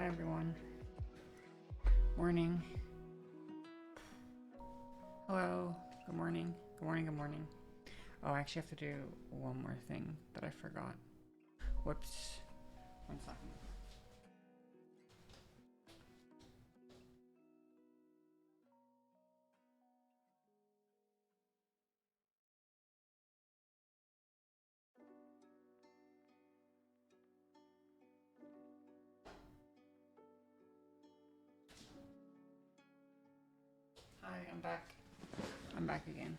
Hi everyone. Morning. Hello. Good morning. Good morning, good morning. Oh, I actually have to do one more thing that I forgot. Whoops. 1 second. Hi, I'm back. I'm back again.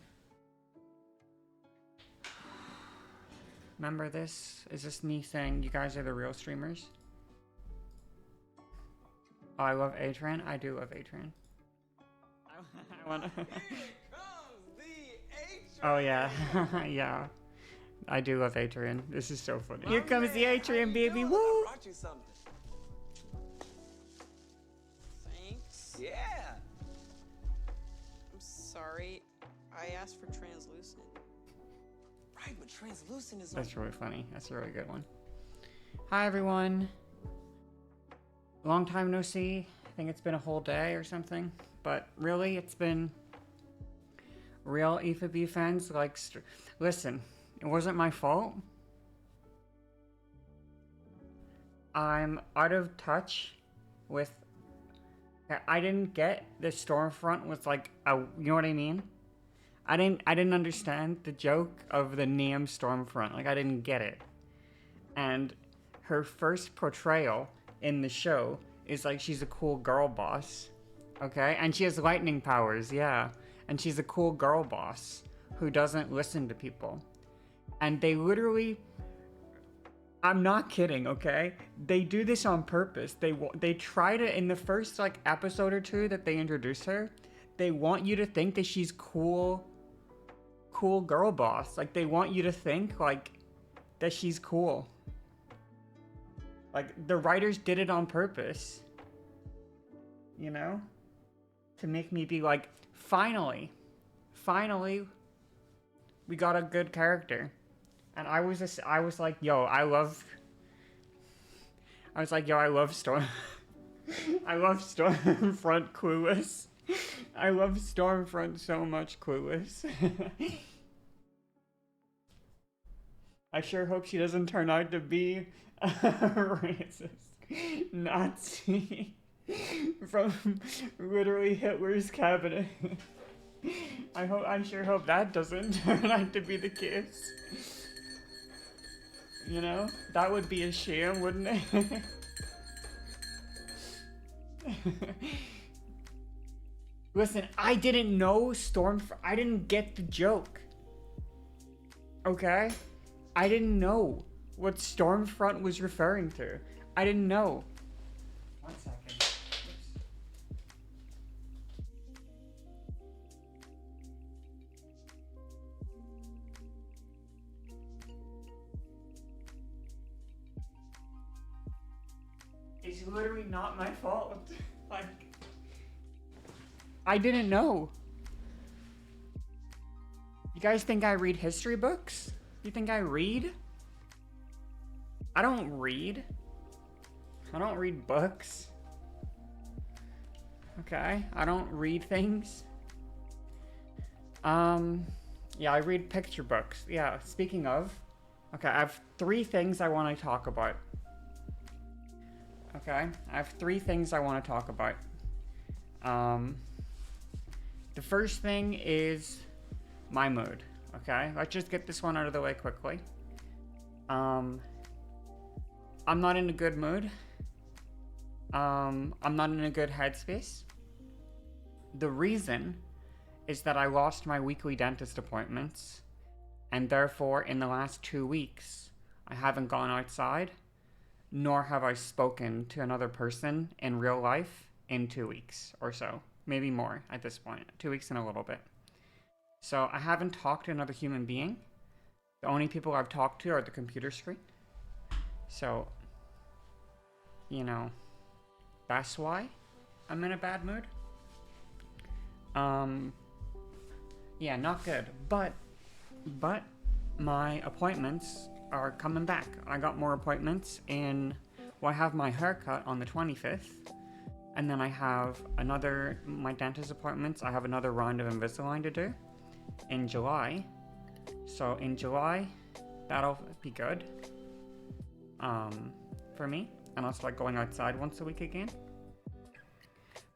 Remember this? Is this me saying you guys are the real streamers? Oh, I love A-Train. I do love A-Train. I wanna... Here comes the A-Train! Oh yeah, yeah. I do love A-Train. This is so funny. My Here comes the man, A-Train, how you baby. doing? Woo! I brought you something. Thanks. Yeah. I'm sorry. I asked for translucent. Right, but translucent is That's really funny. That's a really good one. Hi everyone. Long time no see. I think it's been a whole day or something. But really, it's been real Aoife Bee fans. Like, listen, it wasn't my fault. I'm out of touch with... I didn't get the Stormfront was like a... You know what I mean? I didn't understand the joke of the name Stormfront. Like, I didn't get it. And her first portrayal in the show is like she's a cool girl boss. Okay? And she has lightning powers, yeah. And she's a cool girl boss who doesn't listen to people. And they literally... I'm not kidding, okay? They do this on purpose. They try to, in the first like episode or two that they introduce her, they want you to think that she's cool girl boss. Like, they want you to think like that she's cool. Like, the writers did it on purpose, you know, to make me be like, finally we got a good character. And I was like, yo, I love Storm. I love Stormfront Clueless. I love Stormfront so much, Clueless. I sure hope she doesn't turn out to be a racist Nazi from literally Hitler's cabinet. I sure hope that doesn't turn out to be the case. You know? That would be a shame, wouldn't it? Listen, I didn't know I didn't get the joke. Okay? I didn't know what Stormfront was referring to. I didn't know. 1 second. It's literally not my fault. Like, I didn't know. You guys think I read history books? You think I read? I don't read. I don't read books. Okay, I don't read things. Yeah, I read picture books. Yeah, speaking of, okay, I have 3 things I want to talk about. Okay, I have 3 things I want to talk about. The first thing is my mood. Okay, let's just get this one out of the way quickly. I'm not in a good mood. I'm not in a good headspace. The reason is that I lost my weekly dentist appointments, and therefore in the last 2 weeks, I haven't gone outside, nor have I spoken to another person in real life in 2 weeks or so. Maybe more at this point. 2 weeks and a little bit. So I haven't talked to another human being. The only people I've talked to are at the computer screen. So, you know, that's why I'm in a bad mood. Yeah, not good. But my appointments are coming back. I got more appointments in Well, I have my haircut on the 25th, and then I have my dentist appointments. I have another round of Invisalign to do in July. So in July, that'll be good for me. And I'll start going outside once a week again.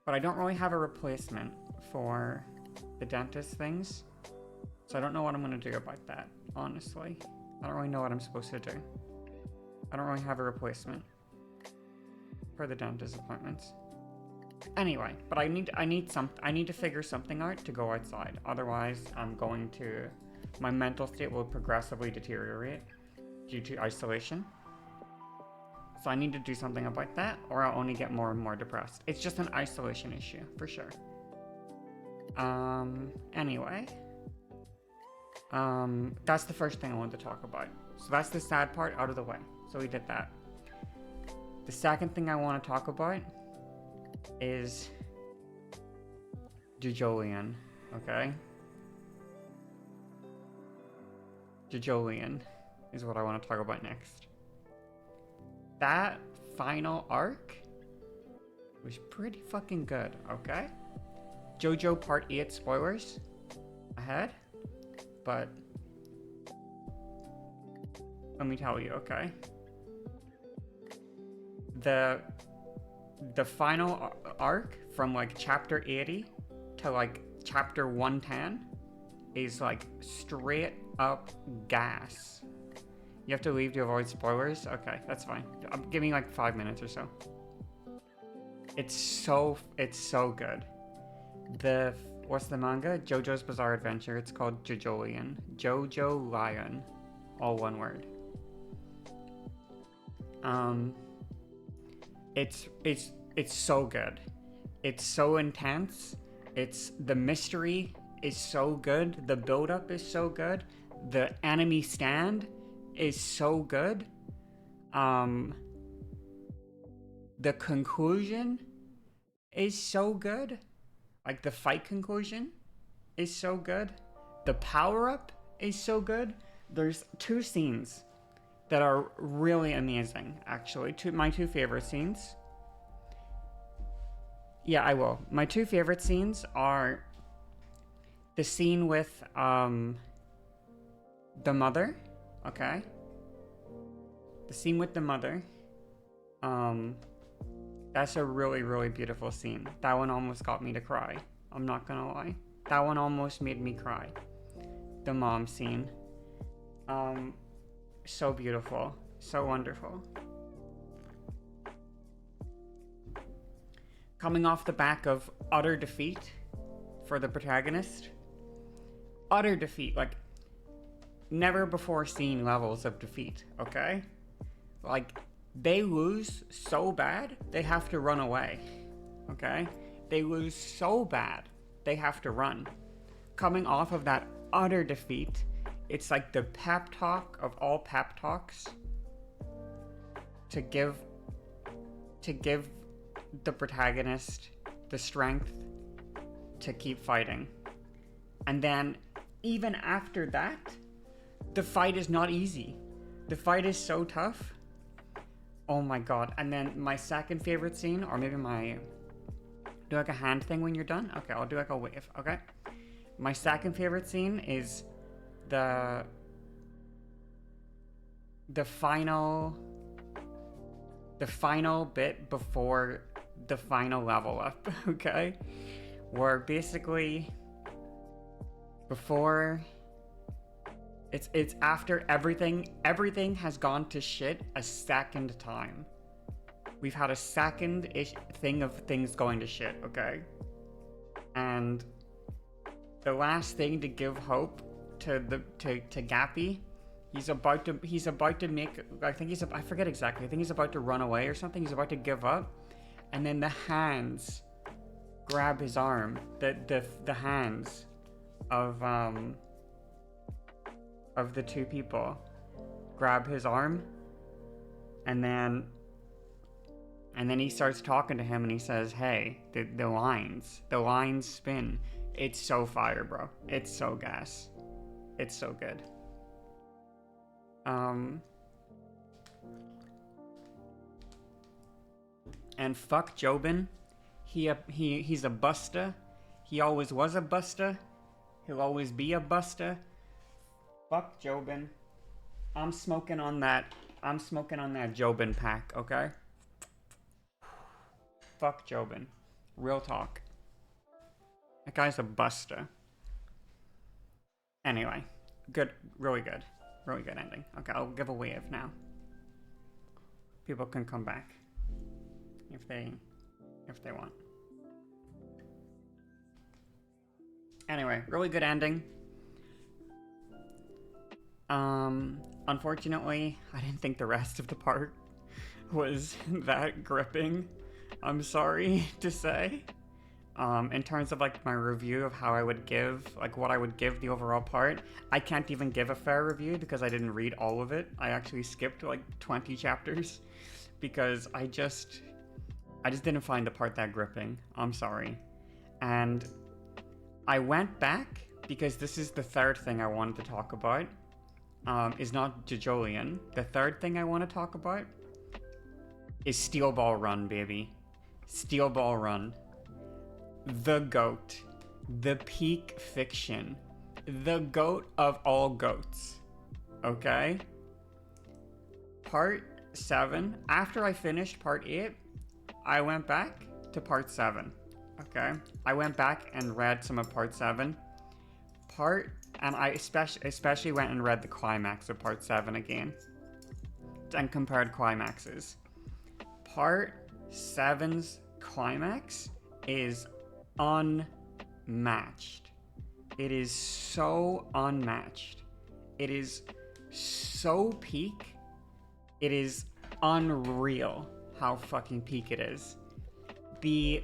But I don't really have a replacement for the dentist things. So I don't know what I'm going to do about that, honestly. I don't really know what I'm supposed to do. I don't really have a replacement for the dentist appointments. Anyway, but I need to figure something out to go outside. Otherwise, my mental state will progressively deteriorate due to isolation. So I need to do something about that, or I'll only get more and more depressed. It's just an isolation issue, for sure. Anyway. That's the first thing I wanted to talk about. So that's the sad part out of the way. So we did that. The second thing I want to talk about is Jojolian, okay? Jojolian is what I want to talk about next. That final arc was pretty fucking good, okay? JoJo Part 8 spoilers ahead, but let me tell you, okay? The final arc from like chapter 80 to like chapter 110 is like straight up gas. You have to leave to avoid spoilers? Okay, that's fine. Give me like 5 minutes or so. It's so good. What's the manga? JoJo's Bizarre Adventure. It's called Jojolion. Jojo Lion. All one word. It's so good. It's so intense. The mystery is so good. The build-up is so good. The enemy stand is so good. The conclusion is so good. Like the fight conclusion is so good. The power-up is so good. There's 2 scenes that are really amazing, actually. My 2 favorite scenes. Yeah, I will. My 2 favorite scenes are the scene with the mother, okay? The scene with the mother. That's a really, really beautiful scene. That one almost got me to cry. I'm not gonna lie. That one almost made me cry. The mom scene. So beautiful. So wonderful. Coming off the back of utter defeat for the protagonist. Utter defeat. Like, never before seen levels of defeat, okay? Like, they lose so bad, they have to run away, okay? They lose so bad, they have to run. Coming off of that utter defeat, it's like the pep talk of all pep talks to give the protagonist the strength to keep fighting. And then, even after that, the fight is not easy. The fight is so tough. Oh my god. And then my second favorite scene, or maybe do like a hand thing when you're done? Okay, I'll do like a wave, okay? My second favorite scene is the final bit before the final level up, okay? Where basically before it's after everything has gone to shit a second time. We've had a second-ish thing of things going to shit, okay? And the last thing to give hope to Gappy, he's about to make, I forget exactly, I think he's about to run away or something, he's about to give up, and then the hands grab his arm, the hands of the 2 people grab his arm, and then he starts talking to him and he says, hey, the lines spin. It's so fire, bro. It's so gas. It's so good. And fuck Jobin. He's a buster. He always was a buster. He'll always be a buster. Fuck Jobin. I'm smoking on that Jobin pack, okay? Fuck Jobin. Real talk. That guy's a buster. Anyway, good, really good ending. Okay, I'll give a wave now. People can come back if they want. Anyway, really good ending. Unfortunately, I didn't think the rest of the part was that gripping. I'm sorry to say. In terms of like my review of how I would give, like what I would give the overall part, I can't even give a fair review because I didn't read all of it. I actually skipped like 20 chapters because I just didn't find the part that gripping. I'm sorry. And I went back because this is the third thing I wanted to talk about. Is not Jojolian. The third thing I want to talk about is Steel Ball Run, baby. Steel Ball Run. The GOAT. The peak fiction. The GOAT of all GOATs. Okay? Part 7. After I finished part 8, I went back to part 7. Okay? I went back and read some of part 7. And I especially went and read the climax of part 7 again. And compared climaxes. Part 7's climax is unmatched. It is so unmatched. It is so peak. It is unreal how fucking peak it is. The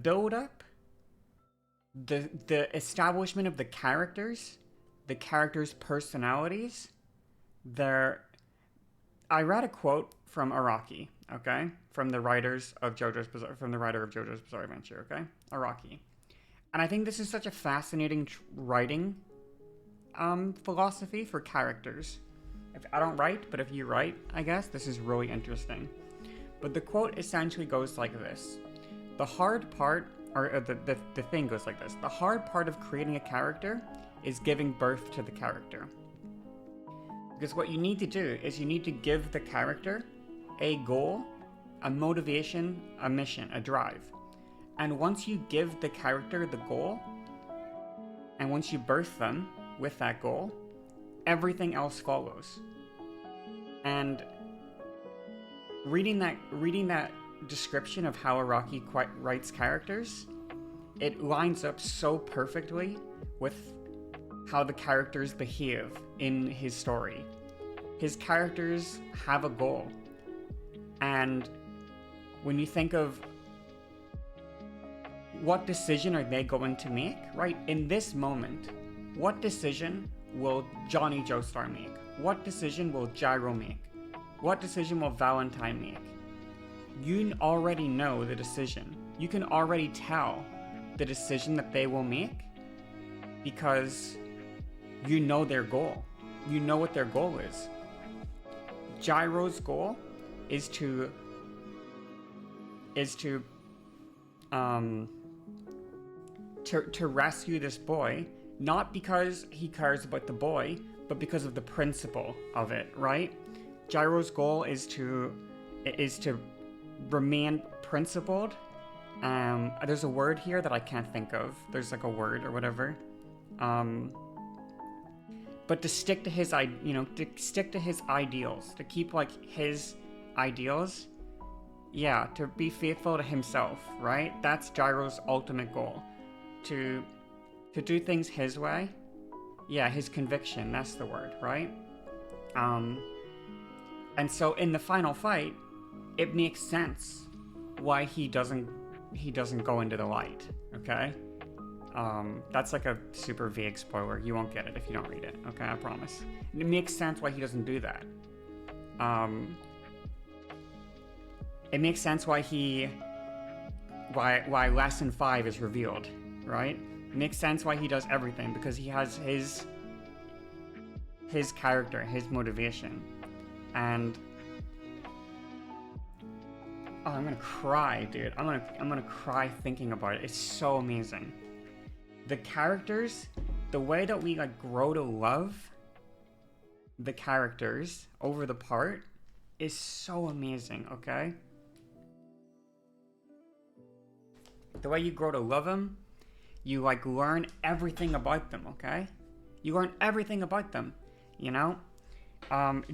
build-up, the establishment of the characters' personalities, I read a quote from Araki, okay? From the writers of JoJo's Bizarre Adventure, okay? Araki. And I think this is such a fascinating writing philosophy for characters. If I don't write, but if you write, I guess, this is really interesting. But the quote essentially goes like this. The hard part, or the thing goes like this. The hard part of creating a character is giving birth to the character. Because what you need to do is you need to give the character a goal, a motivation, a mission, a drive. And once you give the character the goal, and once you birth them with that goal, everything else follows. And reading that description of how Araki writes characters, it lines up so perfectly with how the characters behave in his story. His characters have a goal. And when you think of what decision are they going to make, right? In this moment, what decision will Johnny Joestar make? What decision will Gyro make? What decision will Valentine make? You already know the decision. You can already tell the decision that they will make because you know their goal. You know what their goal is. Gyro's goal is to rescue this boy, not because he cares about the boy, but because of the principle of it, right? Gyro's goal is to remain principled. There's a word here that I can't think of. There's like a word or whatever. But to stick to his ideals, to keep like his ideals. Yeah, to be faithful to himself, right? That's Gyro's ultimate goal. To do things his way. Yeah, his conviction, that's the word, right? And so in the final fight, it makes sense why he doesn't go into the light, okay? That's like a super vague spoiler. You won't get it if you don't read it, okay? I promise. It makes sense why he doesn't do that. It makes sense why Lesson 5 is revealed, right? It makes sense why he does everything, because he has his character, his motivation. And Oh, I'm gonna cry, dude. I'm gonna cry thinking about it. It's so amazing. The characters, the way that we like grow to love the characters over the part is so amazing, okay? The way you grow to love them, you like learn everything about them, okay? You learn everything about them, you know?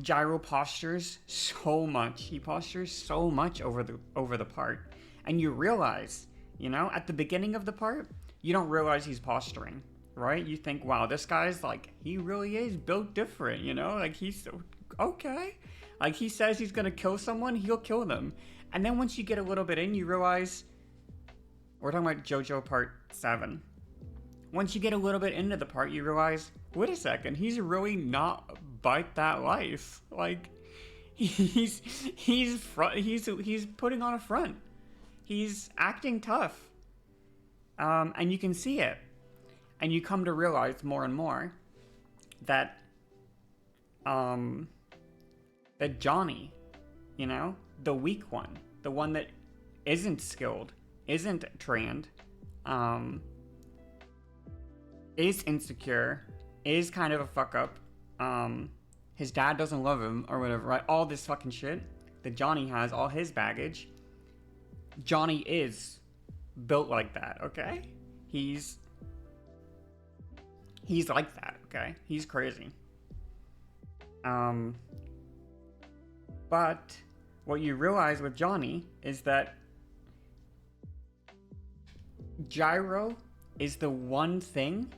Gyro postures so much. He postures so much over the part. And you realize, you know, at the beginning of the part, you don't realize he's posturing, right? You think, wow, this guy's like, he really is built different, you know? Like, he's so, okay. Like, he says he's gonna kill someone, he'll kill them. And then once you get a little bit in, you realize, we're talking about JoJo Part 7. Once you get a little bit into the part, you realize, wait a second, he's really not about that life. Like, he's putting on a front. He's acting tough. And you can see it. And you come to realize more and more that, that Johnny, you know, the weak one, the one that isn't skilled, isn't trained, is insecure, is kind of a fuck up, his dad doesn't love him or whatever, right? All this fucking shit that Johnny has, all his baggage, Johnny is built like that, okay? He's like that, okay? He's crazy. But what you realize with Johnny is that Gyro is the one thing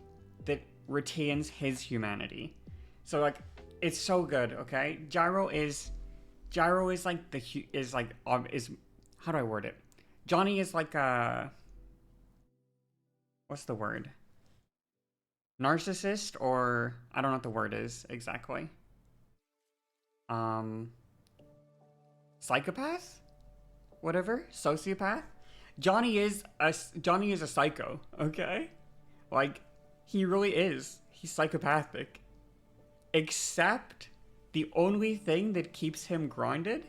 that retains his humanity. So like, it's so good, okay? Gyro is like how do I word it? Johnny is like a, what's the word? Narcissist, or I don't know what the word is exactly. Psychopath? Whatever? Sociopath? Johnny is a psycho, okay? Like, he really is. He's psychopathic. Except the only thing that keeps him grounded,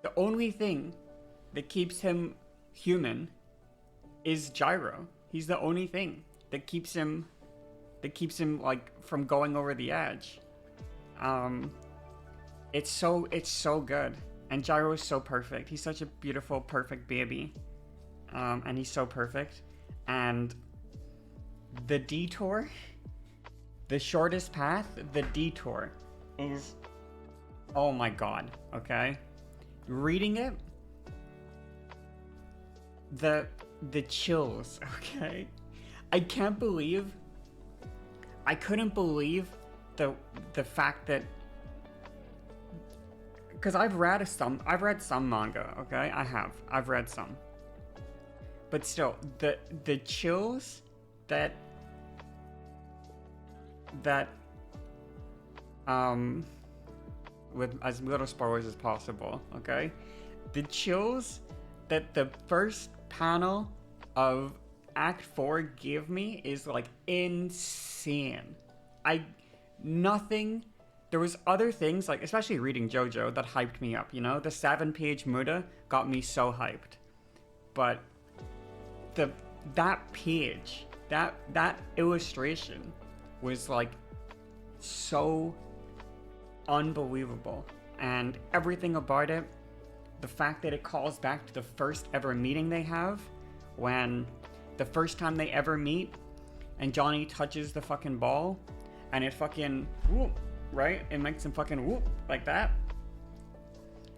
the only thing that keeps him human is Gyro. He's the only thing that keeps him like from going over the edge. It's so good. And Gyro is so perfect. He's such a beautiful, perfect baby. And he's so perfect. And the detour, the shortest path, the detour is, oh my god, okay? Reading it, the chills, okay? I couldn't believe the fact that, because I've read some manga, okay? I've read some. But still, the chills that with as little spoilers as possible, okay? The chills that the first panel of Act 4 gave me is like insane. There was other things, like especially reading JoJo, that hyped me up, you know? The 7-page Muda got me so hyped. But that page, that illustration was like so unbelievable, and everything about it, the fact that it calls back to the first ever meeting they have, when the first time they ever meet and Johnny touches the fucking ball and it fucking whoop, right? It makes him fucking whoop like that.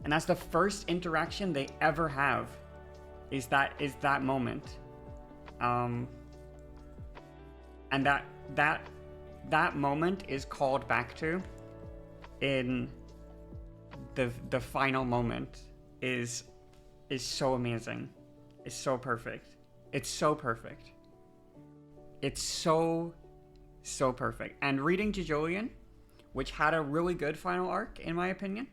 And that's the first interaction they ever have, is that moment. And that moment is called back to in the final moment is so amazing. It's so perfect. It's so perfect. It's so perfect. And reading Jojolion, which had a really good final arc in my opinion,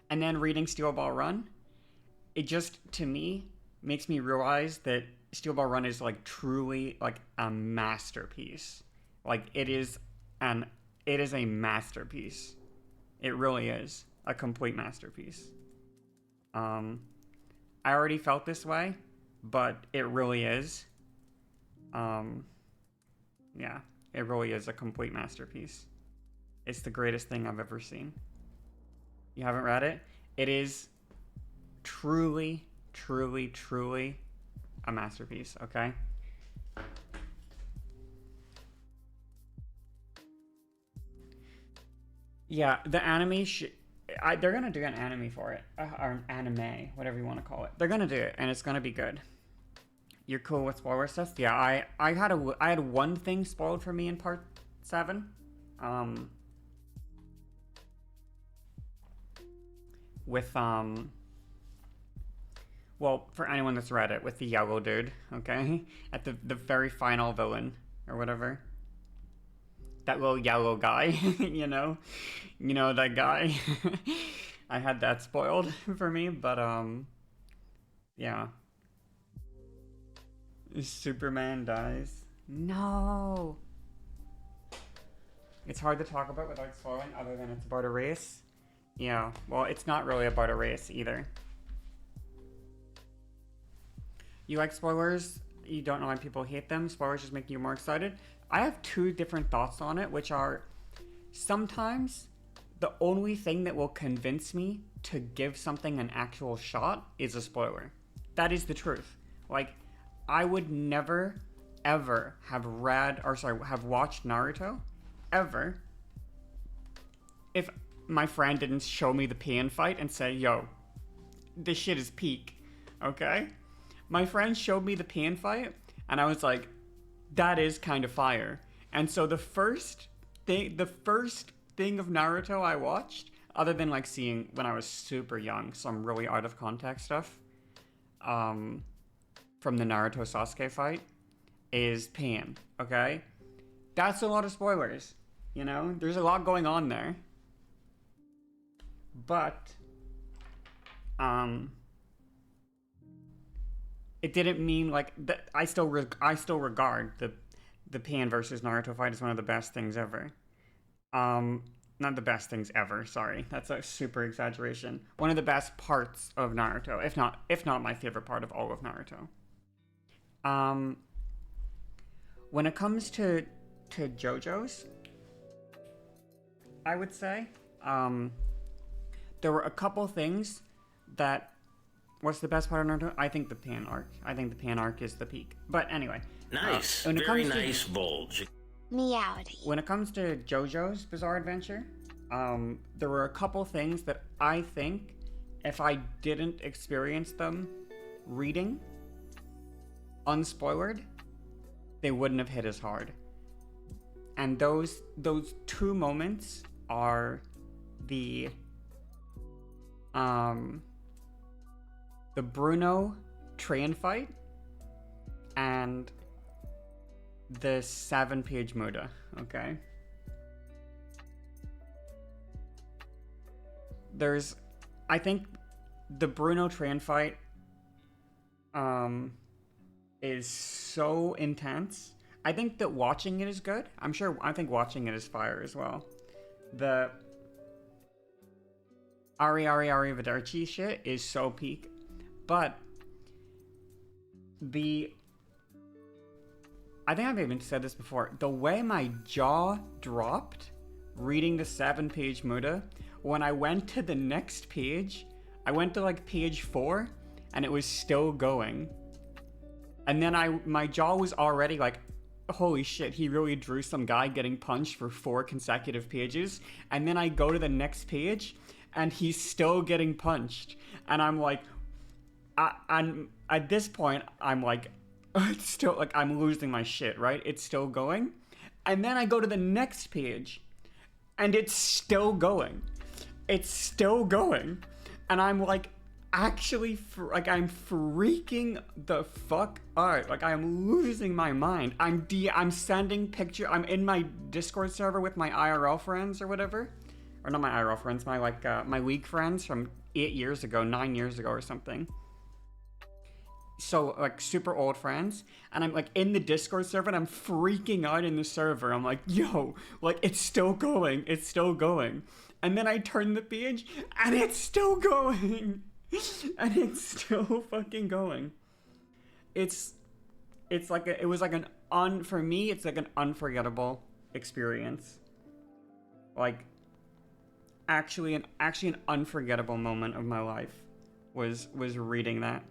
and then reading Steel Ball Run, it just, to me, makes me realize that Steel Ball Run is like truly like a masterpiece. Like it is a masterpiece. It really is a complete masterpiece. I already felt this way, but it really is. Yeah, it really is a complete masterpiece. It's the greatest thing I've ever seen. You haven't read it? It is truly, truly, truly a masterpiece, okay? Yeah, the anime, they're gonna do an anime for it, or an anime, whatever you want to call it. They're gonna do it, and it's gonna be good. You're cool with spoiler stuff? Yeah, I had one thing spoiled for me in part 7. With well, for anyone that's read it, with the yellow dude, okay? At the very final villain or whatever. That little yellow guy, you know that guy. I had that spoiled for me, but yeah. Superman dies. No. It's hard to talk about without spoiling, other than it's about a race. Yeah, well, it's not really about a race either. You like spoilers? You don't know why people hate them? Spoilers just make you more excited? I have 2 different thoughts on it, which are sometimes the only thing that will convince me to give something an actual shot is a spoiler. That is the truth. Like, I would never, ever have watched Naruto, ever, if my friend didn't show me the pain fight and say, yo, this shit is peak, okay? My friend showed me the pain fight, and I was like, that is kind of fire. And so the first thing of Naruto I watched, other than like seeing when I was super young, some really out of context stuff, from the Naruto Sasuke fight, is pain, okay? That's a lot of spoilers, you know? There's a lot going on there. But, it didn't mean like that. I still regard the Pain versus Naruto fight as one of the best things ever. Not the best things ever. Sorry, that's a super exaggeration. One of the best parts of Naruto, if not my favorite part of all of Naruto. When it comes to JoJo's, I would say, there were a couple things that. What's the best part of Naruto? I think the Pan arc. I think the Pan arc is the peak. But anyway. Nice. Very nice bulge. Meowdy. When it comes to JoJo's Bizarre Adventure, there were a couple things that I think if I didn't experience them reading, unspoiled, they wouldn't have hit as hard. And those 2 moments are the Bruno train fight and the 7-page Muda, okay? I think the Bruno train fight is so intense. I think that watching it is good. I think watching it is fire as well. The Ari Vidarchi shit is so peak. But I think I've even said this before, the way my jaw dropped reading the 7-page Muda, when I went to the next page, I went to like page 4, and it was still going. And then my jaw was already like, holy shit, he really drew some guy getting punched for 4 consecutive pages. And then I go to the next page, and he's still getting punched. And I'm like, I'm at this point, I'm like, it's still like I'm losing my shit, right? It's still going, and then I go to the next page, and it's still going. It's still going, and I'm like, actually, I'm freaking the fuck out. Like I'm losing my mind. I'm sending picture. I'm in my Discord server with my IRL friends or whatever, or not my IRL friends, my my League friends from 9 years ago or something. So like super old friends, and I'm like in the Discord server and I'm freaking out in the server. I'm like, yo, like it's still going, and then I turn the page and it's still going. And it's still fucking going. It's like it was like for me it's like an unforgettable experience. Like actually an unforgettable moment of my life was reading that.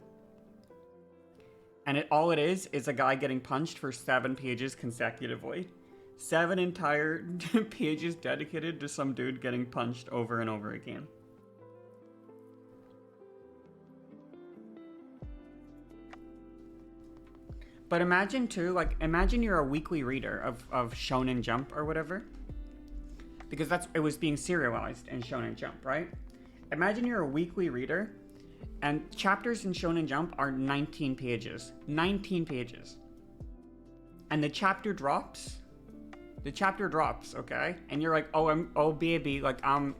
And all it is a guy getting punched for 7 pages consecutively. 7 entire pages dedicated to some dude getting punched over and over again. But imagine too, like, imagine you're a weekly reader of Shonen Jump or whatever. Because it was being serialized in Shonen Jump, right? Imagine you're a weekly reader and chapters in Shonen Jump are 19 pages. 19 pages. And the chapter drops. Okay? And you're like, oh baby, like I'm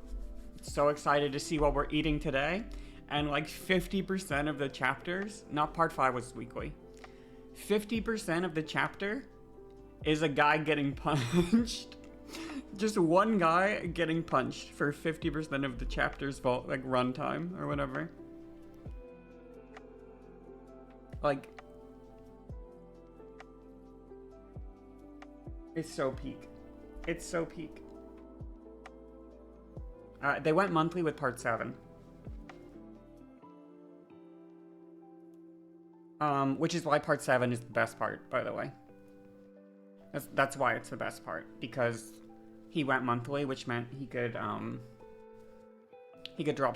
so excited to see what we're eating today. And like 50% of the chapters, not part 5 was weekly. 50% of the chapter is a guy getting punched. Just one guy getting punched for 50% of the chapter's like runtime or whatever. Like, it's so peak. It's so peak. They went monthly with part 7. Which is why part 7 is the best part, by the way. That's why it's the best part, because he went monthly, which meant he could drop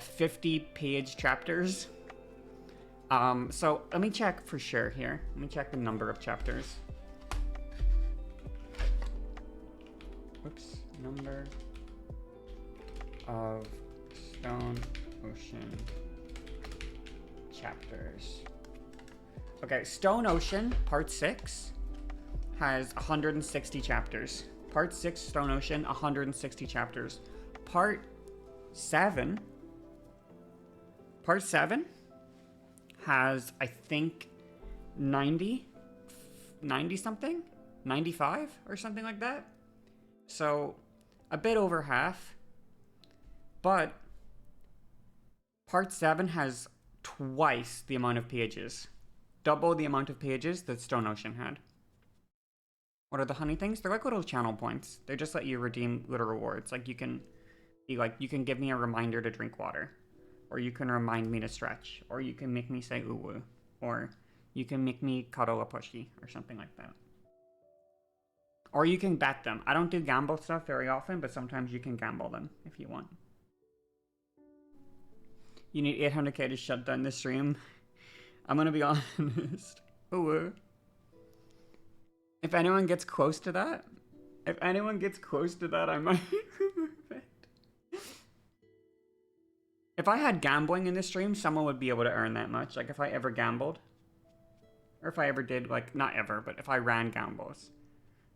50-page chapters. So let me check for sure here. Let me check the number of chapters. Whoops, number of Stone Ocean chapters. Okay, Stone Ocean, part 6, has 160 chapters. Part 6, Stone Ocean, 160 chapters. Part 7 has, I think, 90 something? 95 or something like that? So, a bit over half. But part 7 has twice the amount of pages. Double the amount of pages that Stone Ocean had. What are the honey things? They're like little channel points. They just let you redeem little rewards. Like you can give me a reminder to drink water. Or you can remind me to stretch. Or you can make me say uwu. Or you can make me cuddle a pushy. Or something like that. Or you can bet them. I don't do gamble stuff very often, but sometimes you can gamble them if you want. You need 800k to shut down the stream. I'm gonna be honest. Ooh. If anyone gets close to that, I might remove it. If I had gambling in this stream, someone would be able to earn that much. Like if I ever gambled, or if I ever did, like not ever, but if I ran gambles,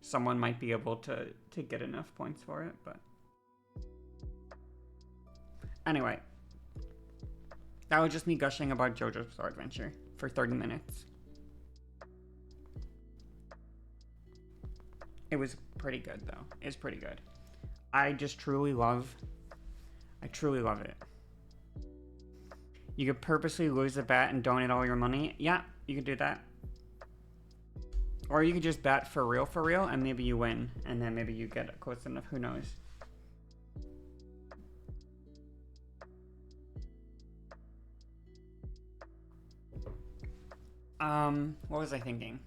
someone might be able to get enough points for it. But anyway. That was just me gushing about JoJo's Bizarre Adventure for 30 minutes. It was pretty good, though. It's pretty good. I truly love it. You could purposely lose a bet and donate all your money. Yeah, you could do that. Or you could just bet for real, and maybe you win. And then maybe you get close enough. Who knows? What was I thinking?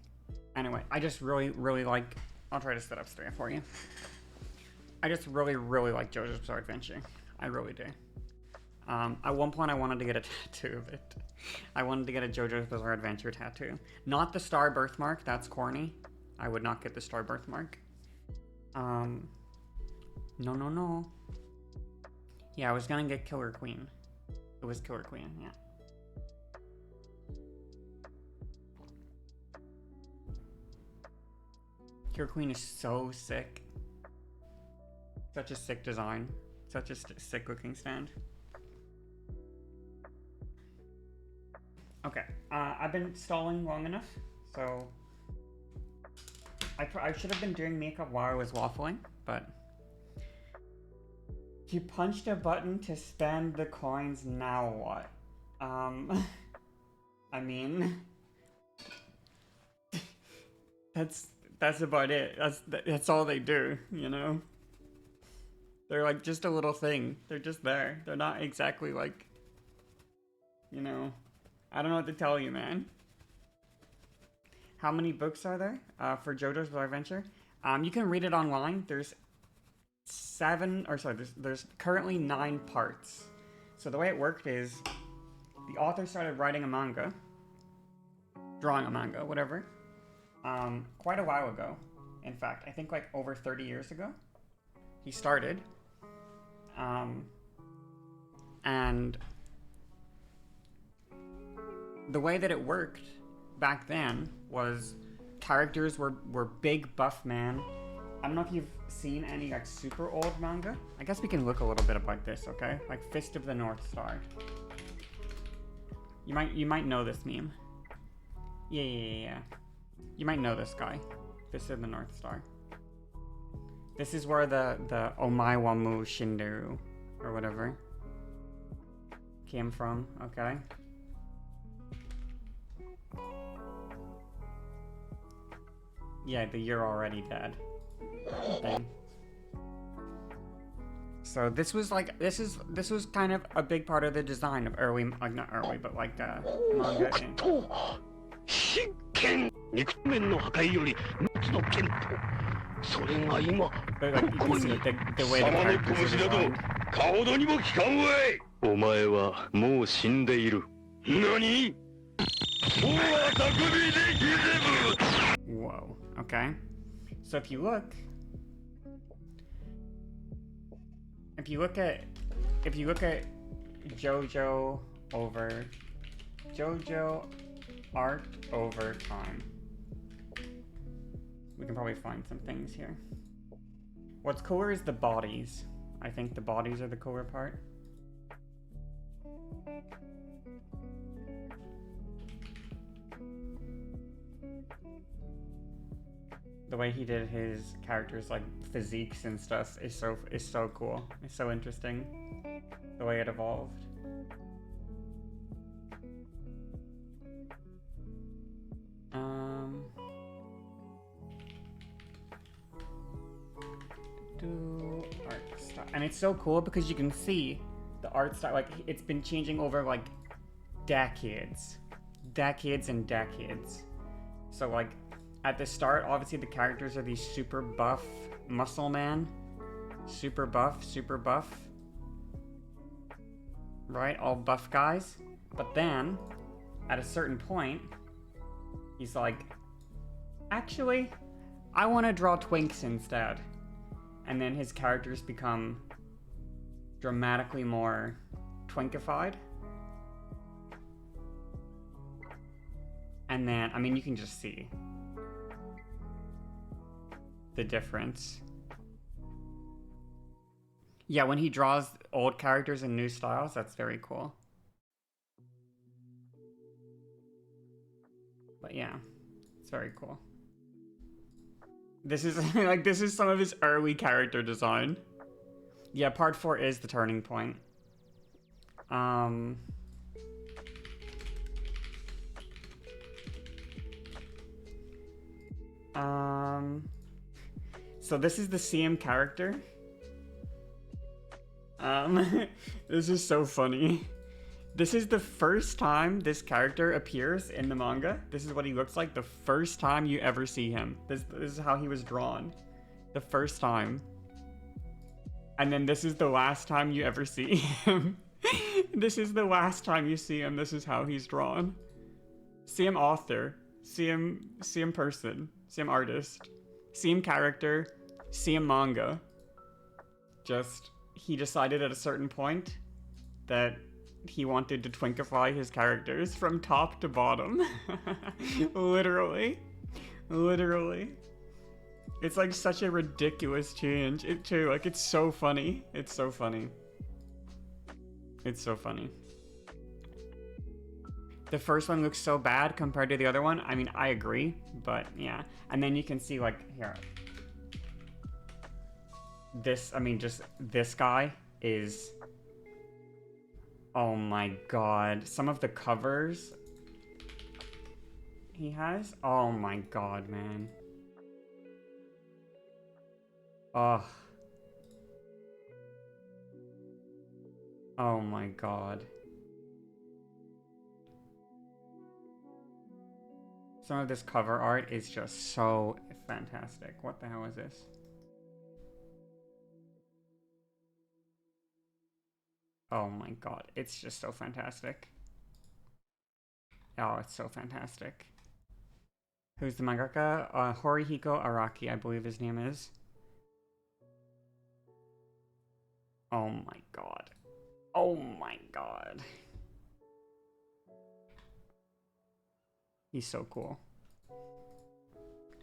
Anyway, I just really like... I'll try to set up straight for you. I just really like JoJo's Bizarre Adventure. I really do. At one point I wanted to get a tattoo of it. I wanted to get a JoJo's Bizarre Adventure tattoo. Not the star birthmark, that's corny. I would not get the star birthmark. No. Yeah, I was gonna get Killer Queen. It was Killer Queen, yeah. Killer Queen is so sick. Such a sick design. Such a sick looking stand. Okay, I've been stalling long enough, so I should have been doing makeup while I was waffling, but you punched a button to spend the coins, now what? I mean, that's about it. That's all they do, you know? They're like just a little thing. They're just there. They're not exactly like, you know, I don't know what to tell you, man. How many books are there for JoJo's Bizarre Adventure? You can read it online. There's there's currently 9 parts. So the way it worked is the author started writing a manga, drawing a manga, whatever, quite a while ago. In fact, I think like over 30 years ago, he started. And the way that it worked back then was characters were big buff man. I don't know if you've seen any like super old manga. I guess we can look a little bit about this, okay? Like Fist of the North Star. You might know this meme. Yeah. You might know this guy. Fist of the North Star. This is where the Omae wa mu Shinderu or whatever came from, okay? Yeah, the you're already dead thing. So this was kind of a big part of the design of early, like not early, but like manga. But like you can see the way the characters are designed. お前はもう死んでいる。何? Whoa. Okay. So if you look at JoJo art over time, we can probably find some things here. What's cooler is the bodies. I think the bodies are the cooler part. The way he did his characters, like physiques and stuff, is so cool. It's so interesting. The way it evolved. Do art style, and it's so cool because you can see the art style. Like it's been changing over like decades and decades. So like. At the start, obviously the characters are these super buff muscle man. Super buff. Right? All buff guys. But then, at a certain point, he's like, actually, I want to draw twinks instead. And then his characters become dramatically more twinkified. And then, I mean, you can just see the difference. Yeah, when he draws old characters in new styles, that's very cool. But yeah, it's very cool. This is like this is some of his early character design. Yeah, part 4 is the turning point. So this is the CM character. This is so funny. This is the first time this character appears in the manga. This is what he looks like the first time you ever see him. This is how he was drawn. The first time. And then this is the last time you ever see him. This is the last time you see him. This is how he's drawn. CM author. CM person. CM artist. CM character. CM manga. Just, he decided at a certain point that he wanted to twinkify his characters from top to bottom. Literally. It's like such a ridiculous change. It too, like it's so funny. It's so funny. The first one looks so bad compared to the other one. I mean, I agree, but yeah. And then you can see like, here. This, I mean, just this guy is Oh my god. Some of the covers he has? Oh my god, man. Ugh. Oh my god. Some of this cover art is just so fantastic. What the hell is this? Oh my god, it's just so fantastic. Oh, it's so fantastic. Who's the mangaka? Horihiko Araki, I believe his name is. Oh my god. Oh my god. He's so cool.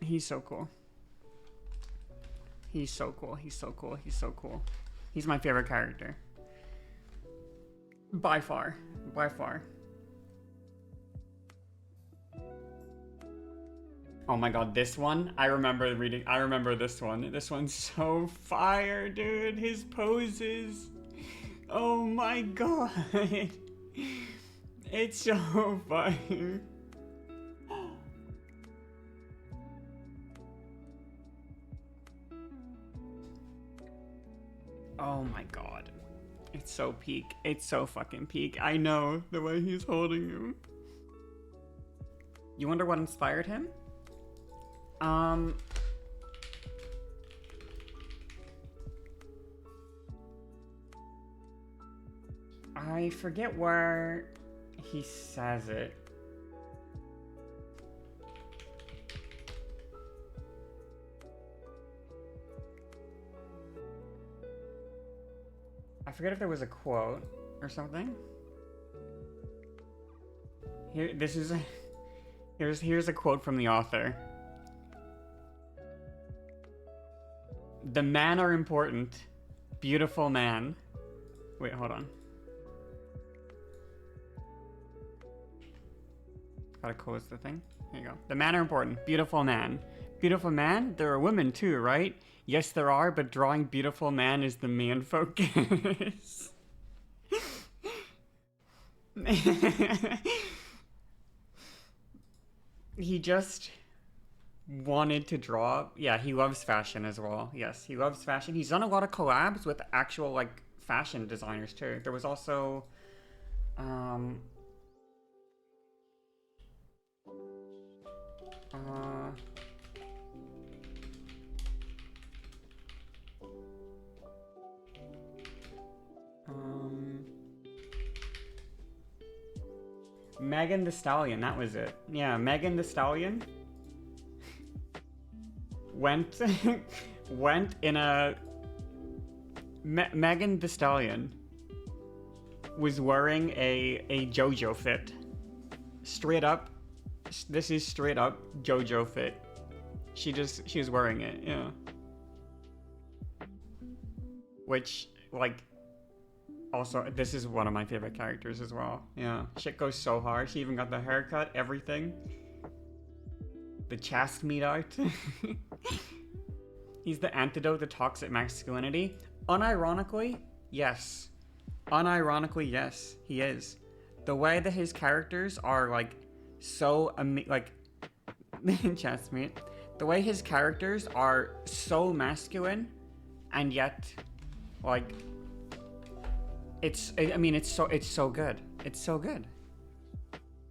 He's so cool. He's so cool. He's so cool. He's so cool. He's my favorite character. By far. By far. Oh my god, this one? I remember reading. I remember this one. This one's so fire, dude. His poses. Oh my god. It's so fire. Oh my god. It's so peak. It's so fucking peak. I know the way he's holding him. You wonder what inspired him? I forget where he says it. I forget if there was a quote or something. Here, this is here's a quote from the author. The men are important. Beautiful man. Wait, hold on. Gotta close the thing. Here you go. The men are important. Beautiful man. Beautiful man? There are women too, right? Yes, there are, but drawing beautiful man is the main focus. He just wanted to draw. Yeah, he loves fashion as well. Yes, he loves fashion. He's done a lot of collabs with actual like fashion designers too. There was also Megan the Stallion, that was it. Yeah, Megan the Stallion went went in a Megan the Stallion was wearing a JoJo fit. Straight up, this is straight up JoJo fit. She was wearing it, yeah. Which, like, also, this is one of my favorite characters as well. Yeah, shit goes so hard. She even got the haircut, everything. The chast meat art. He's the antidote to toxic masculinity. Unironically, yes. Unironically, yes, he is. The way that his characters are, like, so, like, chast meat. The way his characters are so masculine, and yet, like, it's so good. It's so good.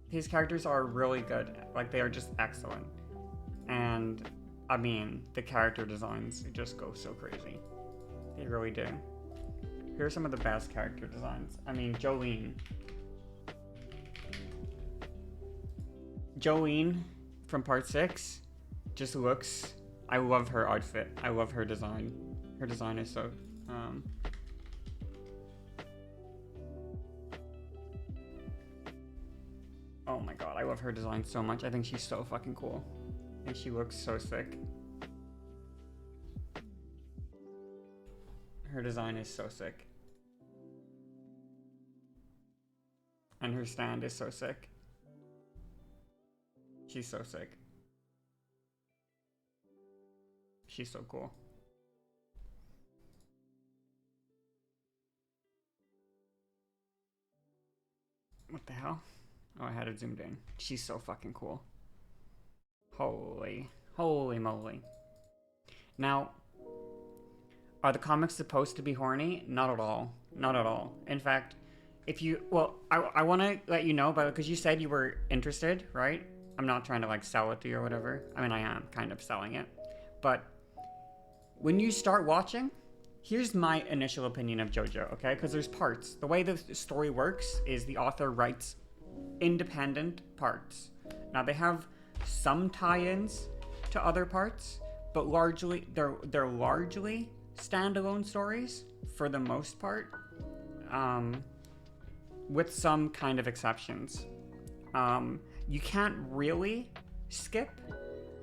His characters are really good. Like, they are just excellent. And, I mean, the character designs just go so crazy. They really do. Here are some of the best character designs. I mean, Jolene. Jolene from part 6 just looks... I love her outfit. I love her design. Her design is so... Oh my god, I love her design so much. I think she's so fucking cool. And she looks so sick. Her design is so sick. And her stand is so sick. She's so sick. She's so cool. What the hell? Oh, I had it zoomed in. She's so fucking cool. Holy moly. Now, are the comics supposed to be horny? Not at all. Not at all. In fact, if you... Well, I want to let you know, but because you said you were interested, right? I'm not trying to, like, sell it to you or whatever. I mean, I am kind of selling it. But when you start watching, here's my initial opinion of JoJo, okay? Because there's parts. The way the story works is the author writes independent parts. Now, they have some tie-ins to other parts, but largely they're largely standalone stories for the most part, with some kind of exceptions. You can't really skip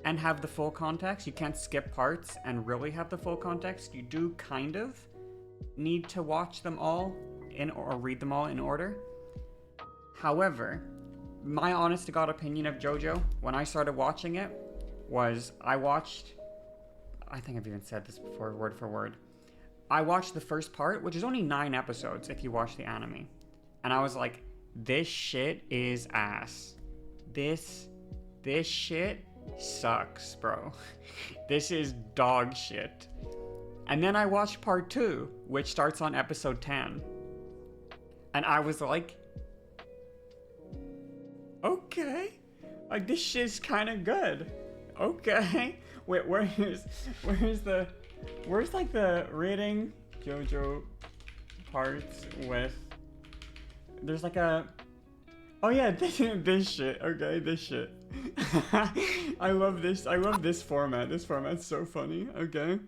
and have the full context. You can't skip parts and really have the full context. You do kind of need to watch them all or read them all in order. However, my honest to God opinion of JoJo when I started watching it was I think I've even said this before word for word. I watched the first part, which is only 9 episodes if you watch the anime. And I was like, this shit is ass. This shit sucks, bro. This is dog shit. And then I watched part 2, which starts on episode 10. And I was like, okay. Like, this shit's kind of good. Okay. Wait, where's like the reading JoJo parts with... There's like a... Oh yeah, this shit. Okay, this shit. I love this format. This format's so funny. Okay.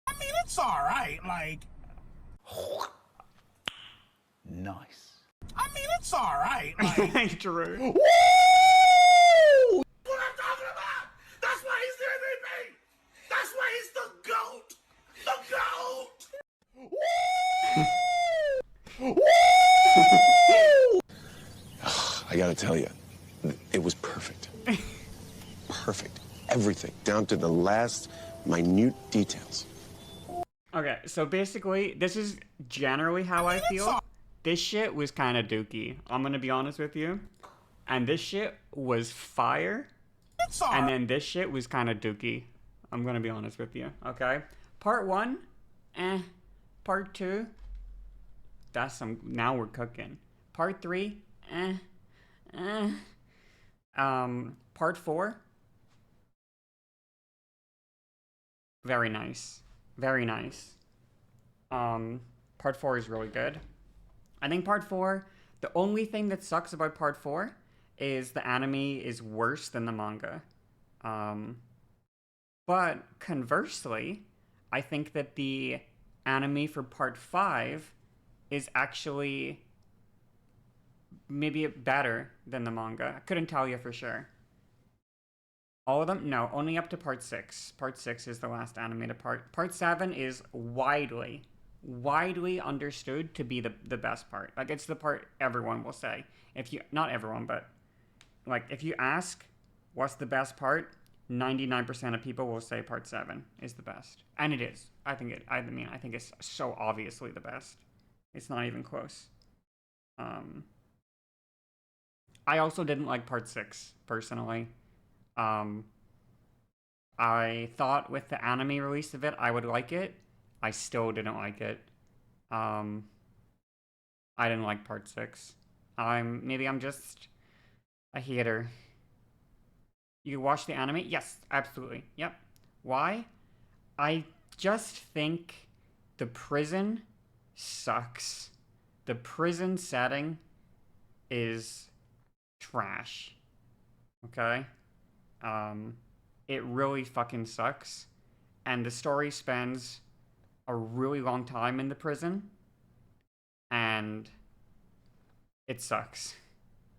I mean, it's alright, like... Nice. I mean, it's alright, like... True. Woo! What I'm talking about! That's why he's the MVP! That's why he's the GOAT! The GOAT! Woo! Woo! I gotta tell you, it was perfect. Perfect. Everything, down to the last minute details. Okay, so basically, this is generally how I feel. This shit was kind of dookie. I'm gonna be honest with you. And this shit was fire. And then this shit was kind of dookie. I'm gonna be honest with you, okay? Part 1, Part 2, that's some... Now we're cooking. Part 3, Part 4, very nice. Very nice. Part 4 is really good. I think Part 4, the only thing that sucks about Part 4 is the anime is worse than the manga. But conversely, I think that the anime for Part 5 is actually maybe better than the manga. I couldn't tell you for sure. All of them? No, only up to Part 6. Part 6 is the last animated part. Part 7 is widely understood to be the best part. Like, it's the part everyone will say. Not everyone, but, like, if you ask what's the best part, 99% of people will say Part 7 is the best. And it is. I think it's so obviously the best. It's not even close. I also didn't like Part 6, personally. I thought with the anime release of it, I would like it. I still didn't like it. I didn't like Part 6. Maybe I'm just a hater. You watch the anime? Yes, absolutely. Yep. Why? I just think the prison sucks. The prison setting is trash. Okay? It really fucking sucks. And the story spends a really long time in the prison. And it sucks.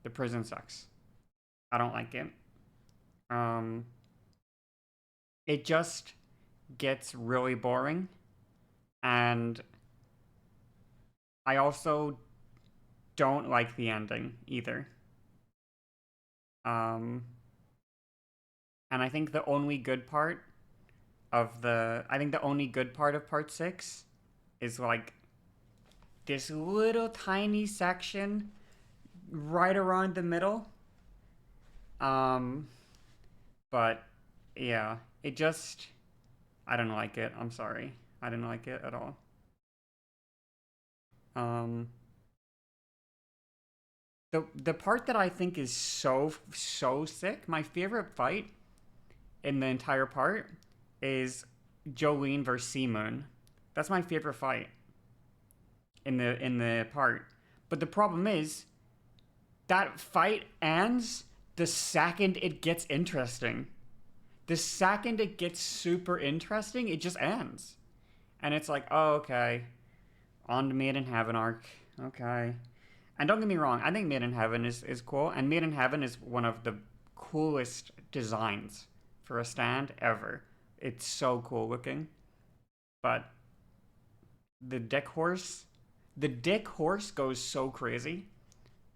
The prison sucks. I don't like it. It just gets really boring. And I also don't like the ending either. And I think the only good part of Part 6 is like this little tiny section right around the middle. But yeah, it just, I don't like it. I'm sorry. I didn't like it at all. The part that I think is so sick, my favorite fight in the entire part is Jolene versus Seamoon. That's my favorite fight in the part. But the problem is that fight ends the second it gets interesting. The second it gets super interesting, it just ends. And it's like, oh, okay. On to Made in Heaven arc. Okay. And don't get me wrong, I think Made in Heaven is cool. And Made in Heaven is one of the coolest designs for a stand ever. It's so cool looking. But the dick horse goes so crazy.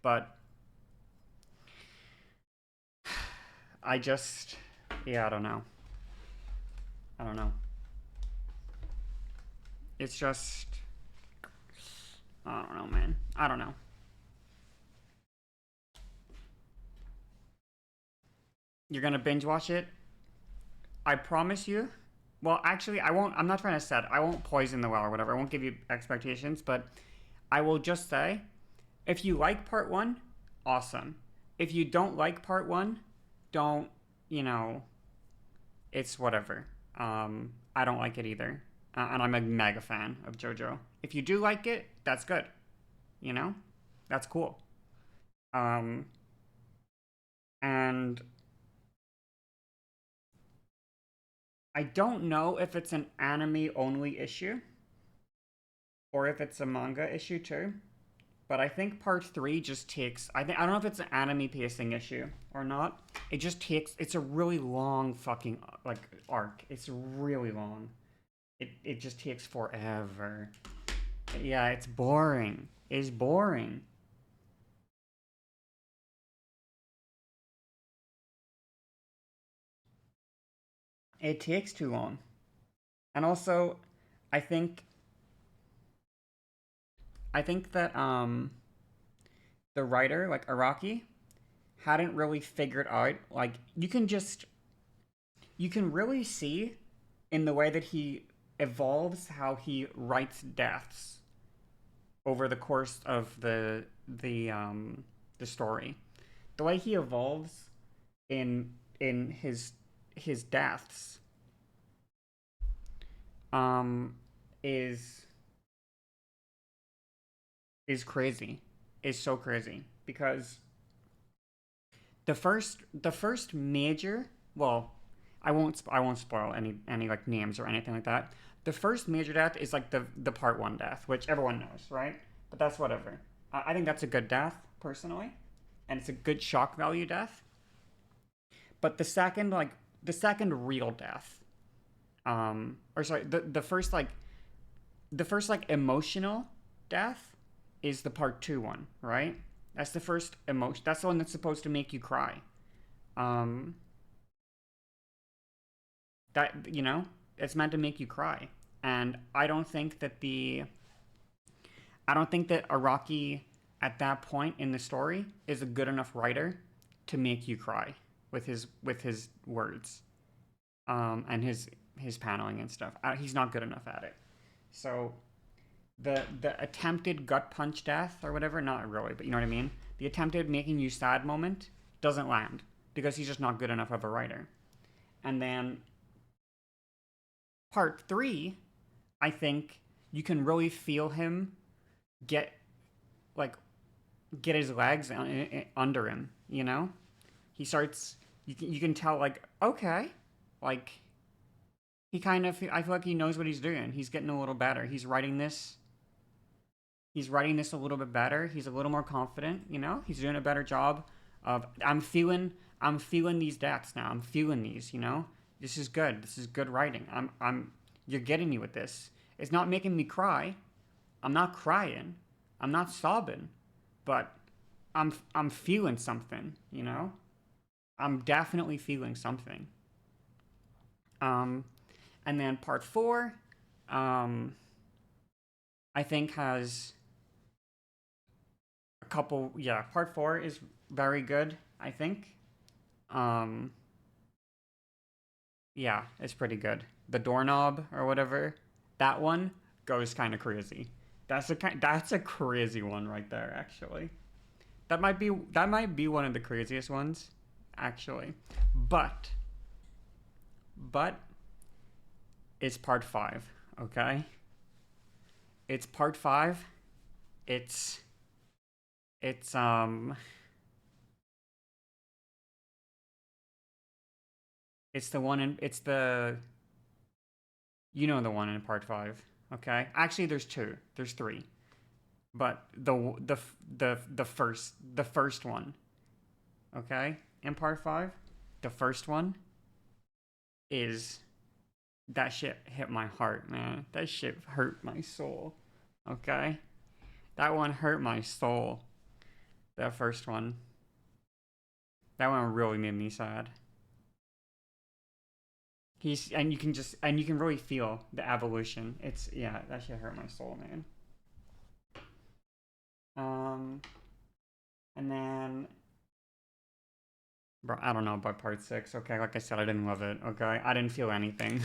But I just, yeah, I don't know. It's just, I don't know, man. I don't know. You're gonna binge watch it? I promise you. Well, actually, I won't. I'm not trying to set. I won't poison the well or whatever. I won't give you expectations, but I will just say, if you like part one, awesome. If you don't like part one, don't. It's whatever. I don't like it either, and I'm a mega fan of JoJo. If you do like it, that's good. That's cool. And I don't know if it's an anime only issue or if it's a manga issue too. But I think part 3 just takes, I don't know if it's an anime pacing issue or not. It just takes, it's a really long fucking like arc. It's really long. It just takes forever. Yeah, it's boring. It's boring. It takes too long. And also, I think that the writer, like Araki, hadn't really figured out, like, you can really see in the way that he evolves how he writes deaths over the course of the story. The way he evolves in his deaths is crazy. Is so crazy because the first major, well, I won't spoil any like names or anything like that. The first major death is like the part 1 death, which everyone knows, right? But that's whatever. I think that's a good death personally, and it's a good shock value death. But the second real death, or sorry, the first emotional death is the part 2 one, right? That's the first emotion. That's the one that's supposed to make you cry. That, it's meant to make you cry. And I don't think that Araki at that point in the story is a good enough writer to make you cry with his words, and his paneling and stuff. He's not good enough at it. So the attempted gut punch death or whatever, not really, but you know what I mean? The attempted making you sad moment doesn't land because he's just not good enough of a writer. And then part 3, I think you can really feel him get his legs under him, He starts, you can tell, like, okay, like, he kind of, I feel like he knows what he's doing. He's getting a little better. He's writing this a little bit better. He's a little more confident, He's doing a better job of, I'm feeling these deaths now. I'm feeling these, This is good. This is good writing. You're getting me with this. It's not making me cry. I'm not crying. I'm not sobbing, but I'm feeling something, I'm definitely feeling something. And then part 4, I think has a couple. Yeah, part 4 is very good, I think. Um, yeah, it's pretty good. The doorknob or whatever, that one goes kind of crazy. That's a crazy one right there, actually. That might be one of the craziest ones, actually. But it's part 5, okay? It's part 5. It's it's it's the one in it's the you know the one in part 5, okay? Actually there's 2. There's 3. But the first one, okay? In part 5, the first one is that shit hit my heart, man. That shit hurt my soul. Okay? That one hurt my soul. That first one. That one really made me sad. You can really feel the evolution. Yeah, that shit hurt my soul, man. And then bro, I don't know about part 6, okay? Like I said, I didn't love it, okay? I didn't feel anything.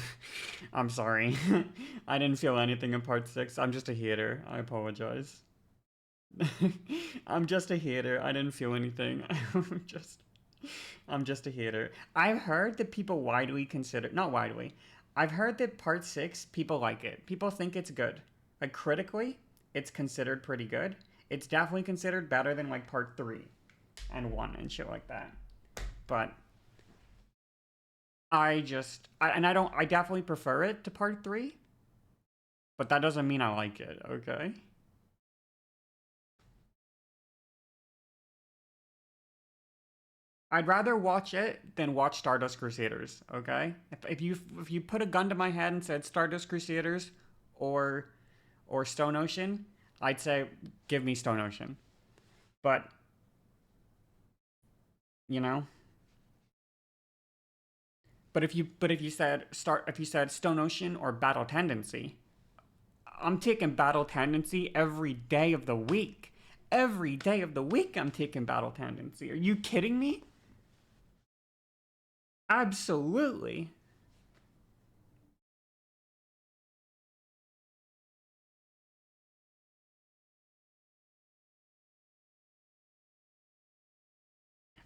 I'm sorry. I didn't feel anything in part 6. I'm just a hater. I apologize. I'm just a hater. I didn't feel anything. I'm just a hater. I've heard that people widely consider, not widely, I've heard that part 6, people like it. People think it's good. Like, critically, it's considered pretty good. It's definitely considered better than, like, part 3 and 1 and shit like that. But I definitely prefer it to part 3, but that doesn't mean I like it, okay? I'd rather watch it than watch Stardust Crusaders, okay? If you put a gun to my head and said Stardust Crusaders or Stone Ocean, I'd say give me Stone Ocean. But you know, if you said Stone Ocean or Battle Tendency, I'm taking Battle Tendency every day of the week. Every day of the week I'm taking Battle Tendency. Are you kidding me? Absolutely.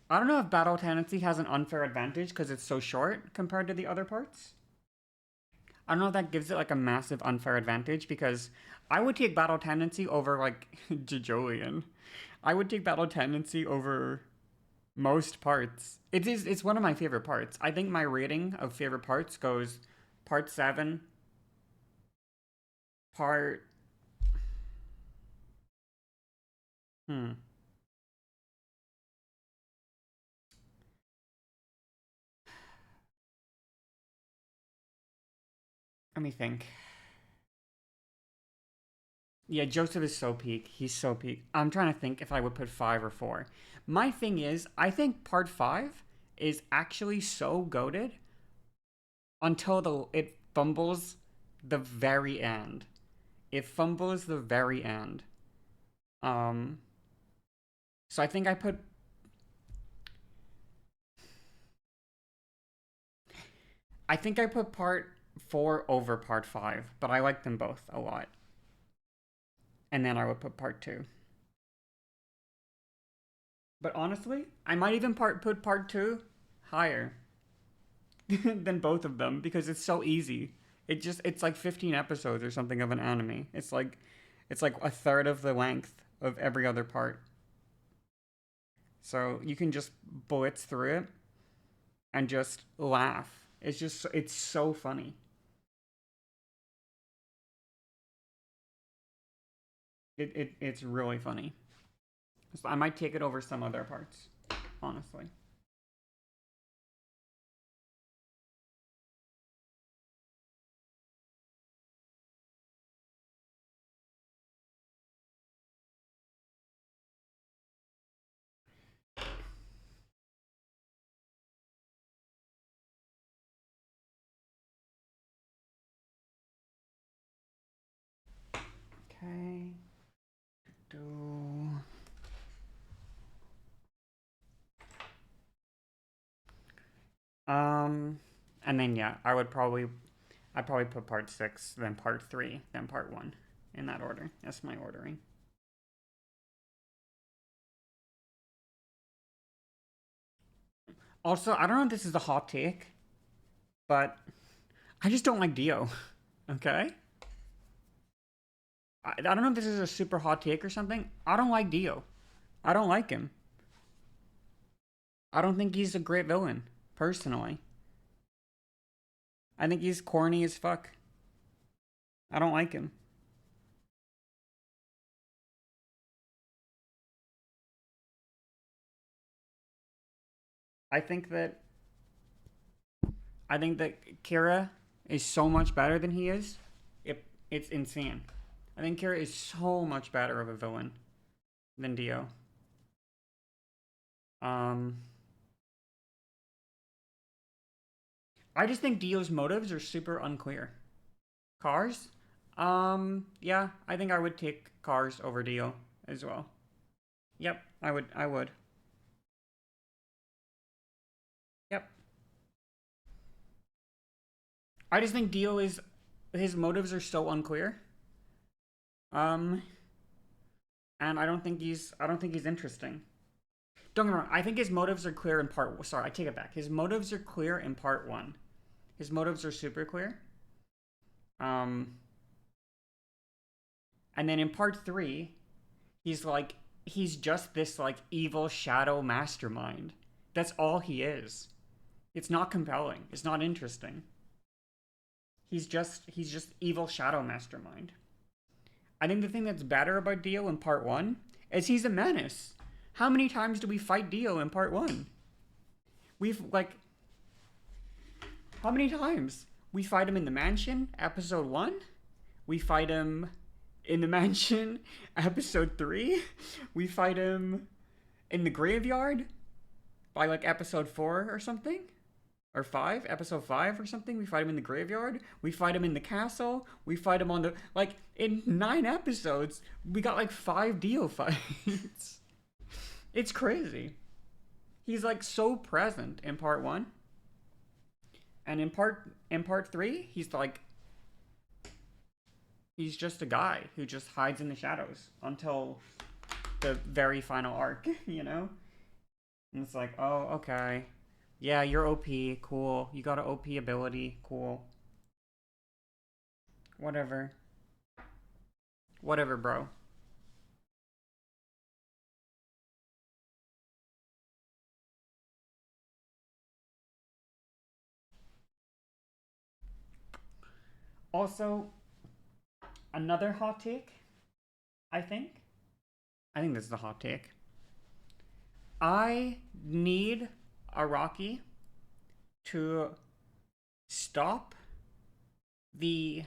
I don't know if Battle Tendency has an unfair advantage because it's so short compared to the other parts. I don't know if that gives it like a massive unfair advantage because I would take Battle Tendency over like Jajolian. I would take Battle Tendency over most parts. It's one of my favorite parts. I think my rating of favorite parts goes part 7, part hmm. Let me think. Yeah, Joseph is so peak. He's so peak. I'm trying to think if I would put 5 or 4. My thing is, I think part 5 is actually so goated until it fumbles the very end. It fumbles the very end. Um so I think I put part 4 over part 5, but I like them both a lot. And then I would put part 2. But honestly, I might even put part 2 higher than both of them because it's so easy. It's like 15 episodes or something of an anime. It's like a third of the length of every other part. So you can just blitz through it and just laugh. It's so funny. It's really funny. So I might take it over some other parts, honestly. Okay. Do And then yeah, I'd probably put part 6, then part 3, then part 1 in that order. That's my ordering. Also, I don't know if this is a hot take, but I just don't like Dio. Okay? I don't know if this is a super hot take or something. I don't like Dio. I don't like him. I don't think he's a great villain, personally. I think he's corny as fuck. I don't like him. I think that Kira is so much better than he is. It's insane. I think Kira is so much better of a villain than Dio. I just think Dio's motives are super unclear. Cars? Yeah, I think I would take Cars over Dio as well. Yep, I would. Yep. I just think Dio is, his motives are so unclear. And I don't think he's interesting. Don't get me wrong, I think his motives are clear in part, sorry, I take it back. His motives are clear in part 1. His motives are super clear. And then in part 3, he's just this like evil shadow mastermind. That's all he is. It's not compelling. It's not interesting. He's just evil shadow mastermind. I think the thing that's better about Dio in part 1 is he's a menace. How many times do we fight Dio in part 1? How many times? We fight him in the mansion, episode 1. We fight him in the mansion, episode 3. We fight him in the graveyard by like episode 4 or something. Or 5, episode 5 or something. We fight him in the graveyard. We fight him in the castle. We fight him on the, like, in 9 episodes, we got like 5 Dio fights. It's crazy. He's like so present in part 1. And in part 3, he's just a guy who just hides in the shadows until the very final arc, you know? And it's like, oh, okay. Yeah, you're OP, cool. You got an OP ability, cool. Whatever. Whatever, bro. Also, another hot take, I think this is a hot take. I need Araki to stop the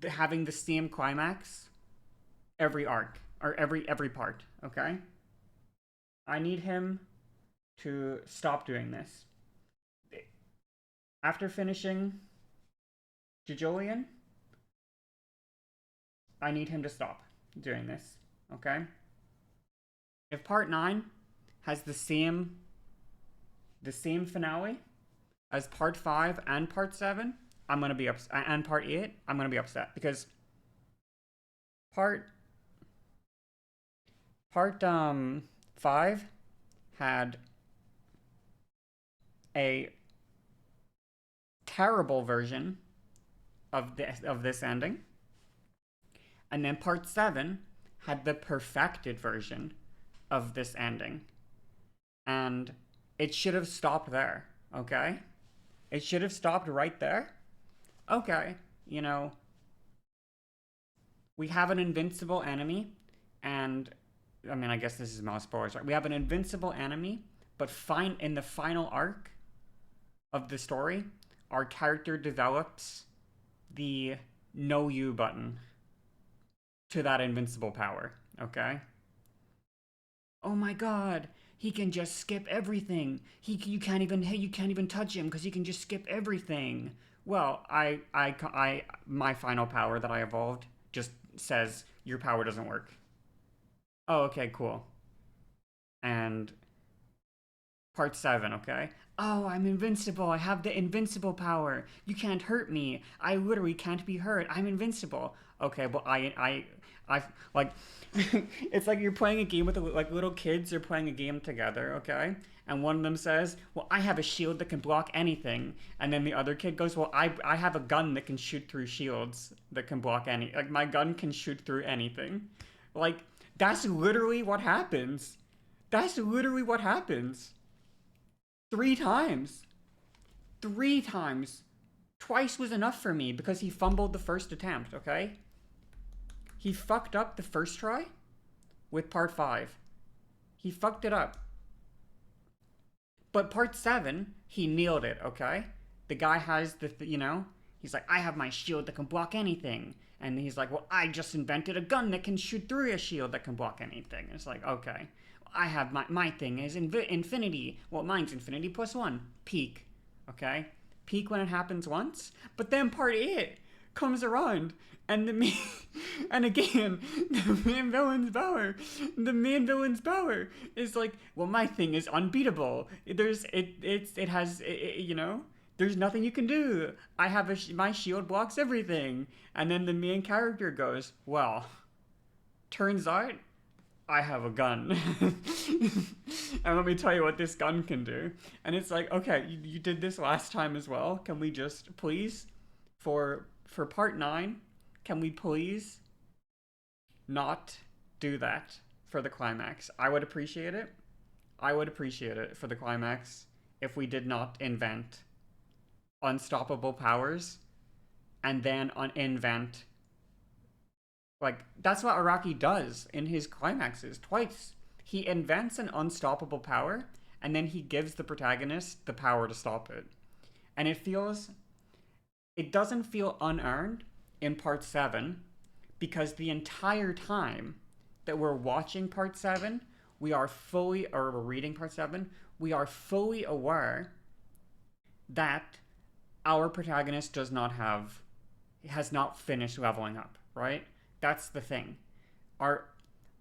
having the same climax every arc or every part, okay? I need him to stop doing this. After finishing Jojolian, I need him to stop doing this, okay? If part 9 has the same finale as part 5 and part 7, I'm gonna be upset. And part 8, I'm gonna be upset because part 5 had a terrible version of this ending, and then part 7 had the perfected version of this ending, and it should have stopped there, okay? It should have stopped right there. Okay, you know, we have an invincible enemy, and I mean, I guess this is not spoilers, right? We have an invincible enemy, but in the final arc of the story, our character develops the no you button to that invincible power, okay? Oh my god, he can just skip everything. You can't even touch him because he can just skip everything. Well, my final power that I evolved just says your power doesn't work. Oh, okay, cool. And part 7, okay? Oh, I'm invincible. I have the invincible power. You can't hurt me. I literally can't be hurt. I'm invincible. Okay, but I like, it's like you're playing a game with like little kids are playing a game together, okay? And one of them says, "Well, I have a shield that can block anything," and then the other kid goes, "Well, I have a gun that can shoot through shields that can block any. Like my gun can shoot through anything." Like that's literally what happens. That's literally what happens. 3 times. 3 times. Twice was enough for me because he fumbled the first attempt, okay? He fucked up the first try with part 5. He fucked it up. But part 7, he nailed it, okay? The guy has he's like, I have my shield that can block anything. And he's like, well, I just invented a gun that can shoot through a shield that can block anything. It's like, okay. I have my thing is infinity. Well, mine's infinity plus 1. Peak. Okay? Peak when it happens once. But then part 8 comes around. And and again, the main villain's power is like, well, my thing is unbeatable. There's nothing you can do. I have my shield blocks everything. And then the main character goes, well, turns out I have a gun. And let me tell you what this gun can do. And it's like, okay, you did this last time as well. Can we just please, for part 9, can we please not do that for the climax? I would appreciate it. I would appreciate it for the climax if we did not invent unstoppable powers and then invent, like, that's what Araki does in his climaxes twice. He invents an unstoppable power and then he gives the protagonist the power to stop it. And it doesn't feel unearned in part 7 because the entire time that we're watching part 7, we're reading part 7, we are fully aware that our protagonist has not finished leveling up, right? That's the thing. Our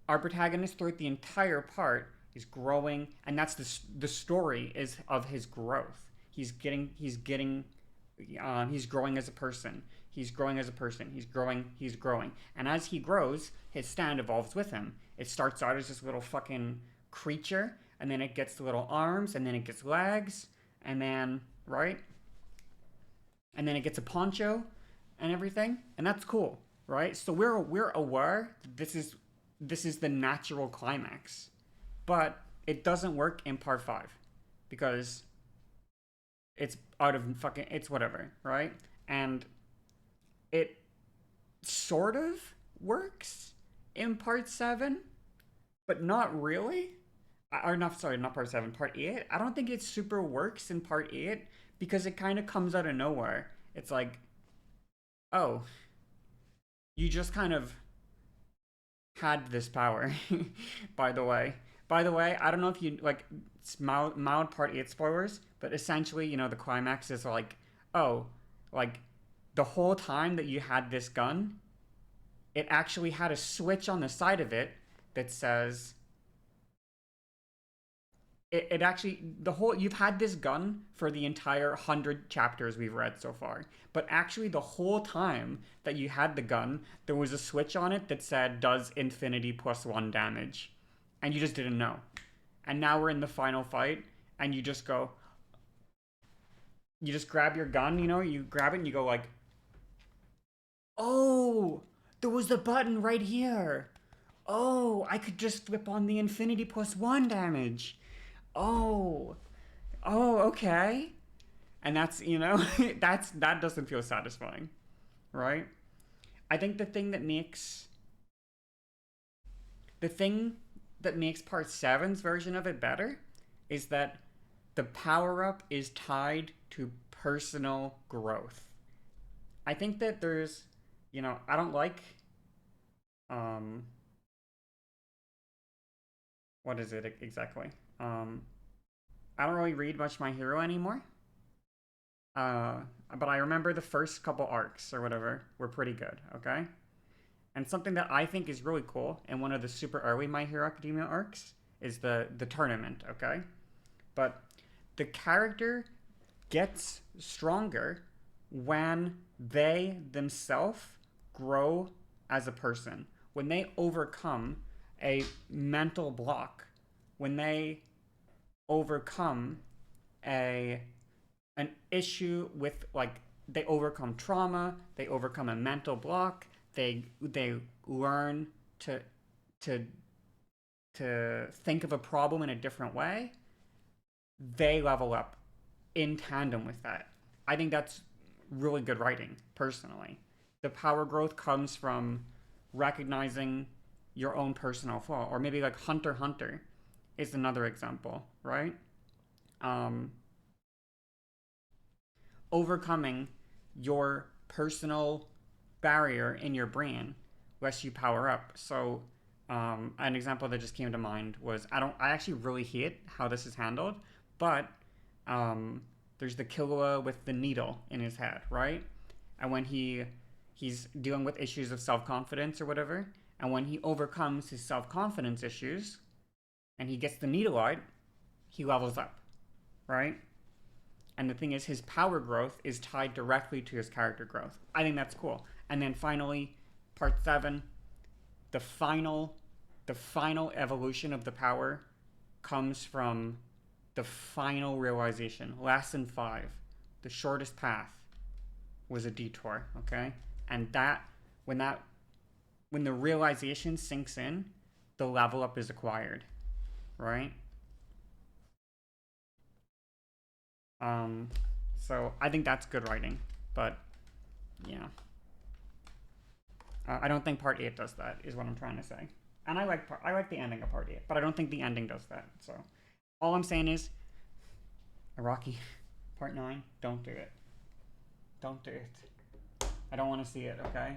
protagonist throughout the entire part is growing, and that's the story is of his growth. He's growing as a person. He's growing as a person. He's growing. And as he grows, his stand evolves with him. It starts out as this little fucking creature, and then it gets little arms, and then it gets legs, and then, right? And then it gets a poncho and everything, and that's cool, right? So we're aware this is the natural climax. But it doesn't work in part 5 because it's it's whatever, right? And it sort of works in part 7, but not really. Not part 7, part 8. I don't think it super works in part 8 because it kind of comes out of nowhere. It's like, oh, you just kind of had this power, by the way. I don't know if you, like, it's mild part 8 spoilers, but essentially, the climax is like, oh, like, the whole time that you had this gun, it actually had a switch on the side of it that says, you've had this gun for the entire 100 chapters we've read so far, but actually the whole time that you had the gun, there was a switch on it that said, does infinity plus 1 damage. And you just didn't know. And now we're in the final fight, and you just grab your gun, you grab it and you go like, oh, there was the button right here. Oh, I could just flip on the infinity plus 1 damage. Oh, okay. And that's, that doesn't feel satisfying, right? I think the thing that makes part 7's version of it better is that the power-up is tied to personal growth. I think that there's, I don't like, what is it exactly? I don't really read much My Hero anymore. But I remember the first couple arcs or whatever were pretty good, okay? And something that I think is really cool in one of the super early My Hero Academia arcs is the tournament, okay? But the character gets stronger when they themselves grow as a person. When they overcome a mental block, when they overcome an issue with, like, they overcome trauma, they overcome a mental block, they learn to think of a problem in a different way, they level up in tandem with that. I think that's really good writing, personally. The power growth comes from recognizing your own personal flaw, or maybe like Hunter x Hunter is another example, right? Overcoming your personal barrier in your brain lets you power up. So an example that just came to mind was, I actually really hate how this is handled, but there's the Killua with the needle in his head, right? And when he's dealing with issues of self-confidence or whatever, and when he overcomes his self-confidence issues and he gets the needle out, he levels up, right? And the thing is, his power growth is tied directly to his character growth. I think that's cool. And then finally, part 7, the final evolution of the power comes from the final realization. Lesson 5, the shortest path was a detour, okay? And when the realization sinks in, the level up is acquired, right? So I think that's good writing, but yeah. I don't think part 8 does that, is what I'm trying to say. And I like the ending of part 8, but I don't think the ending does that. So all I'm saying is, Iraqi, part 9, don't do it. Don't do it. I don't want to see it, okay?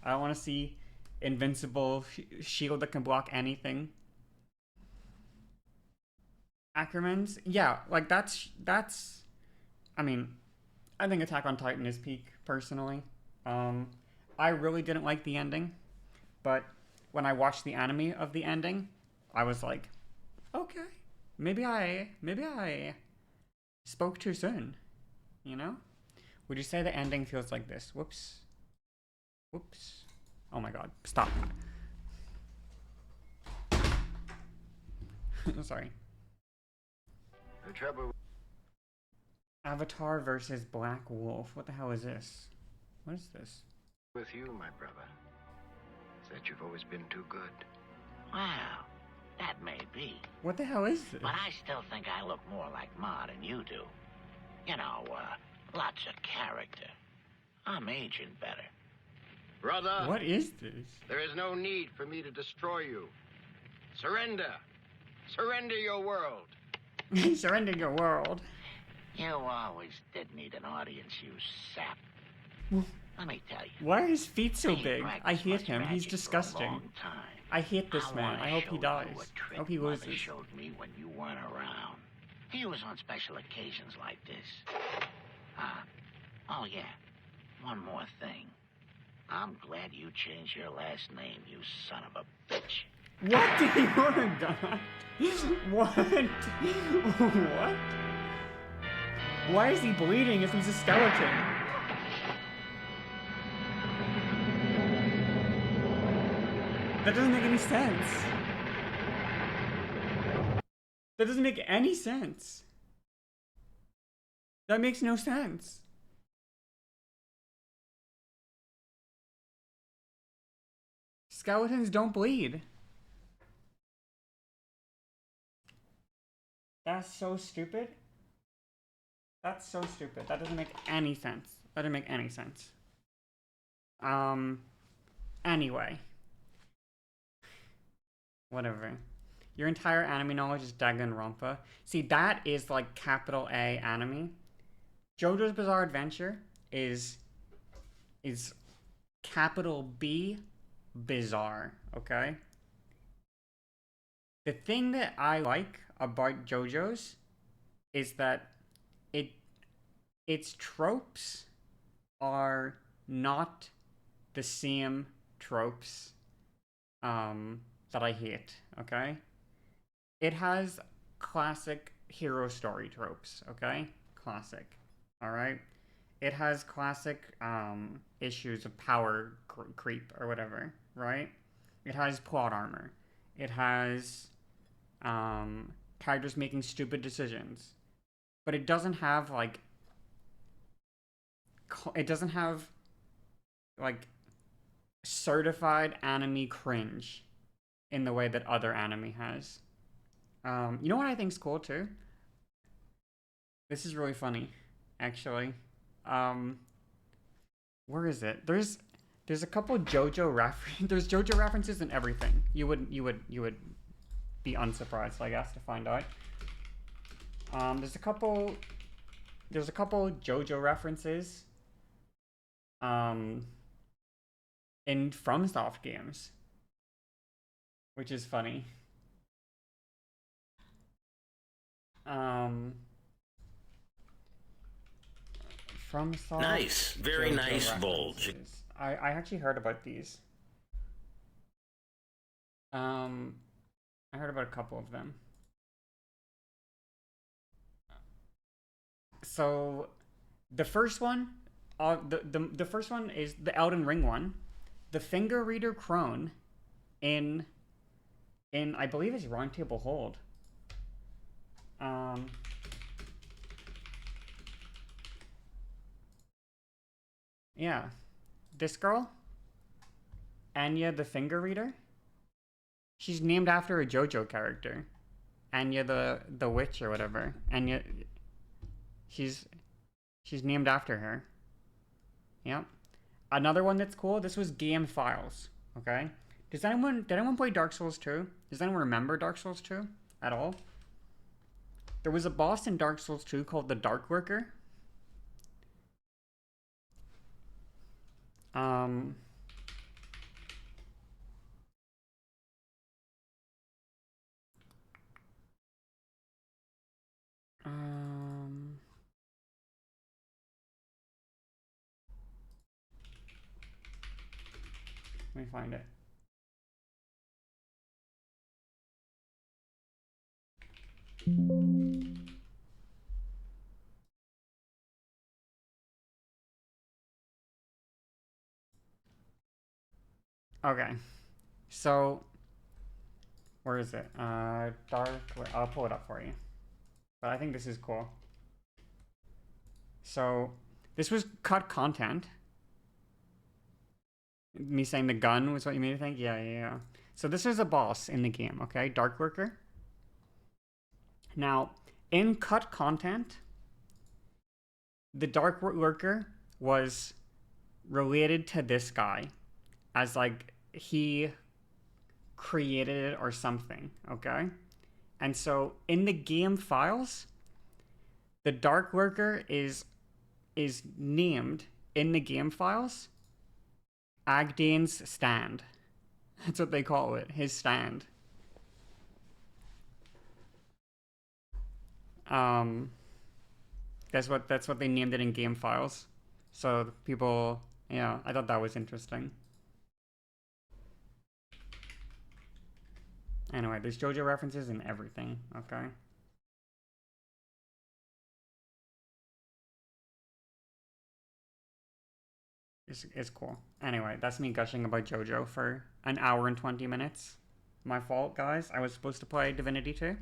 I don't want to see invincible shield that can block anything. Ackermans, yeah, like that's. I mean, I think Attack on Titan is peak, personally. I really didn't like the ending, but when I watched the anime of the ending, I was like, okay, maybe I spoke too soon, you know? Would you say the ending feels like this? Whoops. Oh my god, stop. Sorry. The trouble Avatar versus Black Wolf. What the hell is this? What is this? with you, my brother, is that you've always been too good. Well, that may be. What the hell is this? But I still think I look more like Ma than you do. You know, lots of character. I'm aging better. Brother! What is this? There is no need for me to destroy you. Surrender! Surrender your world! Surrender your world. You always did need an audience, you sap. Let me tell you. Why are his feet so he big? I practiced hate much him. He's magic for a disgusting. long time. I hate this man. wanna I hope show he you dies. a I trick hope he Mother loses. showed me when you weren't around. He was on special occasions like this. Oh yeah, one more thing. I'm glad you changed your last name, you son of a bitch. What? Oh my god. What? What? Why is he bleeding if he's a skeleton? That doesn't make any sense. That doesn't make any sense. That makes no sense. Skeletons don't bleed. That's so stupid. That's so stupid. That doesn't make any sense. That doesn't make any sense. Anyway. Whatever. Your entire anime knowledge is Danganronpa. See, that is like capital A anime. JoJo's Bizarre Adventure is capital B bizarre, okay? The thing that I like about JoJo's is that its tropes are not the same tropes that I hate, okay? it has classic hero story tropes, okay? Classic. All right? It has classic issues of power creep or whatever, right? It has plot armor. It has characters making stupid decisions. But it doesn't have like certified anime cringe in the way that other anime has. You know what I think's cool too? This is really funny, actually. Where is it? There's a couple JoJo there's JoJo references in everything. You would be unsurprised, I guess, to find out. There's a couple JoJo references in FromSoft games, which is funny. FromSoft. Nice, very JoJo nice bulge. references. I actually heard about these. I heard about a couple of them. So, the first one, the first one is the Elden Ring one. The finger reader crone in I believe it's Round Table Hold. Yeah, this girl, Anya the finger reader. She's named after a JoJo character, Anya the witch or whatever. Anya, she's named after her. Yep. Another one that's cool. This was Game Files. Okay. Did anyone play Dark Souls 2? Does anyone remember Dark Souls 2 at all? There was a boss in Dark Souls 2 called the Dark Worker. Let me find it. Okay, so where is it? Dark. I'll pull it up for you. But I think this is cool. So this was cut content. Me saying the gun was what you made me think? Yeah. So this is a boss in the game, okay? Dark Worker. Now, in cut content, the Dark Worker was related to this guy as like he created it or something, okay? And so in the game files, the Dark Worker is named in the game files Agdane's stand. That's what they call it, his stand. That's what they named it in game files. So people, yeah, I thought that was interesting. Anyway, there's JoJo references in everything, okay? It's cool. Anyway, that's me gushing about JoJo for an hour and 20 minutes. My fault, guys. I was supposed to play Divinity 2.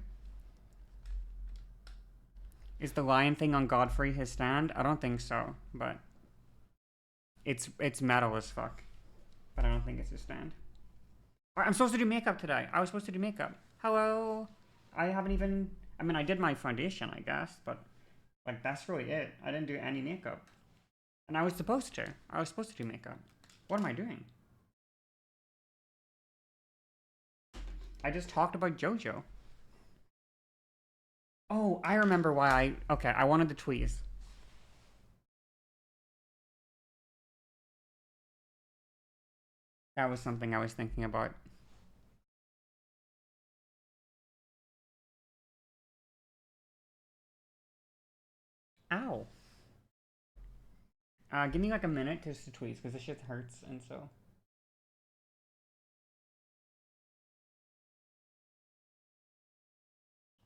Is the lion thing on Godfrey his stand? I don't think so, but it's metal as fuck. But I don't think it's his stand. I'm supposed to do makeup today. I was supposed to do makeup. Hello? I haven't even... I mean, I did my foundation, I guess, but like that's really it. I didn't do any makeup. And I was supposed to. I was supposed to do makeup. What am I doing? I just talked about JoJo. Oh, I remember why okay, I wanted the tweeze. That was something I was thinking about. Ow. Give me like a minute just to tweeze, because this shit hurts, and so...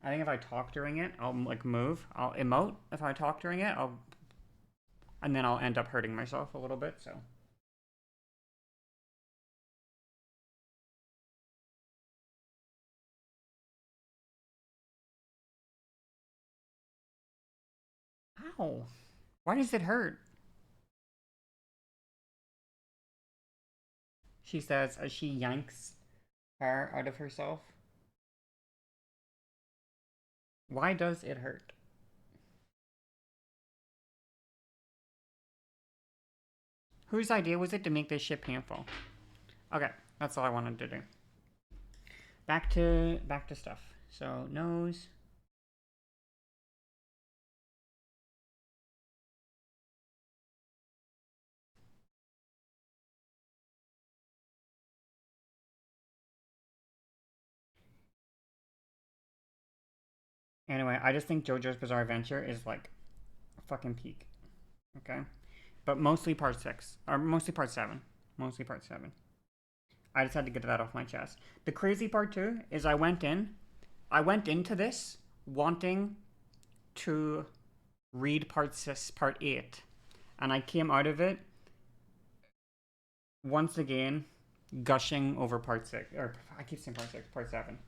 I think if I talk during it, I'll like move. I'll emote if I talk during it. And then I'll end up hurting myself a little bit. So. Ow! Why does it hurt? She says as she yanks her out of herself. Why does it hurt? Whose idea was it to make this shit painful? Okay, that's all I wanted to do. Back to stuff. So nose. Anyway, I just think JoJo's Bizarre Adventure is like a fucking peak. Okay? But mostly part 6. Or mostly part 7. Mostly part 7. I just had to get that off my chest. The crazy part too is I went into this wanting to read part 8. And I came out of it once again gushing over part 6. Or I keep saying part 6, part 7.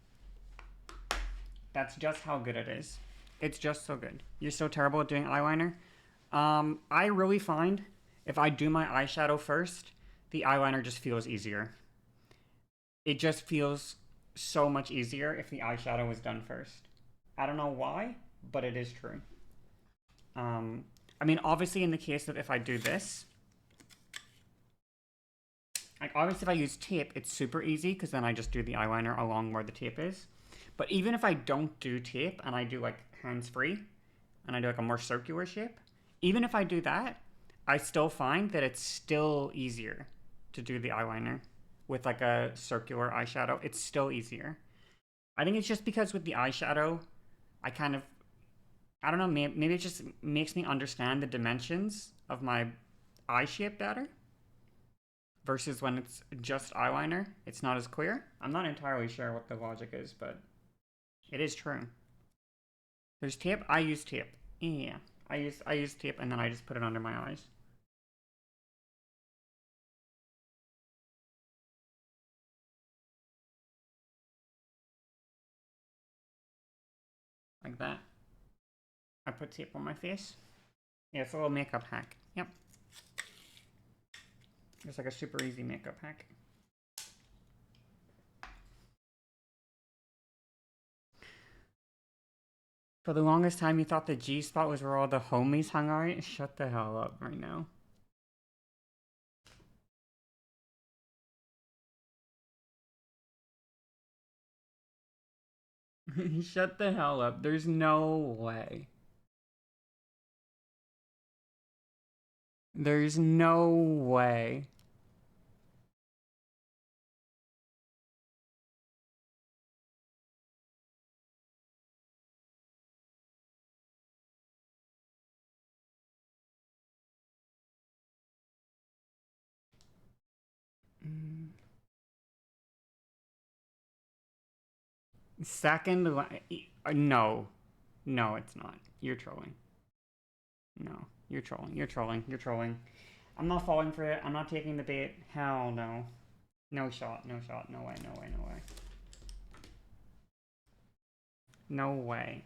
That's just how good it is. It's just so good. You're so terrible at doing eyeliner. I really find if I do my eyeshadow first, the eyeliner just feels easier. It just feels so much easier if the eyeshadow is done first. I don't know why, but it is true. I mean, obviously in the case of if I do this, like obviously if I use tape, it's super easy because then I just do the eyeliner along where the tape is. But even if I don't do tape and I do like hands-free and I do like a more circular shape, even if I do that, I still find that it's still easier to do the eyeliner with like a circular eyeshadow. It's still easier. I think it's just because with the eyeshadow, I don't know, maybe it just makes me understand the dimensions of my eye shape better. Versus when it's just eyeliner, it's not as clear. I'm not entirely sure what the logic is, but it is true. There's tape. I use tape. Yeah, I use tape and then I just put it under my eyes. Like that. I put tape on my face. Yeah, it's a little makeup hack. Yep. It's like a super easy makeup hack. For the longest time, you thought the G spot was where all the homies hung out? Shut the hell up right now. Shut the hell up. There's no way. There's no way. Second, no. No, it's not. You're trolling. No, you're trolling. You're trolling. You're trolling. I'm not falling for it. I'm not taking the bait. Hell no. No shot. No shot. No way. No way. No way. No way.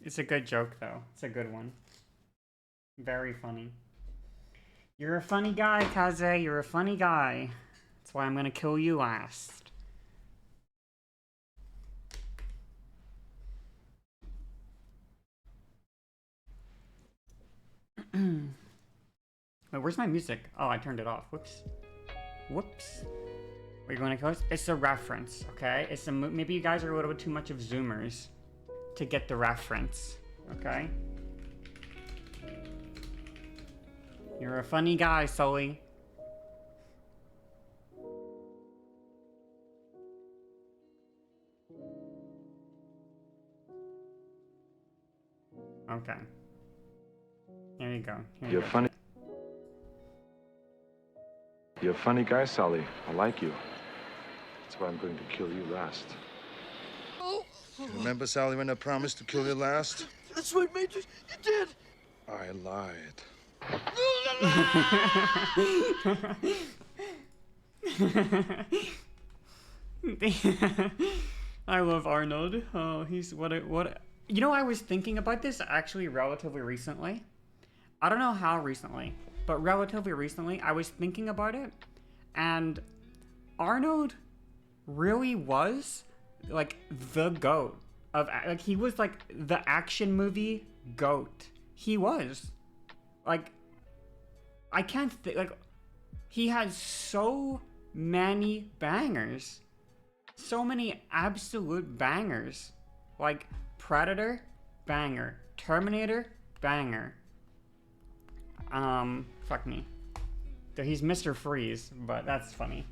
It's a good joke, though. It's a good one. Very funny. You're a funny guy, Kaze. You're a funny guy. That's why I'm gonna kill you last. Wait, where's my music? Oh, I turned it off. Whoops. Whoops. What are you going to close? It's a reference, okay? It's a maybe you guys are a little bit too much of Zoomers to get the reference, okay? You're a funny guy, Sully. Okay. Here you go. Here You're you go. funny. You're a funny guy, Sally. I like you. That's why I'm going to kill you last. Remember, Sally, when I promised to kill you last? That's right, Major. You did. I lied. I love Arnold. Oh, he's what. You know, I was thinking about this actually relatively recently. I don't know how recently, but relatively recently, I was thinking about it, and Arnold really was like the GOAT of like he was like the action movie GOAT. He was like I can't think like he had so many bangers, so many absolute bangers, like Predator, banger, Terminator, banger. Fuck me. He's Mr. Freeze, but that's funny.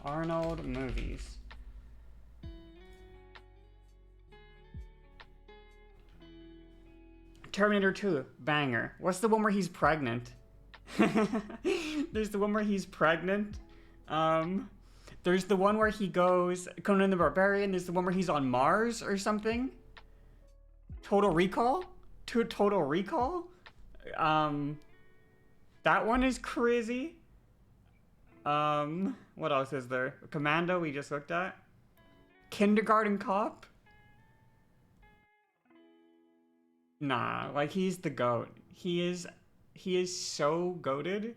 Arnold movies. Terminator 2, banger. What's the one where he's pregnant? There's the one where he's pregnant. There's the one where he goes Conan the Barbarian. There's the one where he's on Mars or something. Total Recall? Total Recall? That one is crazy. What else is there? Commando we just looked at. Kindergarten Cop? Nah, like he's the GOAT. He is so goated.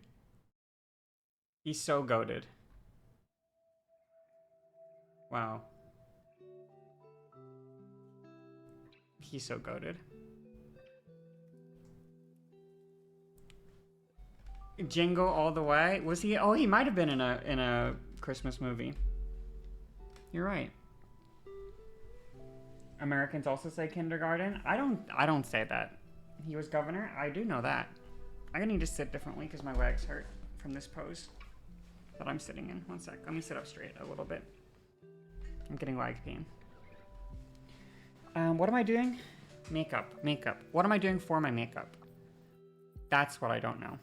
He's so goated. Wow. He's so goated. Jingle All the Way. Was he? Oh, he might have been in a Christmas movie. You're right. Americans also say kindergarten. I don't say that. He was governor. I do know that. I'm gonna need to sit differently because my legs hurt from this pose that I'm sitting in. One sec. Let me sit up straight a little bit. I'm getting leg pain. What am I doing? Makeup. What am I doing for my makeup? That's what I don't know.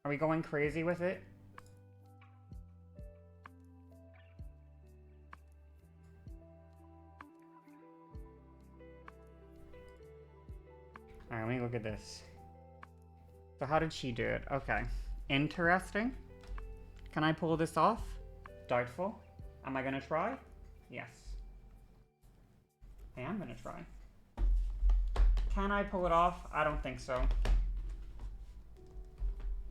Are we going crazy with it? Alright, let me look at this. So how did she do it? Okay. Interesting. Can I pull this off? Doubtful. Am I gonna try? Yes. I am gonna try. Can I pull it off? I don't think so.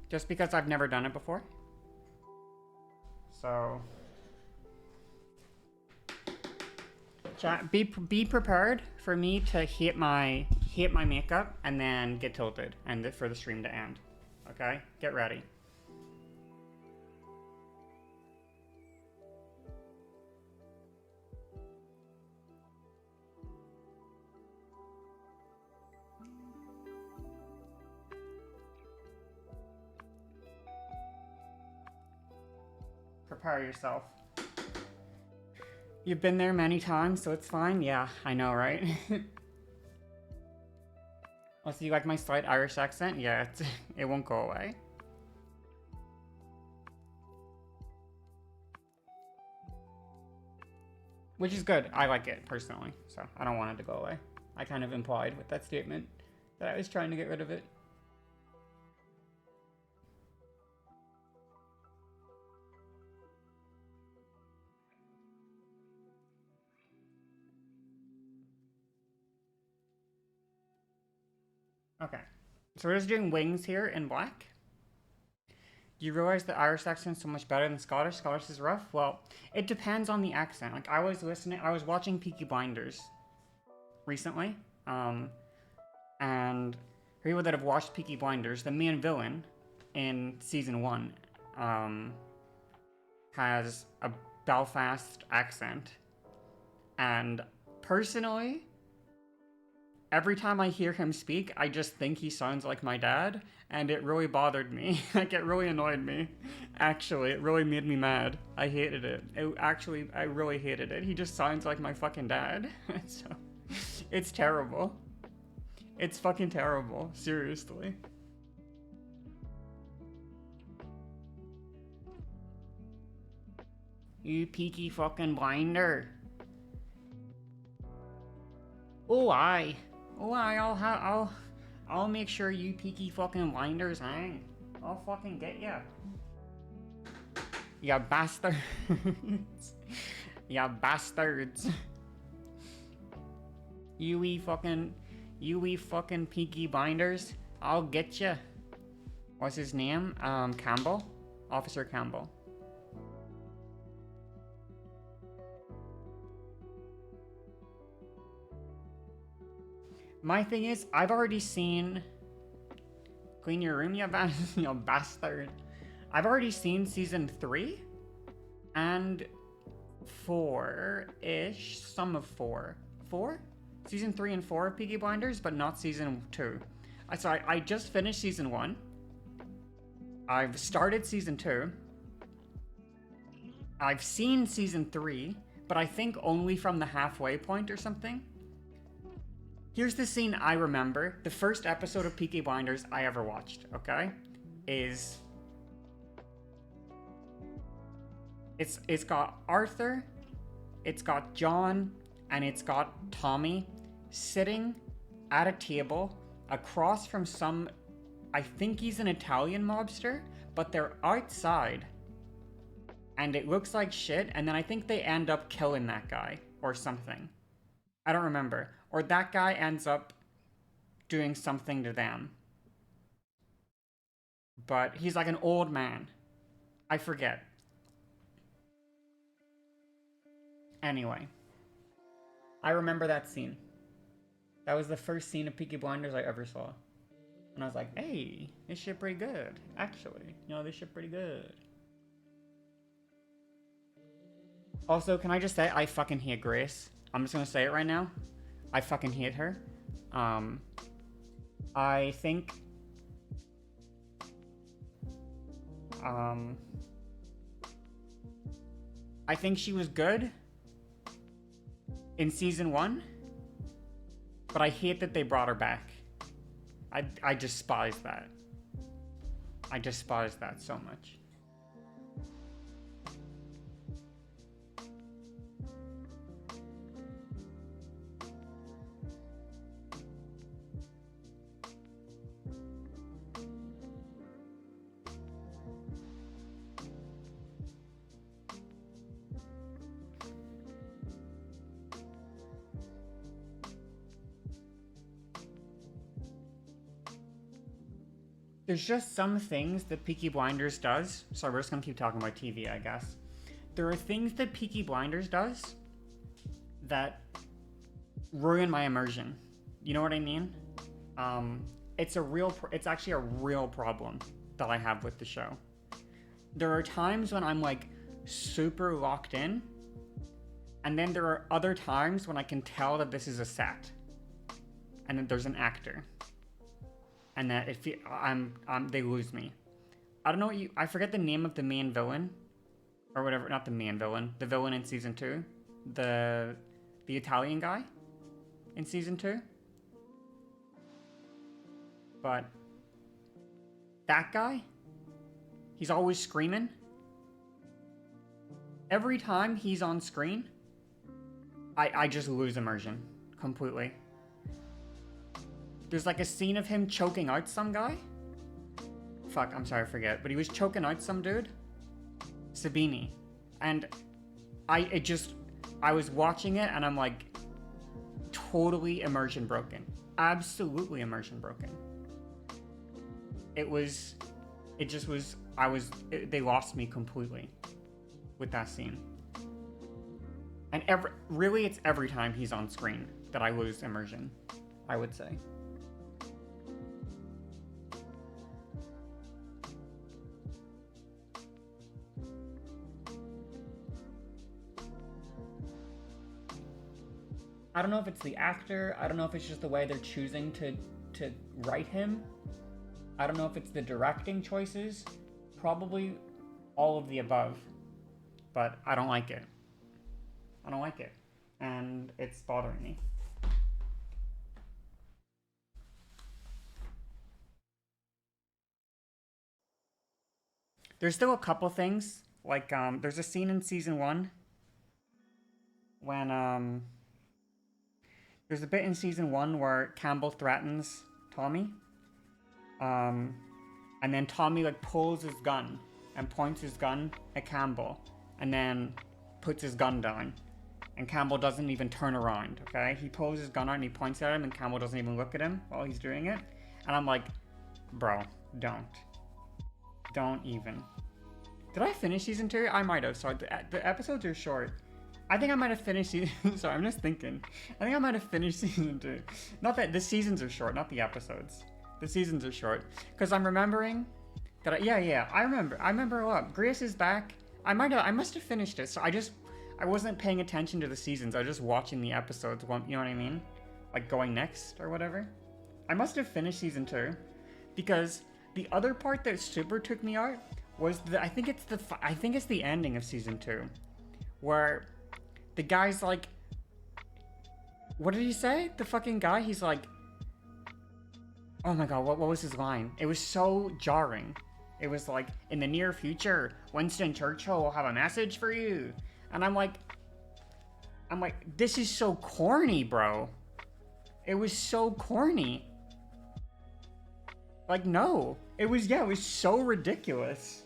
Just because I've never done it before. So chat, be prepared for me to hit my makeup and then get tilted and for the stream to end. Okay? Get ready. Prepare yourself. You've been there many times, so it's fine. Yeah, I know, right? Oh, so you like my slight Irish accent? Yeah, it won't go away. Which is good. I like it, personally. So, I don't want it to go away. I kind of implied with that statement that I was trying to get rid of it. Okay, so we're just doing wings here in black. Do you realize the Irish accent's so much better than Scottish? Scottish is rough? Well, it depends on the accent. Like, I was watching Peaky Blinders recently, and people that have watched Peaky Blinders, the main villain in season 1, has a Belfast accent, and personally, every time I hear him speak, I just think he sounds like my dad, and it really bothered me. Like, it really annoyed me. Actually, it really made me mad. I hated it. I really hated it. He just sounds like my fucking dad. So, it's terrible. It's fucking terrible. Seriously. You peaky fucking blinder. Oh, I'll make sure you peaky fucking blinders hang. I'll fucking get ya. Ya bastards. Ya bastards. You wee fucking peaky blinders. I'll get ya. What's his name? Campbell? Officer Campbell. My thing is, I've already seen... Clean your room, you bastard. I've already seen season 3 and 4-ish. Some of 4. 4? Season 3 and 4 of Peaky Blinders, but not season 2. I just finished season 1. I've started season 2. I've seen season 3, but I think only from the halfway point or something. Here's the scene I remember. The first episode of Peaky Blinders I ever watched, okay? Is... It's got Arthur, it's got John, and it's got Tommy sitting at a table across from some... I think he's an Italian mobster, but they're outside. And it looks like shit, and then I think they end up killing that guy, or something. I don't remember. Or that guy ends up doing something to them. But he's like an old man. I forget. Anyway. I remember that scene. That was the first scene of Peaky Blinders I ever saw. And I was like, hey, this shit pretty good. Actually, this shit pretty good. Also, can I just say, I fucking hate Grace. I'm just gonna say it right now. I fucking hate her. I think... I think she was good in season 1, but I hate that they brought her back. I despise that. I despise that so much. There's just some things that Peaky Blinders does. So we're just gonna keep talking about TV, I guess. There are things that Peaky Blinders does that ruin my immersion. You know what I mean? It's actually a real problem that I have with the show. There are times when I'm like super locked in, and then there are other times when I can tell that this is a set, and that there's an actor. And that they lose me. I don't know I forget the name of the main villain, or whatever. Not the main villain. The villain in season 2, the Italian guy, in season 2. But that guy, he's always screaming. Every time he's on screen, I just lose immersion completely. There's like a scene of him choking out some guy. Fuck, I'm sorry, I forget. But he was choking out some dude. Sabini. And I was watching it and I'm like, totally immersion broken. Absolutely immersion broken. They lost me completely with that scene. And it's every time he's on screen that I lose immersion, I would say. I don't know if it's the actor. I don't know if it's just the way they're choosing to write him. I don't know if it's the directing choices. Probably all of the above. But I don't like it. I don't like it. And it's bothering me. There's still a couple things. Like, there's a scene in season 1 when, there's a bit in season 1 where Campbell threatens Tommy. And then Tommy, like, pulls his gun and points his gun at Campbell. And then puts his gun down. And Campbell doesn't even turn around, okay? He pulls his gun out and he points at him and Campbell doesn't even look at him while he's doing it. And I'm like, bro, don't. Don't even. Did I finish season 2? I might have. Sorry, the episodes are short. I think I might have finished season... Sorry, I'm just thinking. I think I might have finished season 2. Not that... The seasons are short, not the episodes. The seasons are short. Because I'm remembering that... Yeah, I remember a lot. Grace is back. I must have finished it. So I wasn't paying attention to the seasons. I was just watching the episodes. You know what I mean? Like going next or whatever. I must have finished season 2. Because the other part that super took me out was I think it's the ending of season 2, where the guy's like, what did he say? The fucking guy, he's like, oh my god, what was his line? It was so jarring. It was like, in the near future, Winston Churchill will have a message for you. And I'm like, this is so corny, bro. It was so corny. Like, no. It was so ridiculous.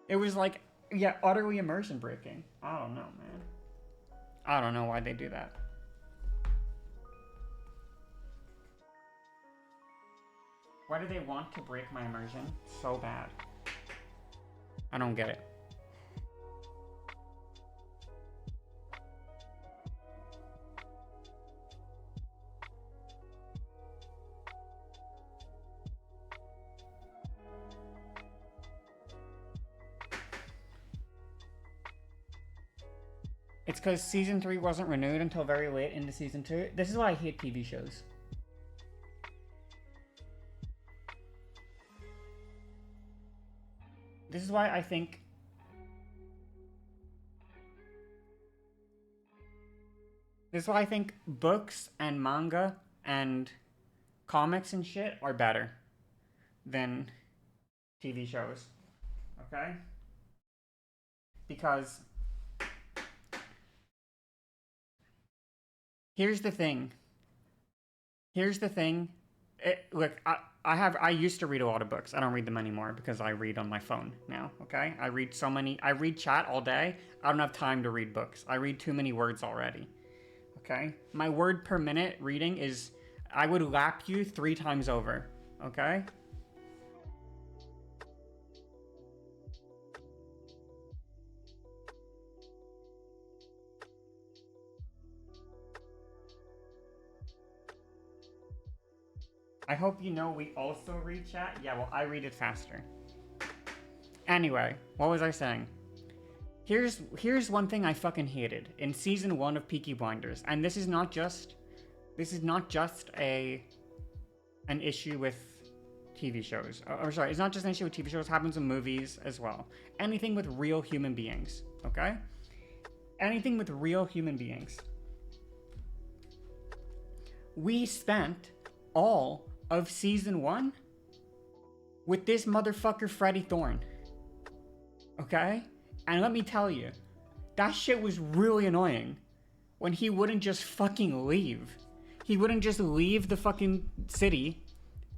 It was like, yeah, utterly immersion breaking. I don't know, man. I don't know why they do that. Why do they want to break my immersion so bad? I don't get it. It's because season 3 wasn't renewed until very late into season 2. This is why I hate TV shows. This is why I think... This is why I think books and manga and comics and shit are better than TV shows. Okay? Because... Here's the thing. Look, I used to read a lot of books. I don't read them anymore because I read on my phone now, okay? I read chat all day. I don't have time to read books. I read too many words already, okay? My word per minute reading is, I would lap you 3 times over, okay? I hope you know we also read chat. Yeah, well, I read it faster. Anyway, what was I saying? Here's one thing I fucking hated in season 1 of Peaky Blinders, and this is not just an issue with TV shows. Sorry, it's not just an issue with TV shows. It happens in movies as well. Anything with real human beings, okay? Anything with real human beings. We spent all of season 1 with this motherfucker Freddie Thorne. Okay? And let me tell you, that shit was really annoying when he wouldn't just fucking leave. He wouldn't just leave the fucking city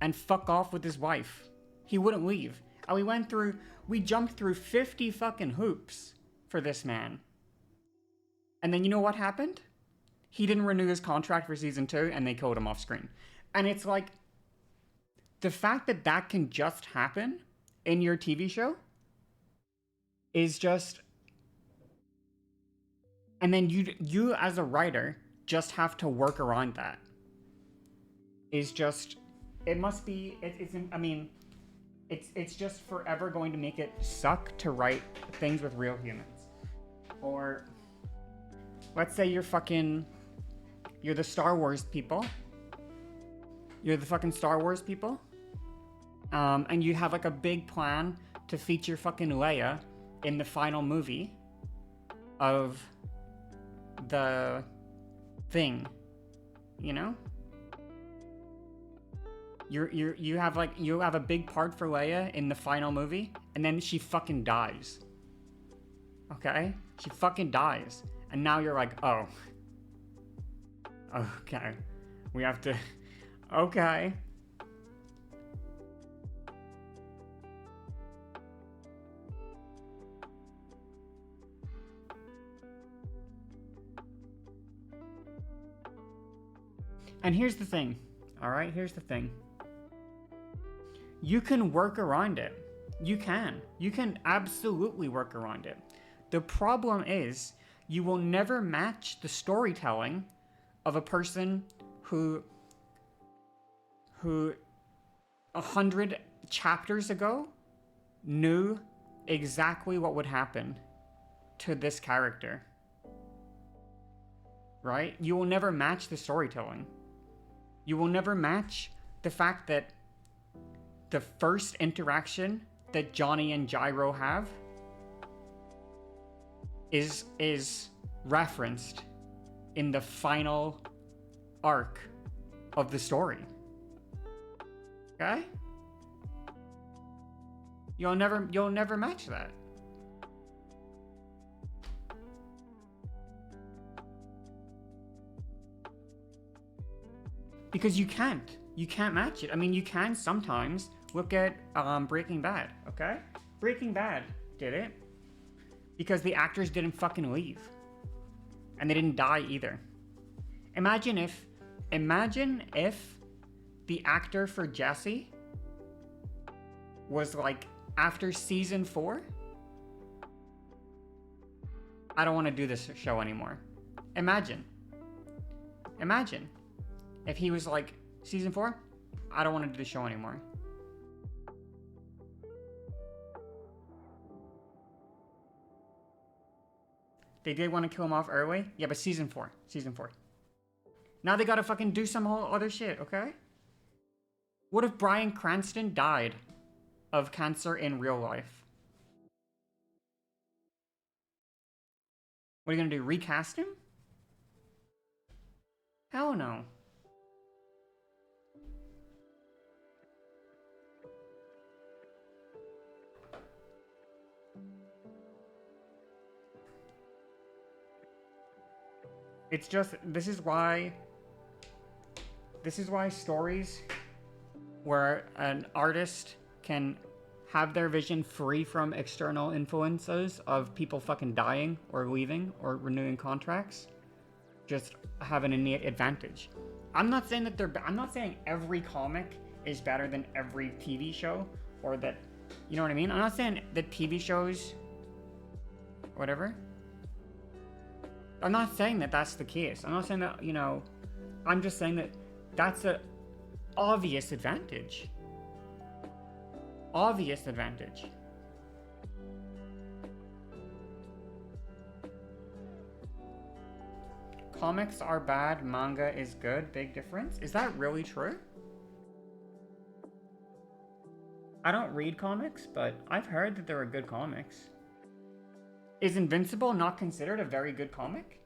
and fuck off with his wife. He wouldn't leave. And we jumped through 50 fucking hoops for this man. And then you know what happened? He didn't renew his contract for season 2 and they killed him off screen. And it's like, the fact that that can just happen in your TV show is just... And then you as a writer just have to work around that. Is just... It must be... It's just forever going to make it suck to write things with real humans. Or... let's say you're the Star Wars people. You're the fucking Star Wars people. And you have like a big plan to feature fucking Leia in the final movie of the thing, you know? You have a big part for Leia in the final movie, and then she fucking dies. Okay? She fucking dies. And now you're like, oh. Okay. We have to... Okay. And here's the thing. Alright, here's the thing. You can work around it. You can. You can absolutely work around it. The problem is, you will never match the storytelling of a person who 100 chapters ago knew exactly what would happen to this character. Right? You will never match the storytelling. You will never match the fact that the first interaction that Johnny and Gyro have is referenced in the final arc of the story. Okay? You'll never match that. Because you can't. You can't match it. I mean, you can sometimes. Look at Breaking Bad, okay? Breaking Bad did it because the actors didn't fucking leave. And they didn't die either. Imagine if the actor for Jesse was like, after season 4, I don't want to do this show anymore. Imagine if he was like, season 4, I don't want to do the show anymore. They did want to kill him off early. Yeah, but season 4. Now they gotta fucking do some whole other shit, okay? What if Bryan Cranston died of cancer in real life? What are you gonna do, recast him? Hell no. It's just, this is why stories where an artist can have their vision free from external influences of people fucking dying or leaving or renewing contracts just have an innate advantage. I'm not saying every comic is better than every TV show, or that, you know what I mean? I'm not saying that TV shows, whatever. I'm not saying that that's the case. I'm not saying that, you know, I'm just saying that that's an obvious advantage. Obvious advantage. Comics are bad, manga is good, big difference. Is that really true? I don't read comics, but I've heard that there are good comics. Is Invincible not considered a very good comic?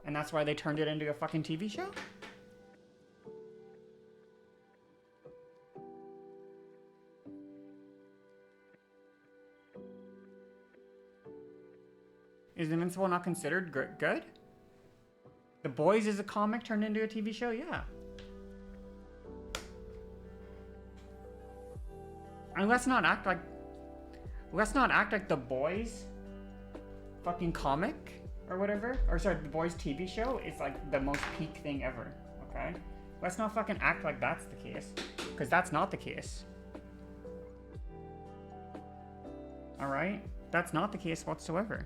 And that's why they turned it into a fucking TV show? Is Invincible not considered good? The Boys is a comic turned into a TV show? Yeah. And let's not act like The Boys fucking comic or whatever, or sorry, The Boys TV show is like the most peak thing ever, okay? Let's not fucking act like that's the case, because that's not the case. Alright? That's not the case whatsoever.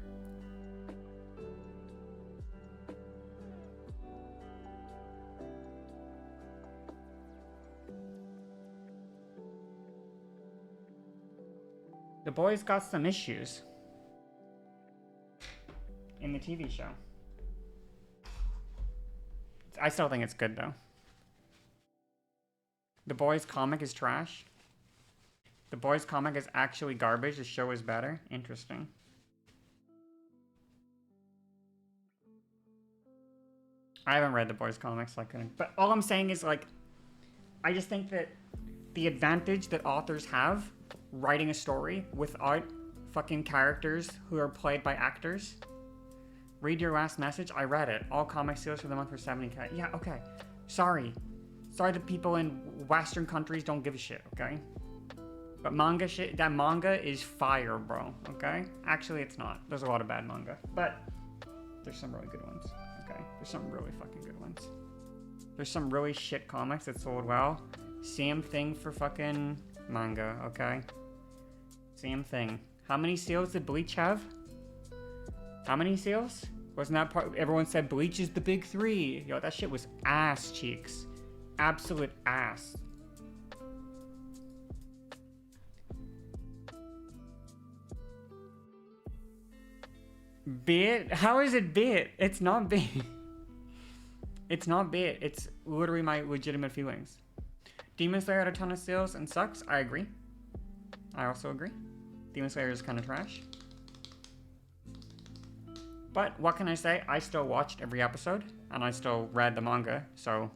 The Boys got some issues. in the TV show. I still think it's good though. The Boys comic is trash. The Boys comic is actually garbage. The show is better. Interesting. I haven't read the Boys comics, so I couldn't. But all I'm saying is, like, I just think that the advantage that authors have writing a story without fucking characters who are played by actors. Read your last message. I read it. All comic sales for the month were 70K. Yeah, okay. Sorry that people in Western countries don't give a shit, okay? But manga shit, that manga is fire, bro, okay? Actually, it's not. There's a lot of bad manga, but there's some really good ones, okay? There's some really fucking good ones. There's some really shit comics that sold well. Same thing for fucking manga, okay? Same thing. How many sales did Bleach have? How many sales? Wasn't that part? Everyone said Bleach is the big three. Yo, that shit was ass cheeks. Absolute ass. Bit? How is it bit? It's not bit. It's not bit. It's literally my legitimate feelings. Demon Slayer had a ton of sales and sucks. I agree. I also agree. Demon Slayer is kind of trash. But what can I say? I still watched every episode and I still read the manga. So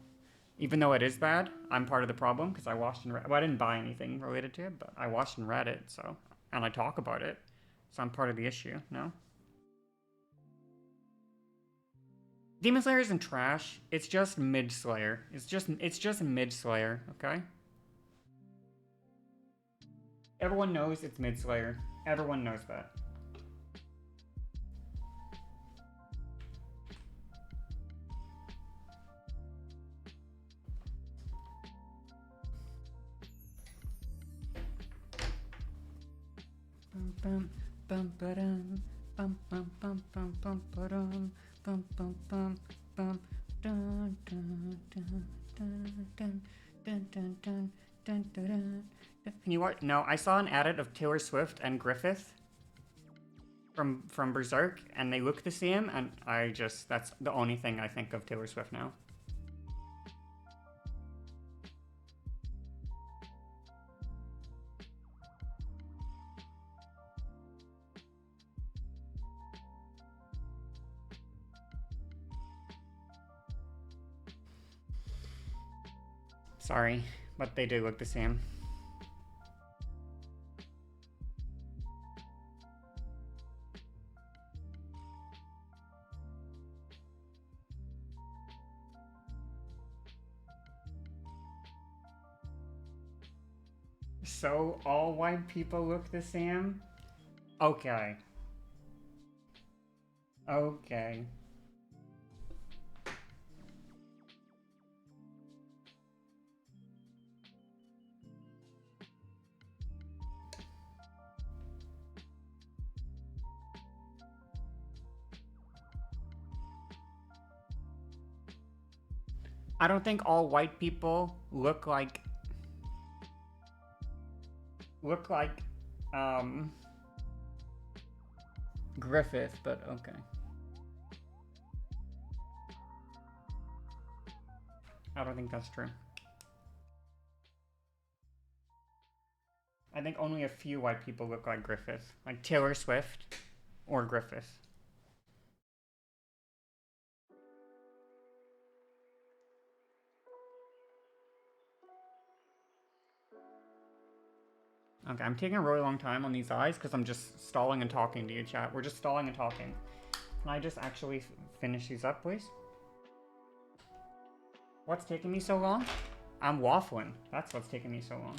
even though it is bad, I'm part of the problem because I watched and read. Well, I didn't buy anything related to it, but I watched and read it. So, and I talk about it. So I'm part of the issue. No. Demon Slayer isn't trash. It's just mid Slayer. It's just mid Slayer. Okay. Everyone knows it's mid Slayer. Everyone knows that. Bum bum ba-dum, bum bum bum bum bum ba-dum, bum bum bum bum dun dun dun dun dun dun dun dun dun dun. Can you watch? No, I saw an edit of Taylor Swift and Griffith from Berserk, and they look the same, and that's the only thing I think of Taylor Swift now. Sorry, but they do look the same. So all white people look the same? Okay. Okay. I don't think all white people look like Griffith, but okay. I don't think that's true. I think only a few white people look like Griffith, like Taylor Swift or Griffith. Okay, I'm taking a really long time on these eyes because I'm just stalling and talking to you, chat. We're just stalling and talking. Can I just actually finish these up, please? What's taking me so long? I'm waffling. That's what's taking me so long.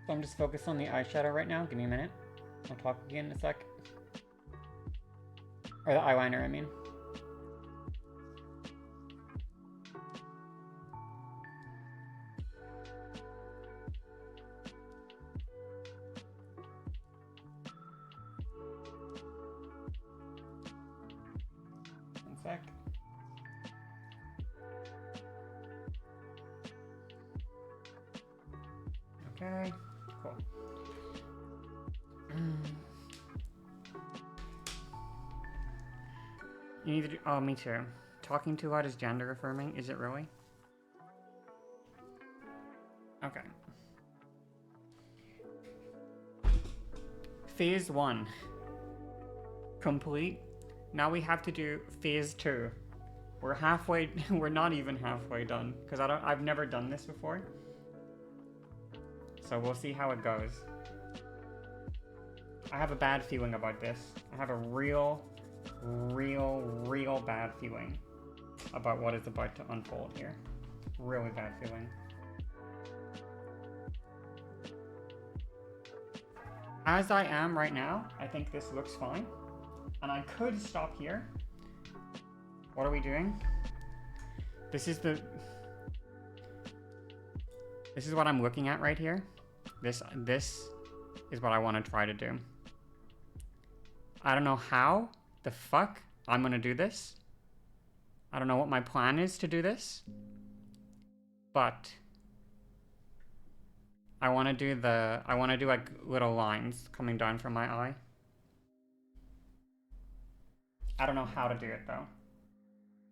So I'm just focused on the eyeshadow right now. Give me a minute. I'll talk again in a sec. Or the eyeliner, I mean. One sec. Okay, cool. You need to do, oh, me too. Talking too loud is gender affirming, is it really? Okay. Phase 1. Complete. Now we have to do phase 2. We're halfway, we're not even halfway done, because I've never done this before. So we'll see how it goes. I have a bad feeling about this. I have a real bad feeling about what is about to unfold here. Really bad feeling. As I am right now, I think this looks fine. And I could stop here. What are we doing? This is what I'm looking at right here. This is what I want to try to do. I don't know how the fuck I'm gonna do this. I don't know what my plan is to do this. But I want to do like little lines coming down from my eye. I don't know how to do it though.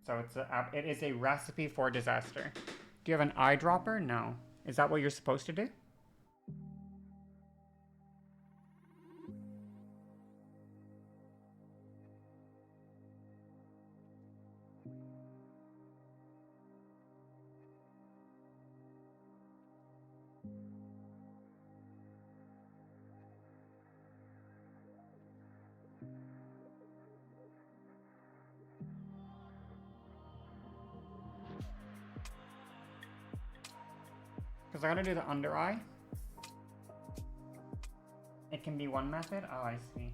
So it is a recipe for disaster. Do you have an eyedropper? No. Is that what you're supposed to do? Because I gotta do the under eye. It can be one method? Oh, I see.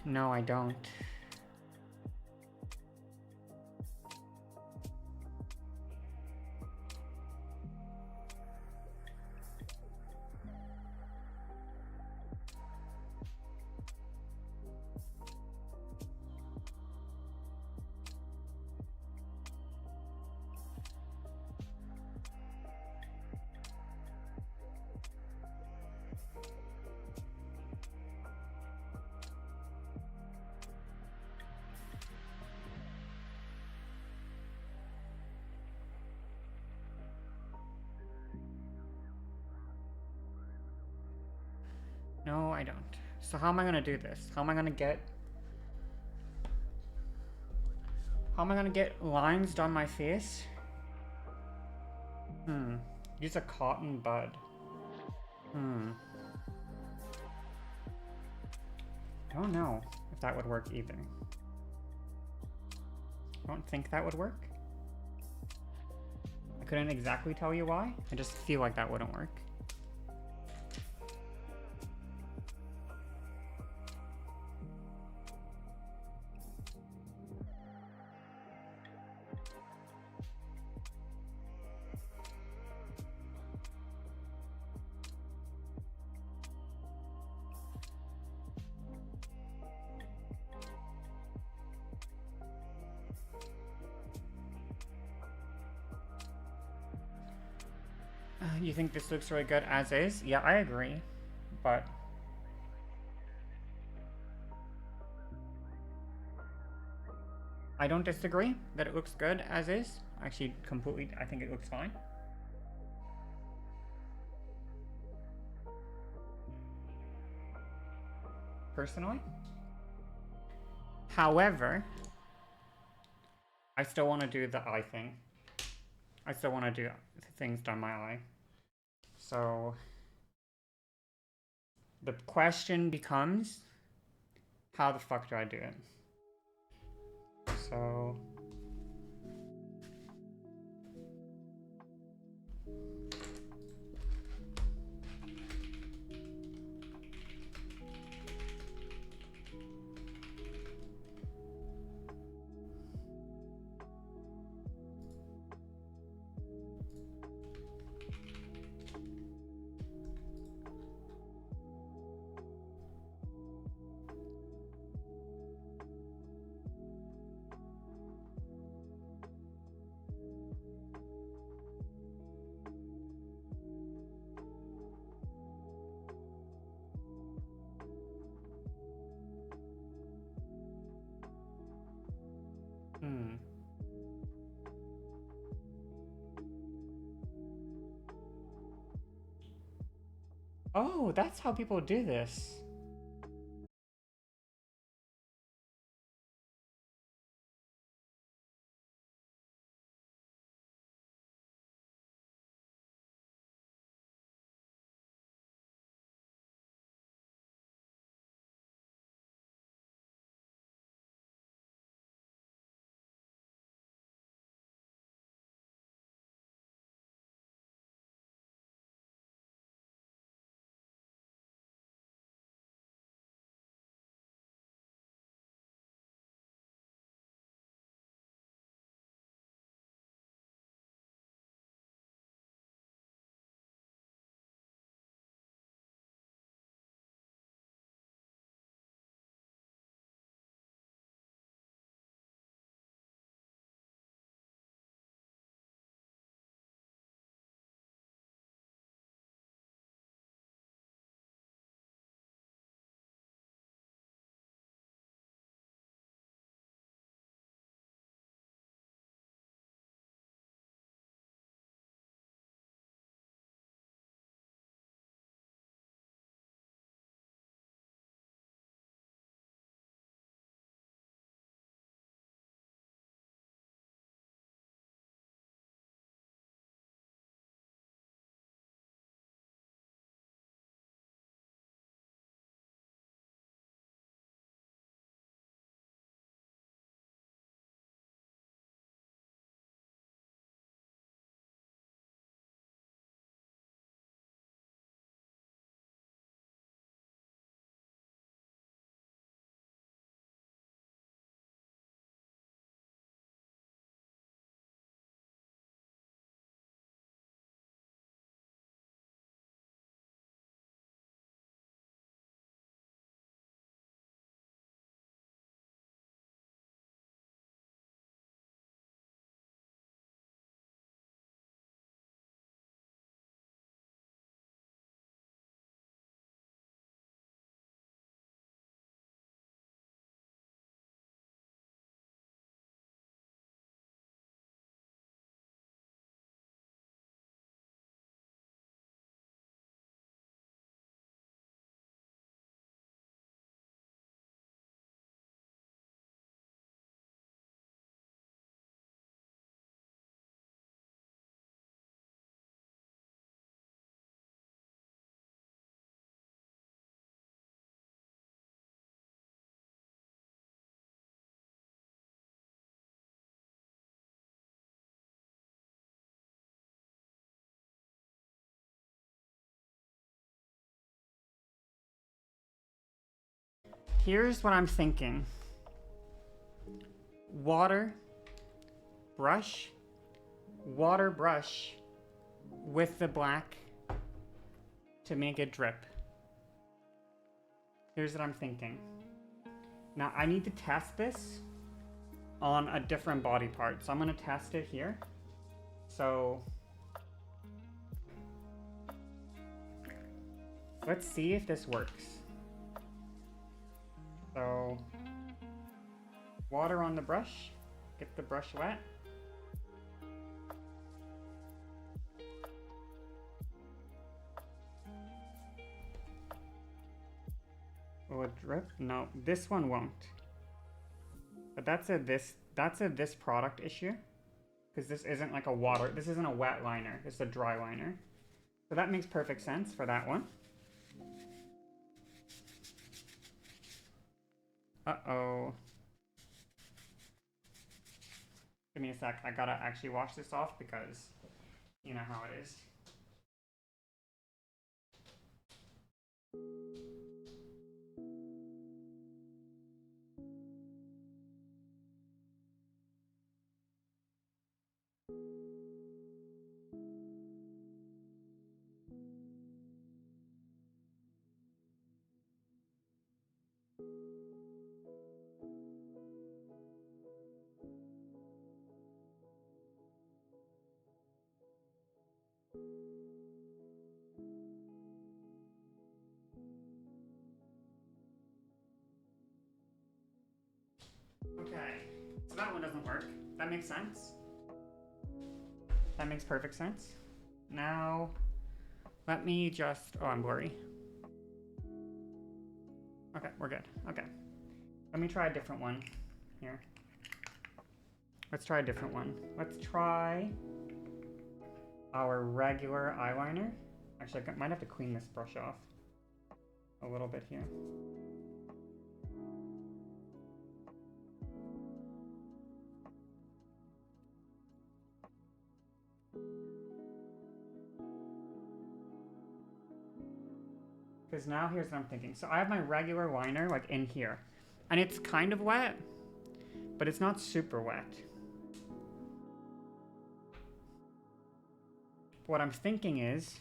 No, I don't. No, I don't. So how am I gonna do this? How am I gonna get lines down my face? Use a cotton bud. I don't know if that would work either. I don't think that would work. I couldn't exactly tell you why. I just feel like that wouldn't work. You think this looks really good as is? Yeah, I agree, but I don't disagree that it looks good as is. Actually, completely, I think it looks fine. Personally. However, I still want to do the eye thing. I still want to do things down my eye. So the question becomes, how the fuck do I do it? So Oh, that's how people do this. Here's what I'm thinking. Water brush with the black to make it drip. Here's what I'm thinking. Now I need to test this on a different body part, so I'm gonna test it here. So let's see if this works. So water on the brush, get the brush wet. Will it drip? No, this one won't. But that's a this product issue. Because this isn't like a water, this isn't a wet liner, it's a dry liner. So that makes perfect sense for that one. Uh-oh. Give me a sec, I gotta actually wash this off because you know how it is. Okay, so that one doesn't work. That makes sense. That makes perfect sense. Now, Let me just... Oh, I'm blurry. Okay, we're good. Okay. Let me try a different one here. Let's try a different one. Let's try our regular eyeliner. Actually, I might have to clean this brush off a little bit here. Because now here's what I'm thinking. So I have my regular liner like in here. And it's kind of wet, but it's not super wet. What I'm thinking is,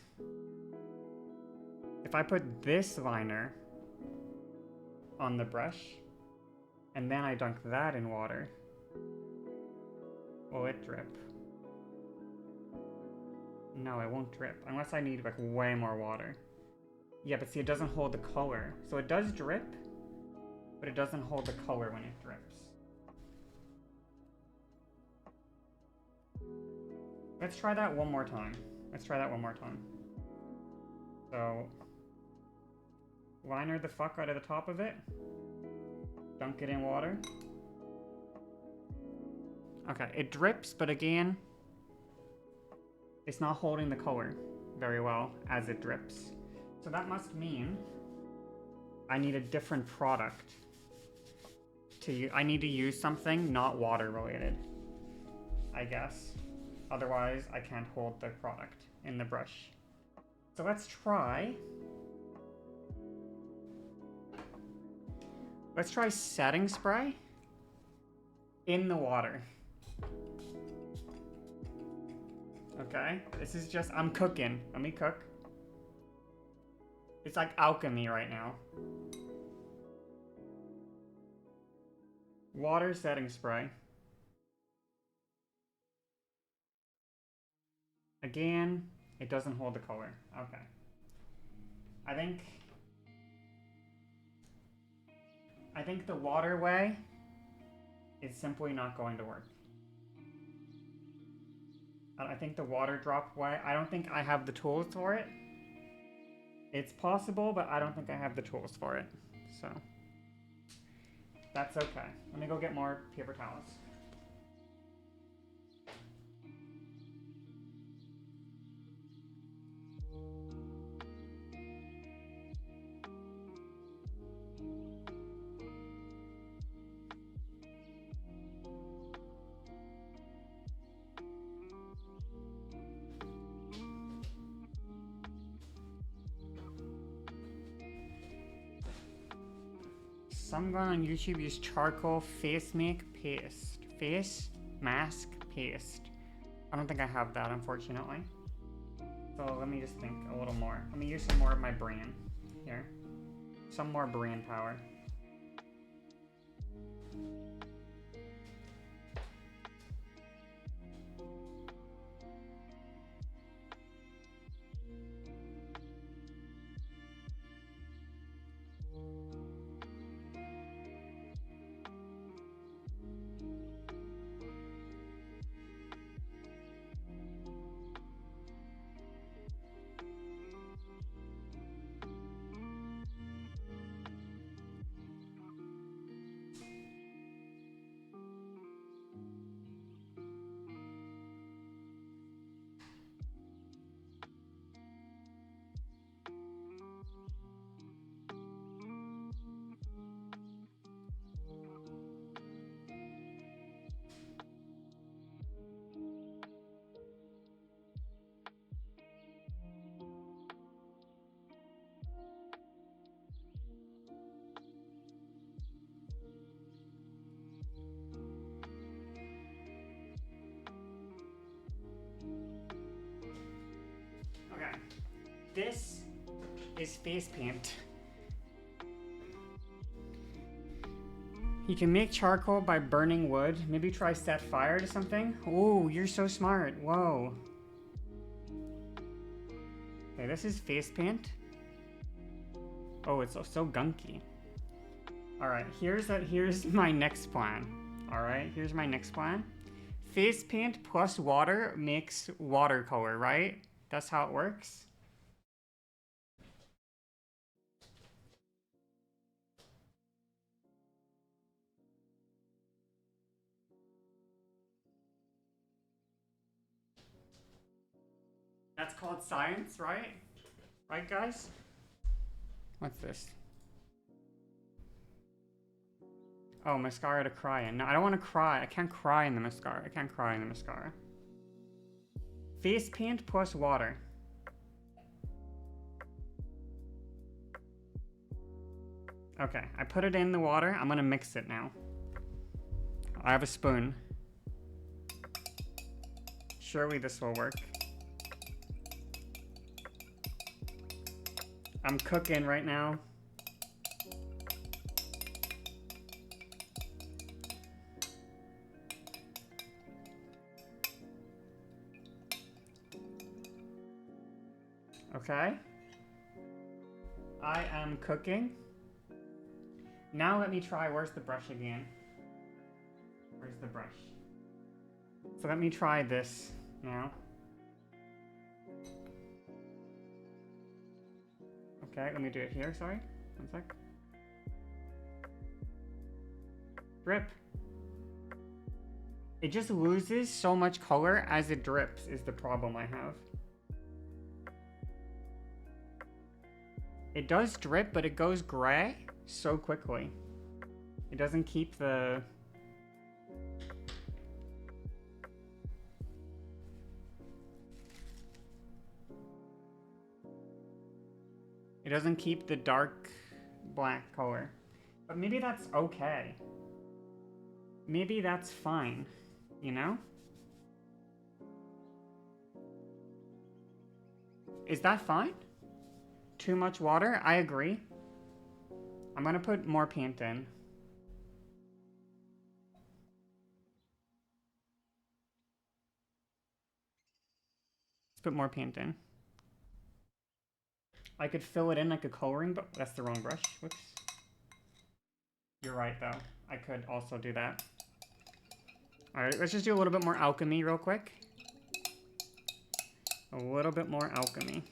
if I put this liner on the brush, and then I dunk that in water, will it drip? No, it won't drip, unless I need like way more water. Yeah, but see, it doesn't hold the color. So it does drip, but it doesn't hold the color when it drips. Let's try that one more time. Let's try that one more time. So, liner the fuck out of the top of it. Dunk it in water. Okay, it drips, but again, it's not holding the color very well as it drips. So that must mean I need a different product. I need to use something not water related, I guess. Otherwise, I can't hold the product in the brush. So let's try... Let's try setting spray in the water. Okay, this is just... I'm cooking. Let me cook. It's like alchemy right now. Water setting spray. Again, it doesn't hold the color. Okay. I think the water way is simply not going to work. I think the water drop way, I don't think I have the tools for it. It's possible, but I don't think I have the tools for it. So, that's okay. Let me go get more paper towels. Someone on YouTube used charcoal face mask paste. I don't think I have that, unfortunately. So let me just think a little more. Let me use some more of my brain here. Some more brain power. This is face paint. You can make charcoal by burning wood. Maybe try set fire to something. Oh, you're so smart. Whoa. Okay, this is face paint. Oh, it's so gunky. Alright, here's my next plan. Alright, here's my next plan. Face paint plus water makes watercolor, right? That's how it works. called science, right? Right, guys? What's this? Oh, mascara to cry in. No, I don't want to cry. I can't cry in the mascara. I can't cry in the mascara. Face paint plus water. Okay, I put it in the water. I'm gonna mix it now. I have a spoon. Surely this will work. I'm cooking right now. Okay. I am cooking. Now let me try, where's the brush again? Where's the brush? So let me try this now. Okay, let me do it here, sorry. One sec. Drip. It just loses so much color as it drips is the problem I have. It does drip, but it goes gray so quickly. It doesn't keep the... It doesn't keep the dark black color. But maybe that's okay. Maybe that's fine, you know? Is that fine? Too much water? I agree. I'm gonna put more paint in. Let's put more paint in. I could fill it in like a coloring, but that's the wrong brush. Whoops. You're right, though. I could also do that. Alright, let's just do a little bit more alchemy real quick. A little bit more alchemy.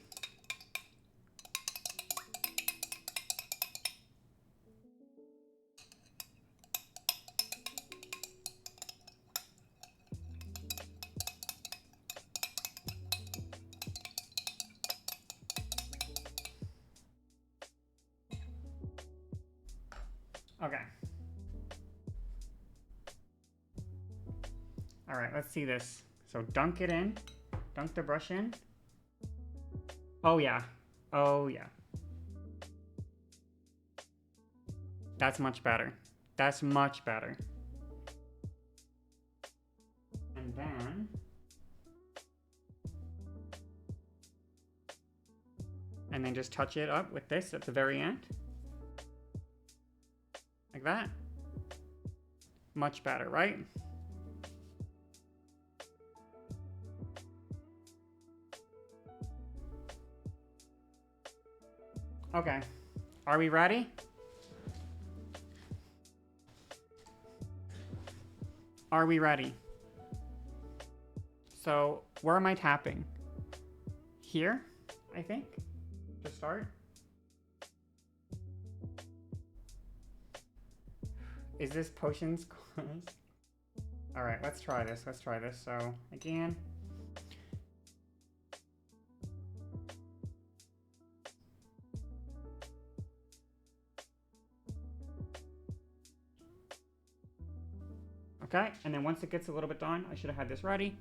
Okay. Alright, let's see this. So dunk it in. Dunk the brush in. Oh yeah. Oh yeah. That's much better. That's much better. And then... And then just touch it up with this at the very end. Like that. Much better, right? Okay. Are we ready? Are we ready? So, where am I tapping? Here, I think, to start. Is this potions closed? Alright, let's try this. Let's try this. So, again. Okay, and then once it gets a little bit done, I should have had this ready.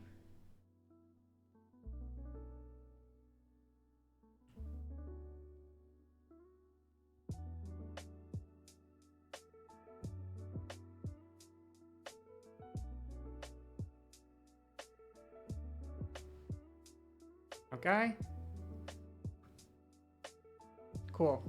Okay. Cool.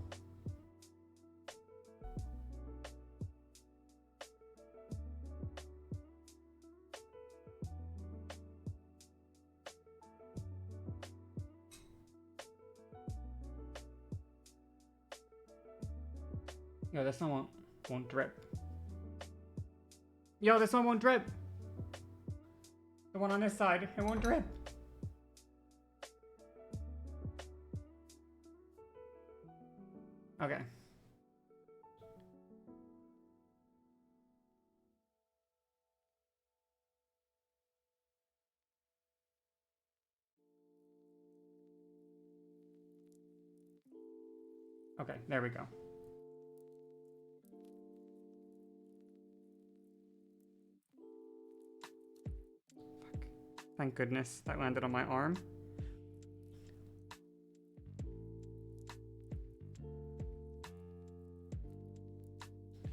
Yo, this one won't drip. Yo, this one won't drip. The one on this side, it won't drip. Okay. Okay, there we go. Fuck. Thank goodness that landed on my arm.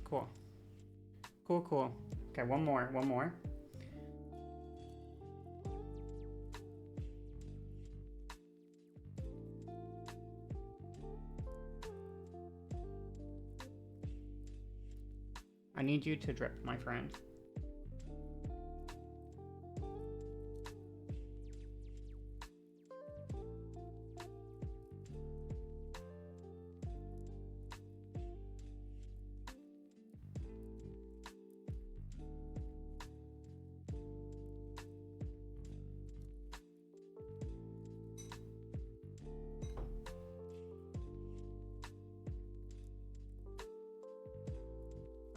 Cool. Cool, cool. Okay, one more. I need you to drip, my friend.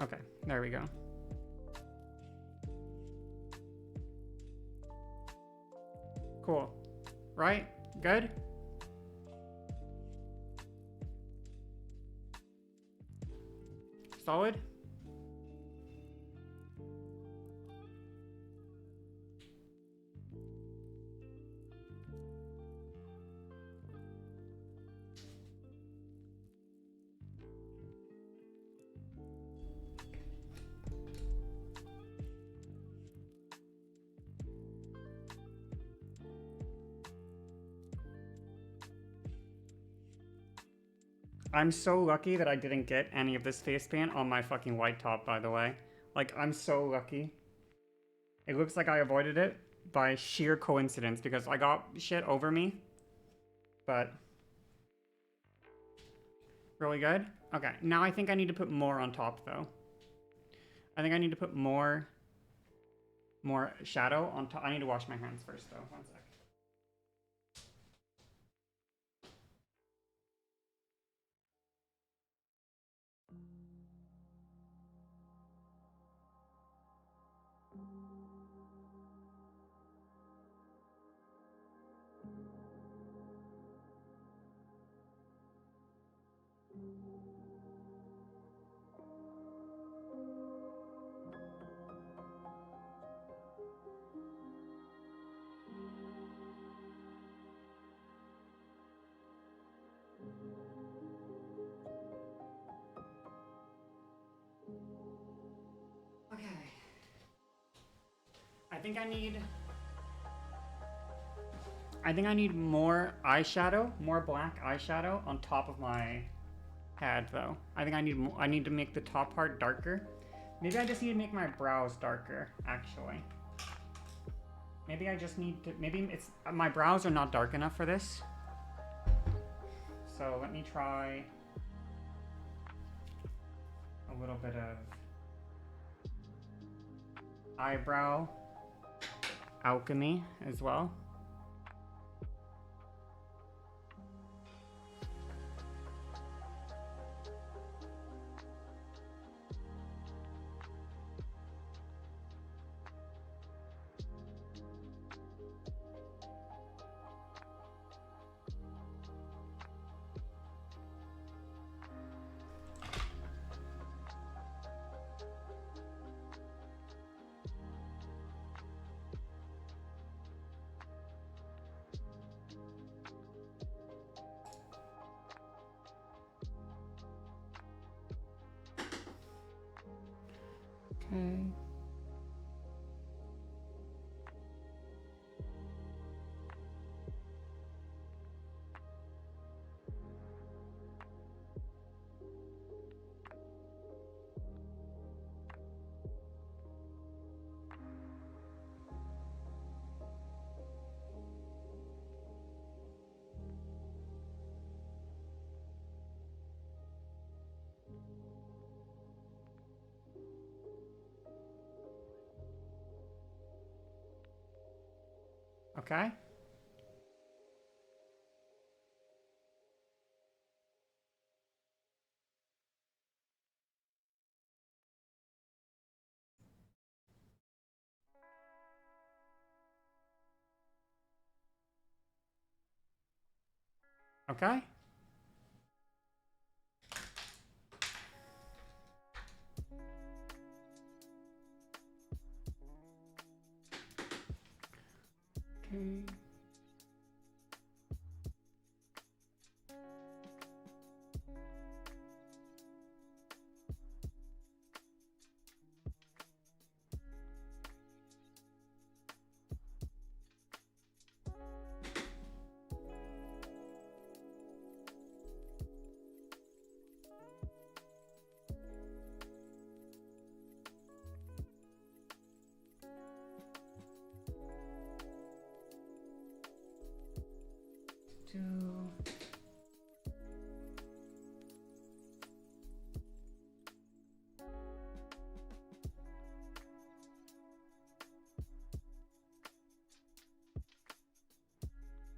Okay, there we go. Cool. Right? Good? Solid? I'm so lucky that I didn't get any of this face paint on my fucking white top, by the way. Like, I'm so lucky. It looks like I avoided it by sheer coincidence because I got shit over me. But really good. Okay, now I think I need to put more on top, though. I think I need to put more shadow on top. I need to wash my hands first, though. One sec. Okay. I think I need more eyeshadow, more black eyeshadow on top of my head, though. I think I need to make the top part darker. Maybe I just need to make my brows darker, actually. Maybe I just need to, maybe it's, my brows are not dark enough for this. So let me try a little bit of eyebrow alchemy as well. Okay. Okay. Okay. Okay.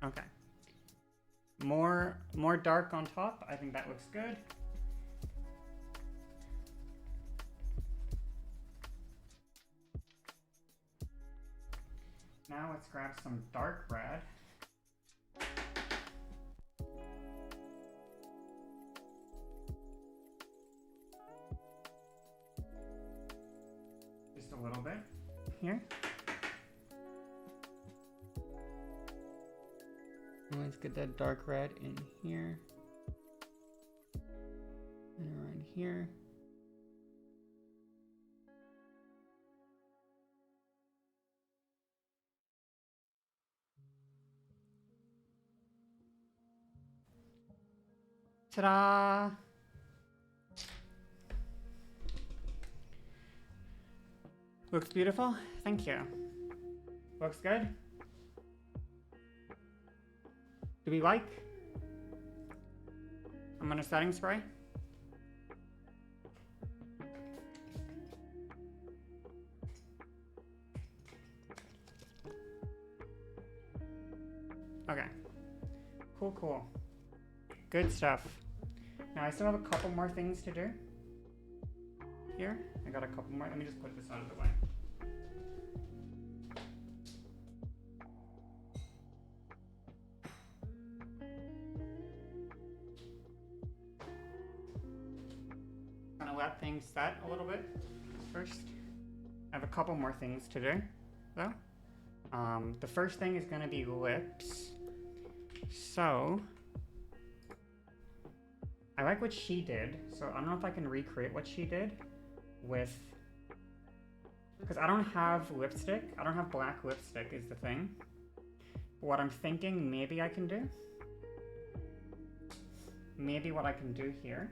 Okay. More dark on top. I think that looks good. Now let's grab some dark red. Just a little bit here. Let's get that dark red in here. And around here. Ta-da! Looks beautiful. Thank you. Looks good. Do we like? I'm gonna setting spray. Okay. Cool, cool. Good stuff. Now I still have a couple more things to do. Here, I got a couple more. Let me just put this out of the way. Gonna let things set a little bit first. I have a couple more things to do, though. The first thing is gonna be lips. So, I like what she did, so I don't know if I can recreate what she did with, because I don't have lipstick. I don't have black lipstick is the thing. What I'm thinking maybe I can do, maybe what I can do here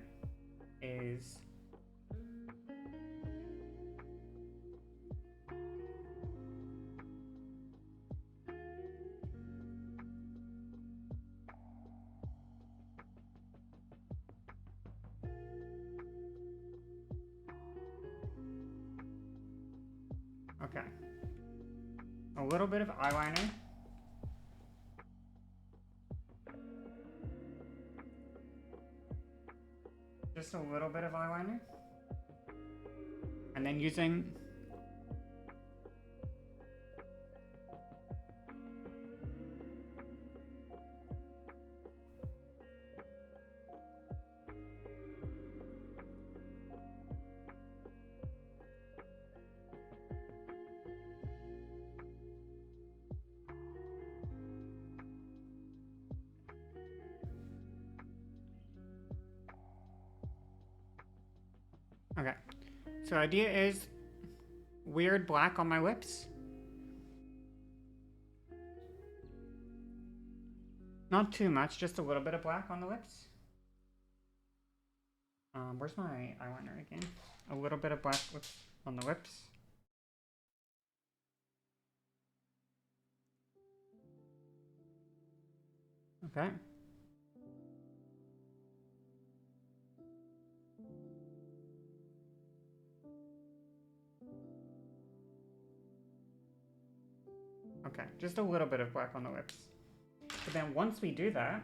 is okay. A little bit of eyeliner. Just a little bit of eyeliner. And then using okay. So the idea is weird black on my lips. Not too much, just a little bit of black on the lips. Where's my eyeliner again? A little bit of black lips on the lips. Okay. Okay, just a little bit of black on the lips. But then once we do that,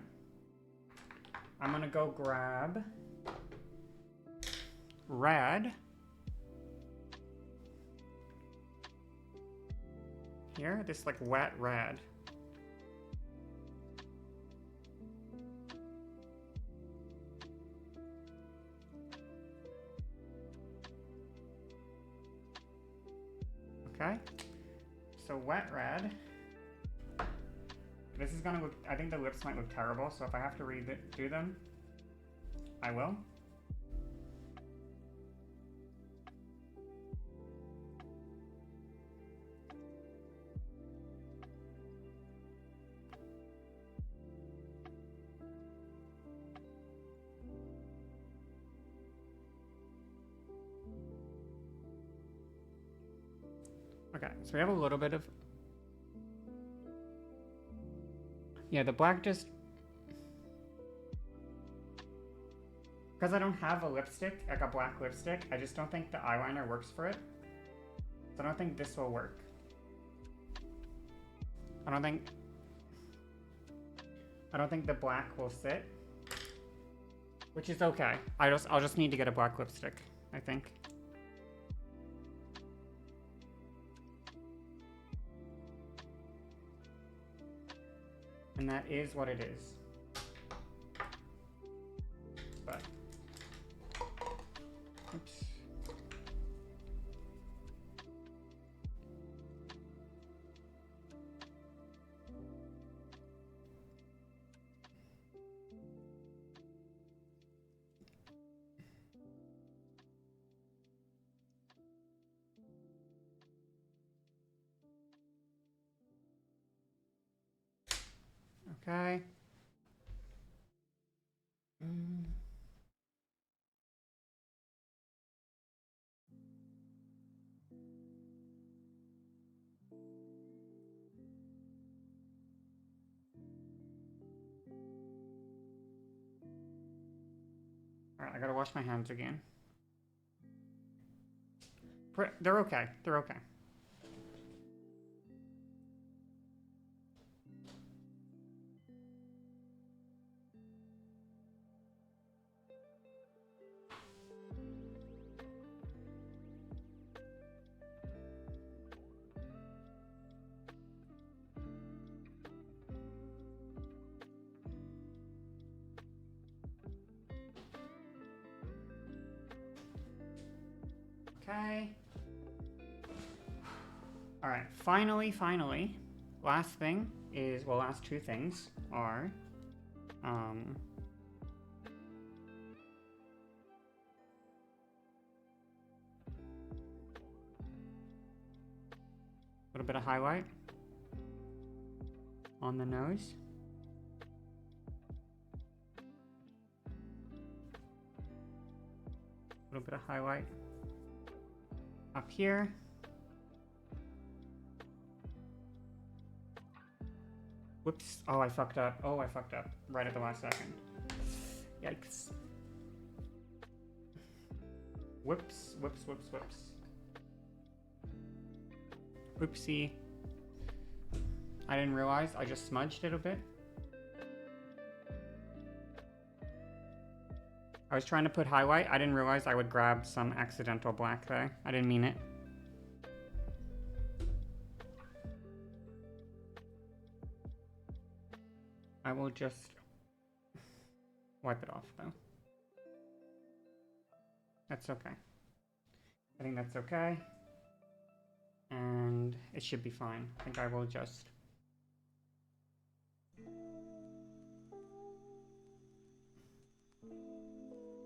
I'm gonna go grab red. Here, this like wet red. Okay, so wet red. This is gonna look, I think the lips might look terrible, so if I have to do them, I will. Okay, so we have a little bit of... Yeah, the black just... Because I don't have a lipstick, like a black lipstick, I just don't think the eyeliner works for it. So I don't think this will work. I don't think the black will sit. Which is okay. I'll just need to get a black lipstick, I think. And that is what it is. But, oops. Okay. Alright, I gotta wash my hands again. They're okay. They're okay. Okay. Alright, finally, last thing is, well, last two things are, a little bit of highlight on the nose. A little bit of highlight up here. Whoops. Oh, I fucked up. Oh, I fucked up right at the last second. Yikes. Whoops, whoops, whoops, whoops. Oopsie. I didn't realize I just smudged it a bit. I was trying to put highlight. I didn't realize I would grab some accidental black there. I didn't mean it. I will just wipe it off though. That's okay. I think that's okay. And it should be fine. I think I will just...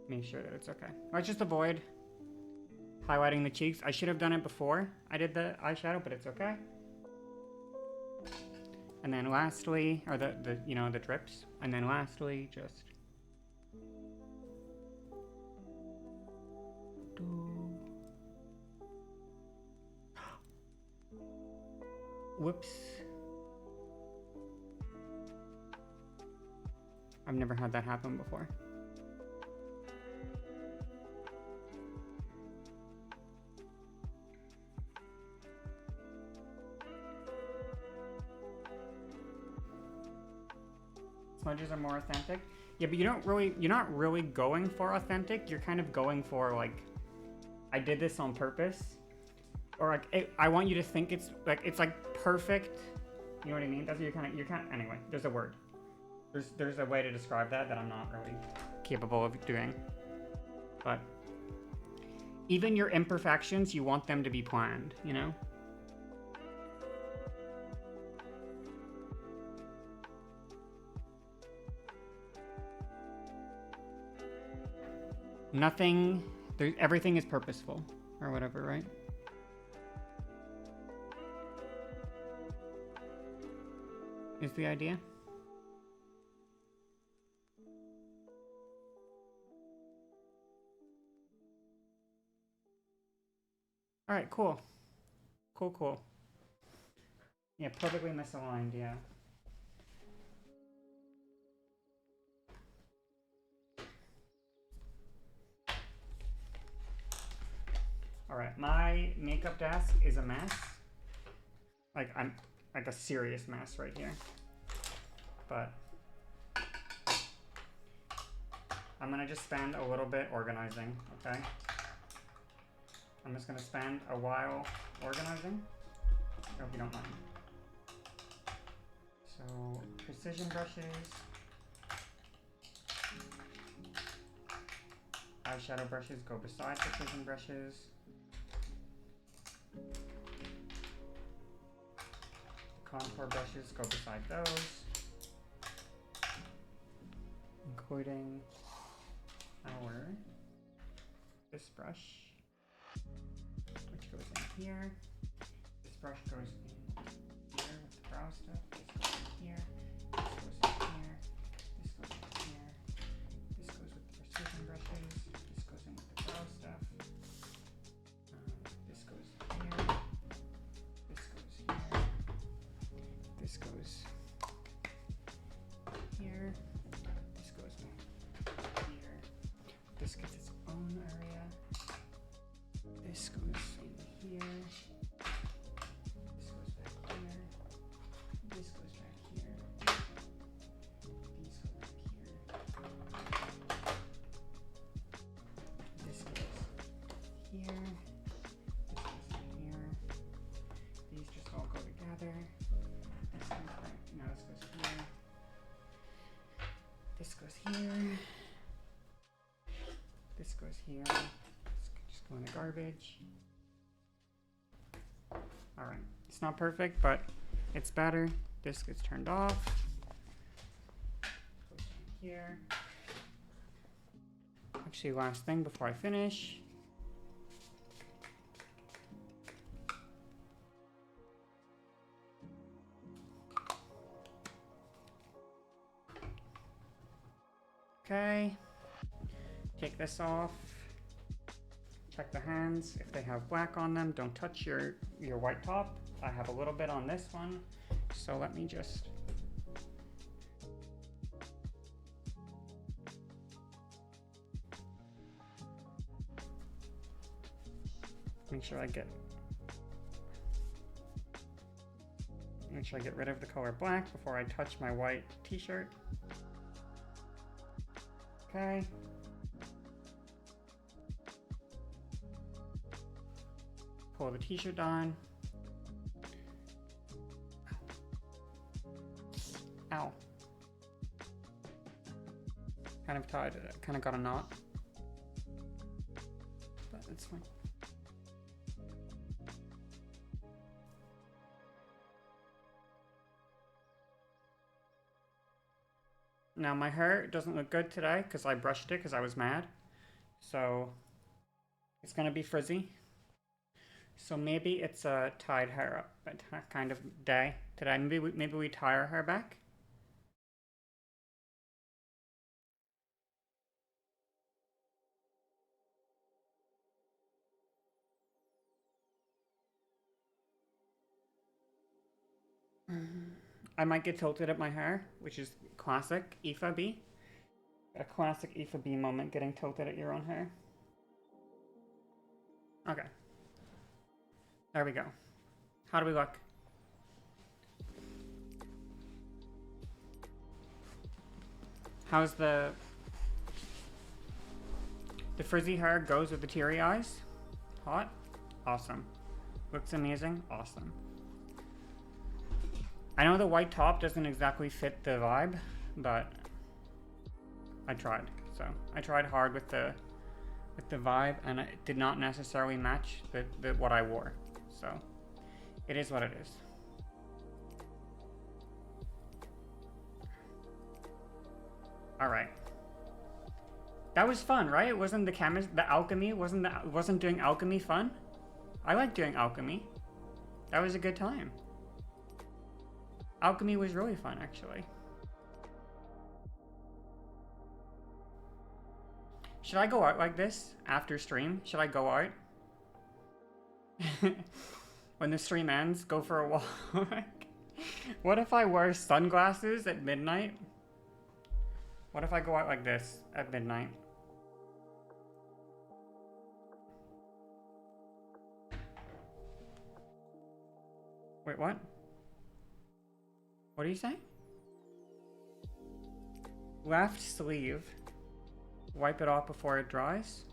make sure that it's okay. Let's just avoid highlighting the cheeks. I should have done it before I did the eyeshadow, but it's okay. And then lastly, or the you know, the drips. And then lastly, just... Whoops. I've never had that happen before. Smudges are more authentic. Yeah, but you're not really going for authentic. You're kind of going for like, I did this on purpose. Or like, I want you to think it's like perfect. You know what I mean? That's what you're kind of, anyway, there's a word. There's a way to describe that I'm not really capable of doing. But even your imperfections, you want them to be planned, you know? Nothing, everything is purposeful, or whatever, right? Is the idea? Alright, cool. Cool. Yeah, perfectly misaligned, yeah. Alright, my makeup desk is a mess. Like, I'm like a serious mess right here. But I'm gonna just spend a little bit organizing, okay? I'm just gonna spend a while organizing. I hope you don't mind. So, precision brushes. Eyeshadow brushes go beside precision brushes. Contour brushes go beside those. Including this brush, which goes in here. This brush goes in here with the brow stuff. This goes in here. This goes in here. This goes in here. This goes with the precision brushes. This goes in with the brow stuff. This goes here. This goes here. This goes here. This goes here. This gets its own area. This goes in here. This goes back here. This goes back here. These go back here. This goes here. This goes here. These just all go together. This goes back. No, this goes here. This goes here. This goes here. Just go in the garbage. Alright. It's not perfect, but it's better. This gets turned off. Goes in here. Actually, last thing before I finish. Okay. Take this off. Check the hands. If they have black on them, don't touch your white top. I have a little bit on this one. So let me just... Make sure I get rid of the color black before I touch my white t-shirt. Okay. Pull the t-shirt on. Ow. Kind of tied, kind of got a knot. But it's fine. Now my hair doesn't look good today because I brushed it because I was mad. So it's gonna be frizzy. So maybe it's a tied hair up kind of day today. Maybe we tie our hair back. I might get tilted at my hair, which is classic Aoife Bee. A classic Aoife Bee moment, getting tilted at your own hair. Okay. There we go. How do we look? How's the frizzy hair goes with the teary eyes? Hot? Awesome. Looks amazing? Awesome. I know the white top doesn't exactly fit the vibe, but I tried. So I tried hard with the vibe, and it did not necessarily match what I wore. So it is what it is. All right. That was fun, right? Wasn't the alchemy, wasn't doing alchemy fun? I like doing alchemy. That was a good time. Alchemy was really fun, actually. Should I go out like this after stream? Should I go out? When the stream ends, go for a walk. What if I wear sunglasses at midnight? What if I go out like this at midnight? Wait, what? What are you saying? Left sleeve. Wipe it off before it dries.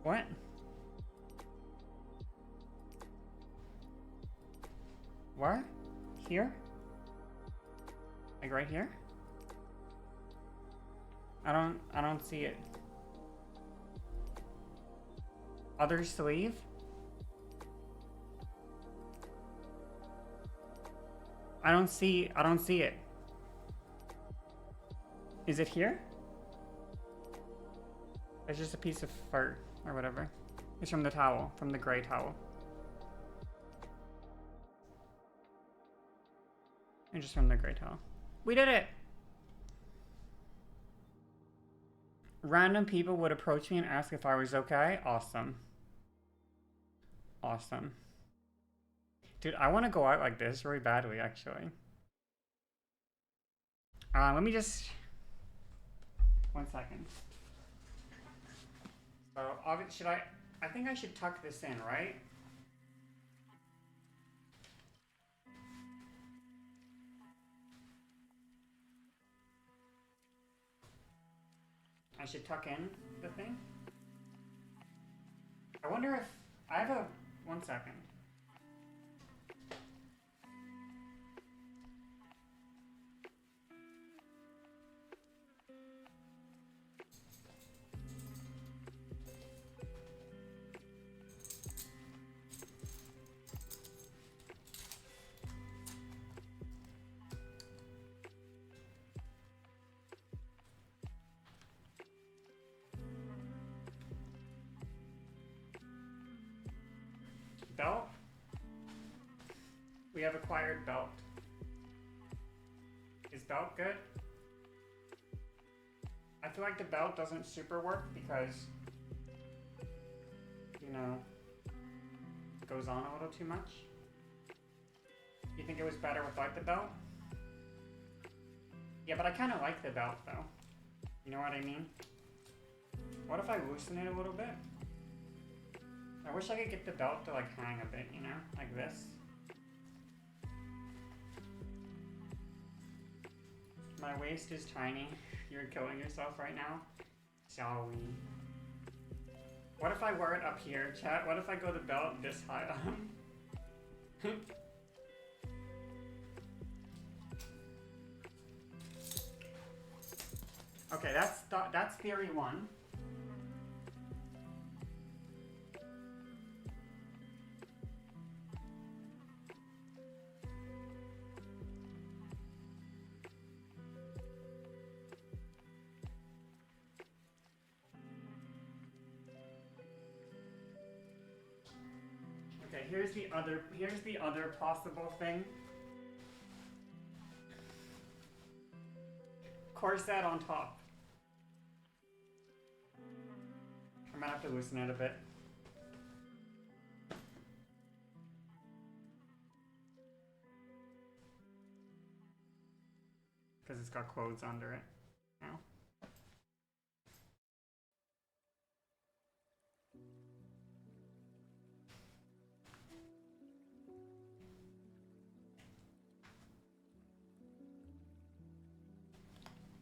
What? Where? Here? Like right here? I don't see it. Other sleeve? I don't see it. Is it here? It's just a piece of fur or whatever. It's from the towel, from the gray towel. And just from the gray towel. We did it! Random people would approach me and ask if I was okay. Awesome. Awesome. Dude, I want to go out like this really badly, actually. Let me just... 1 second. So, should I think I should tuck this in, right? I should tuck in the thing. I wonder if I have a 1 second. Belt. We have acquired belt. Is belt good? I feel like the belt doesn't super work because, you know, it goes on a little too much. You think it was better without the belt? Yeah, but I kind of like the belt though. You know what I mean? What if I loosen it a little bit? I wish I could get the belt to like hang a bit, you know, like this. My waist is tiny. You're killing yourself right now. Shall we? What if I wear it up here, chat? What if I go the belt this high up? Okay, that's theory one. Okay, here's the other possible thing. Corset on top. I might have to loosen it a bit. Because it's got clothes under it now.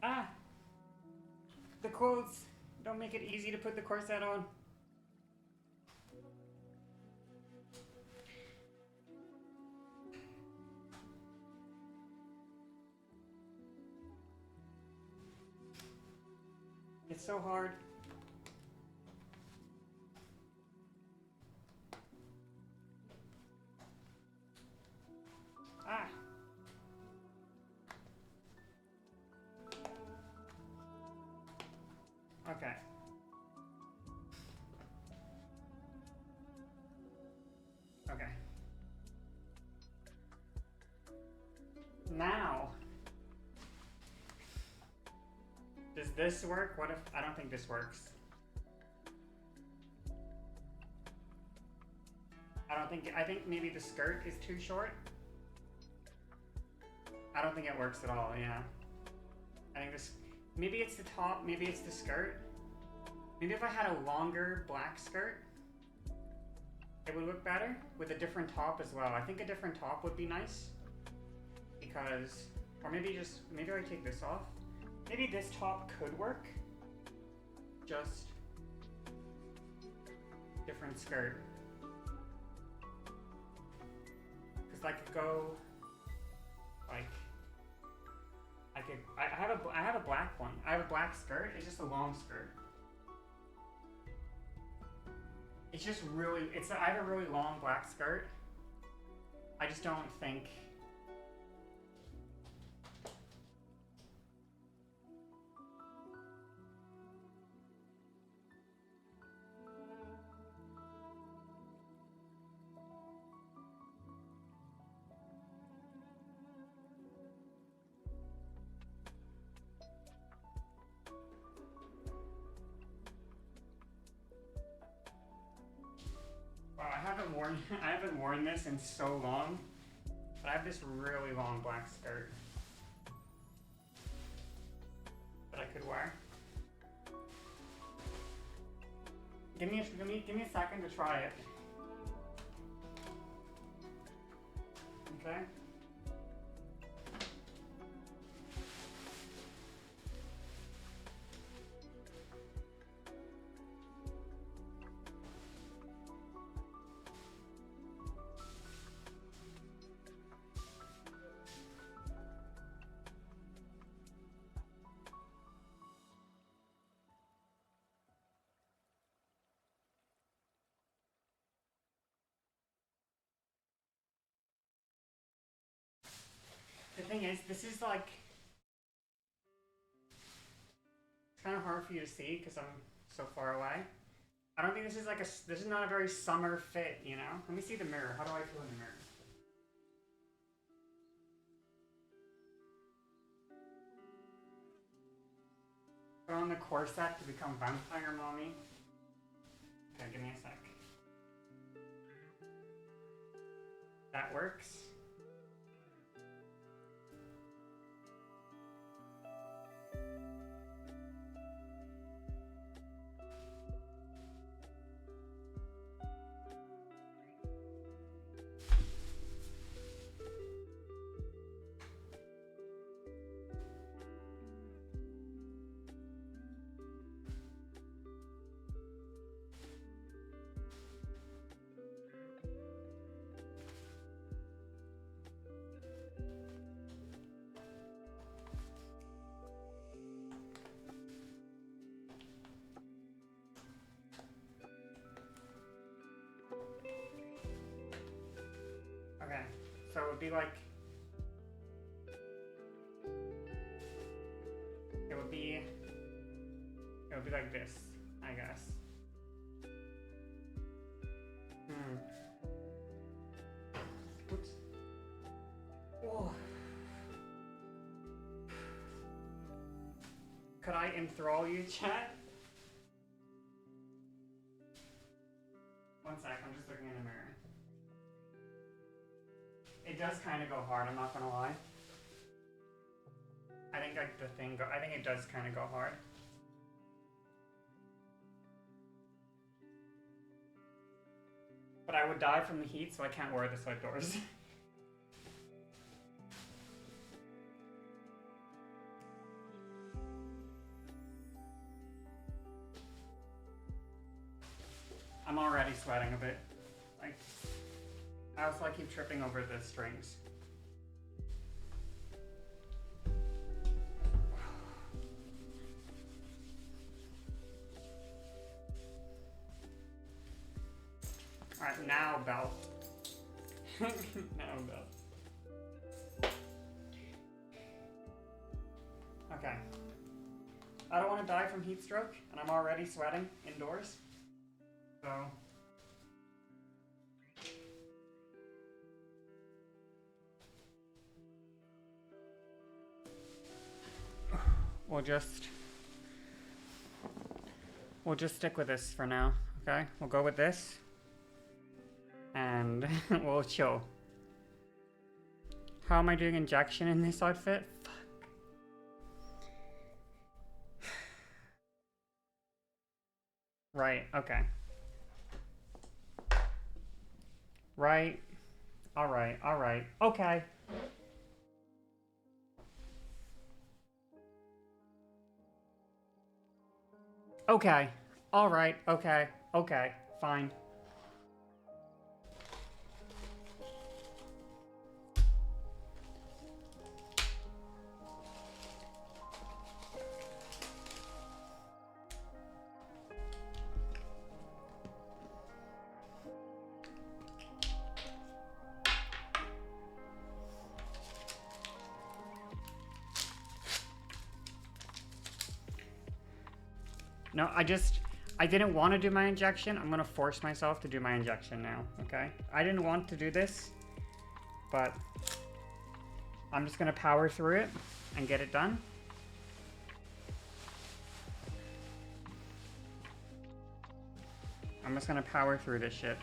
Ah! The clothes don't make it easy to put the corset on. It's so hard. Ah. Okay. Okay. Now, does this work? What if, I don't think this works. I think maybe the skirt is too short. I don't think it works at all, yeah. I think this, maybe it's the top, maybe it's the skirt. Maybe if I had a longer black skirt, it would look better with a different top as well. I think a different top would be nice because, or maybe I take this off. Maybe this top could work. Just different skirt. Cause I could go, like, I have a black one. I have a black skirt. It's just a long skirt. It's just really, I have a really long black skirt. I just don't think. Wow, I haven't worn this in so long, but I have this really long black skirt that I could wear. Give me a second to try it. Okay. The thing is, this is like, it's kind of hard for you to see because I'm so far away. I don't think this is like this is not a very summer fit, you know? Let me see the mirror. How do I feel in the mirror? Put on the corset to become vampire mommy. Okay, give me a sec. That works. Okay, so it would be like, it would be like this, I guess. Oops. Oh. Could I enthrall you, chat? One sec, I'm just looking in the mirror. It does kind of go hard, I'm not gonna lie. I think like I think it does kind of go hard. But I would die from the heat, so I can't wear this outdoors. I'm already sweating a bit. Like, I also keep tripping over the strings. Alright, now belt. Now belt. want to die from heat stroke, and I'm already sweating indoors. So... We'll just stick with this for now, okay? We'll go with this. And we'll chill. How am I doing injection in this outfit? Fuck. Right, okay. Right. Alright, alright. Okay. Okay. Alright, okay. Okay. Fine. No, I didn't want to do my injection. I'm gonna force myself to do my injection now, okay? I didn't want to do this, but I'm just gonna power through it and get it done. I'm just gonna power through this shit.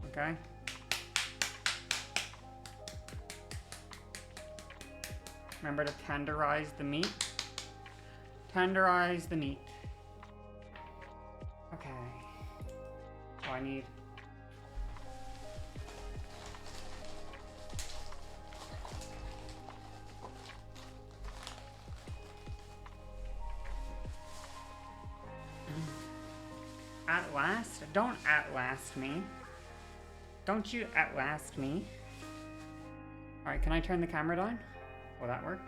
Okay? Remember to tenderize the meat. Tenderize the meat. Okay. So I need... At last? Don't at last me. Don't you at last me. Alright, can I turn the camera down? Will that work?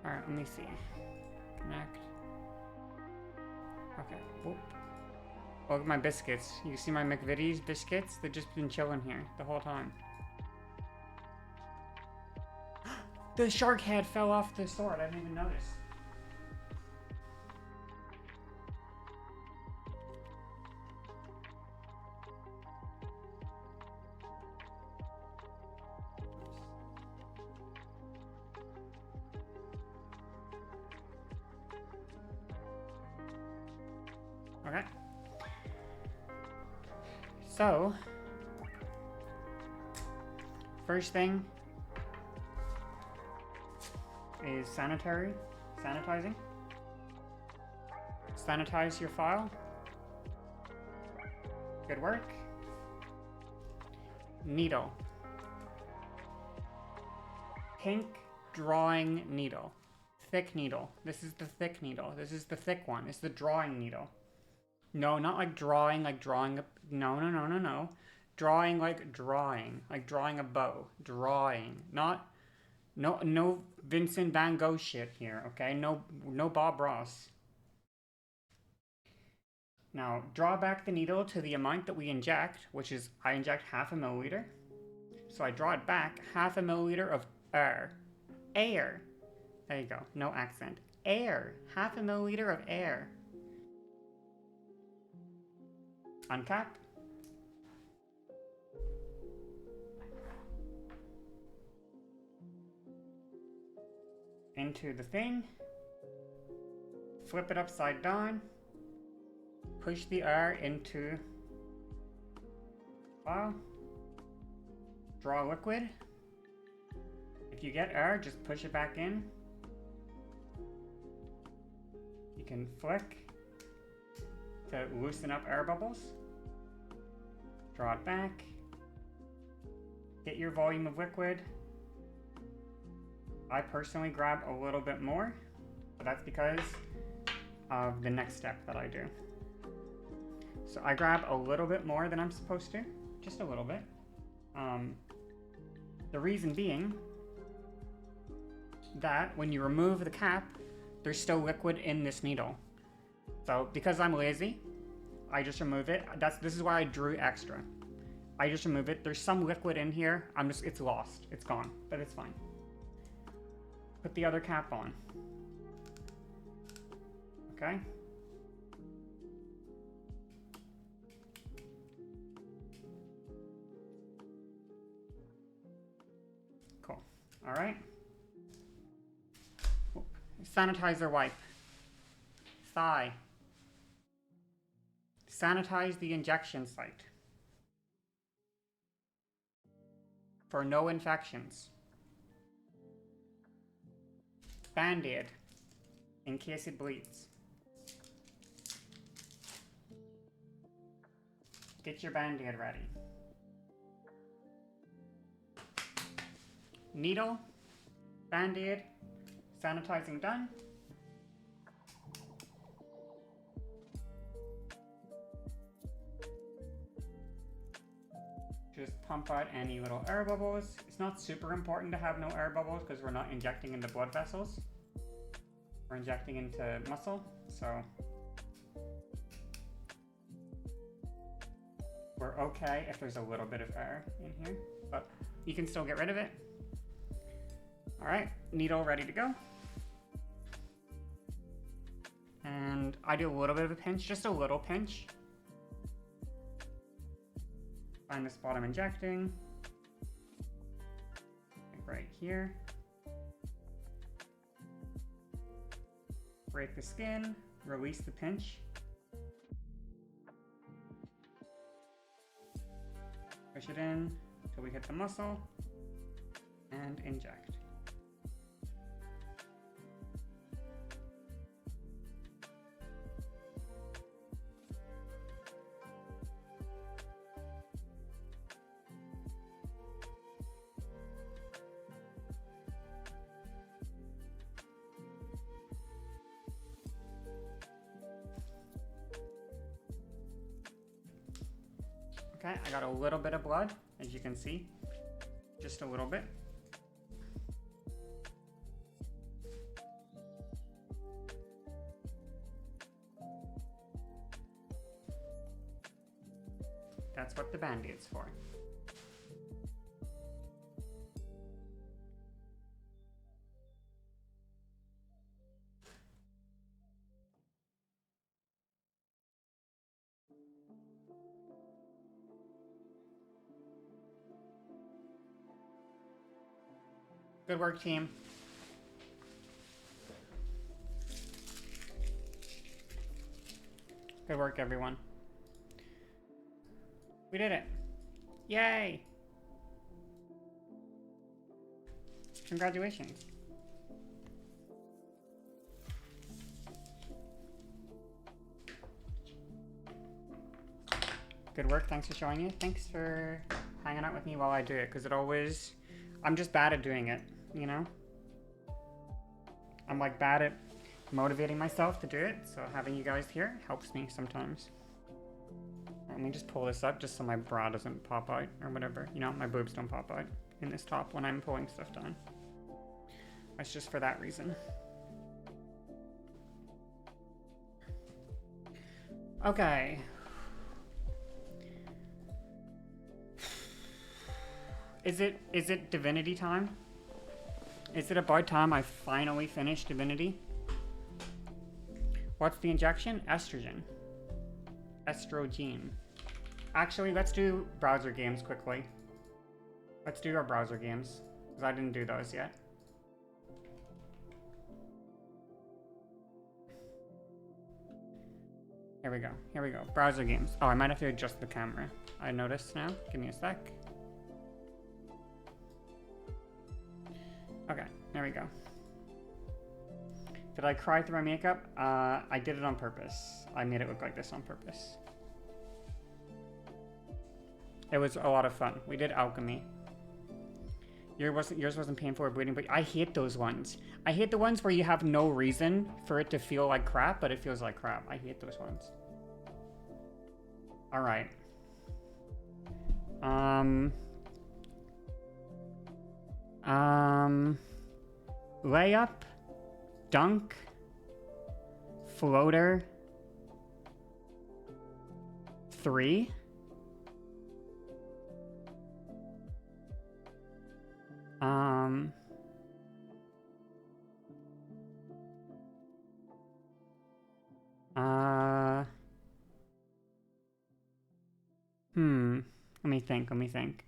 Alright, let me see. Connect. Okay, whoop. Look at my biscuits. You see my McVitie's biscuits? They've just been chilling here the whole time. The shark head fell off the sword. I didn't even notice. Okay. So, first thing is sanitizing. Sanitize your file. Good work. Needle. Pink drawing needle. Thick needle. This is the thick needle. This is the thick one. It's the drawing needle. No, not like drawing a... No. Drawing like drawing a bow. Drawing. Not... No Vincent Van Gogh shit here, okay? No Bob Ross. Now, draw back the needle to the amount that we inject, which is, I inject 0.5 milliliter. So I draw it back 0.5 milliliter of air. Air. There you go. No accent. Air. 0.5 milliliter of air. Uncap. Into the thing. Flip it upside down. Push the air into file. Draw liquid. If you get air, just push it back in. You can flick to loosen up air bubbles. Draw it back. Get your volume of liquid. I personally grab a little bit more, but that's because of the next step that I do. So I grab a little bit more than I'm supposed to, just a little bit. The reason being that when you remove the cap, there's still liquid in this needle. So because I'm lazy, I just remove it. This is why I drew extra. I just remove it. There's some liquid in here. It's lost. It's gone, but it's fine. Put the other cap on. Okay. Cool. All right. Sanitizer wipe. Thigh. Sanitize the injection site. For no infections. Band-Aid. In case it bleeds. Get your Band-Aid ready. Needle. Band-Aid. Sanitizing done. Just pump out any little air bubbles. It's not super important to have no air bubbles because we're not injecting into blood vessels. We're injecting into muscle, so we're okay if there's a little bit of air in here, but you can still get rid of it. All right, needle ready to go. And I do a little bit of a pinch, just a little pinch. Find the spot I'm injecting. Like right here. Break the skin, release the pinch. Push it in until we hit the muscle and inject. Okay, I got a little bit of blood, as you can see, just a little bit. That's what the Band-Aid's for. Good work, team. Good work, everyone. We did it. Yay! Congratulations. Good work. Thanks for showing it. Thanks for hanging out with me while I do it, because it always... I'm just bad at doing it, you know? I'm like bad at motivating myself to do it, so having you guys here helps me sometimes. Let me just pull this up just so my bra doesn't pop out or whatever. You know, my boobs don't pop out in this top when I'm pulling stuff down. That's just for that reason. Okay. Is it Divinity time? Is it about time I finally finished Divinity? What's the injection? Estrogen. Estrogen. Actually, let's do browser games quickly. Let's do our browser games, because I didn't do those yet. Here we go. Here we go. Browser games. Oh, I might have to adjust the camera. I noticed now. Give me a sec. Okay, there we go. Did I cry through my makeup? I did it on purpose. I made it look like this on purpose. It was a lot of fun. We did alchemy. Yours wasn't painful or bleeding, but I hate those ones. I hate the ones where you have no reason for it to feel like crap, but it feels like crap. I hate those ones. All right. Layup, dunk, floater, 3, Um... Let me think, let me think.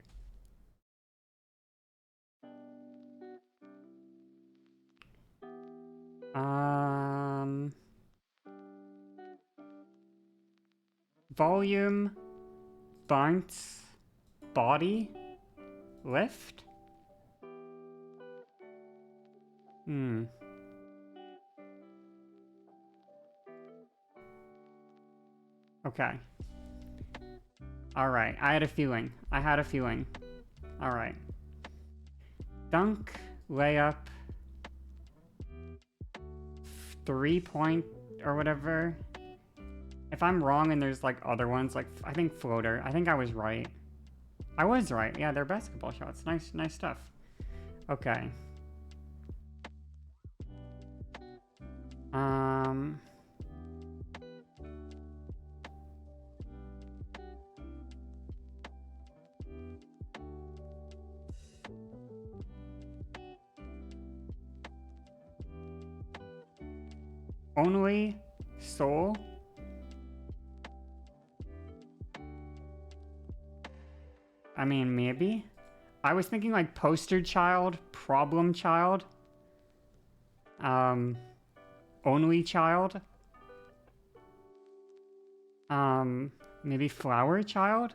Volume, bounce, body, lift? Okay. Alright, I had a feeling. Alright. Dunk, layup, 3-point or whatever. If I'm wrong and there's like other ones, like I think floater. I think I was right. I was right. Yeah, they're basketball shots. Nice stuff. Okay. Only soul. I mean, maybe. I was thinking like poster child, problem child. Only child. Maybe flower child?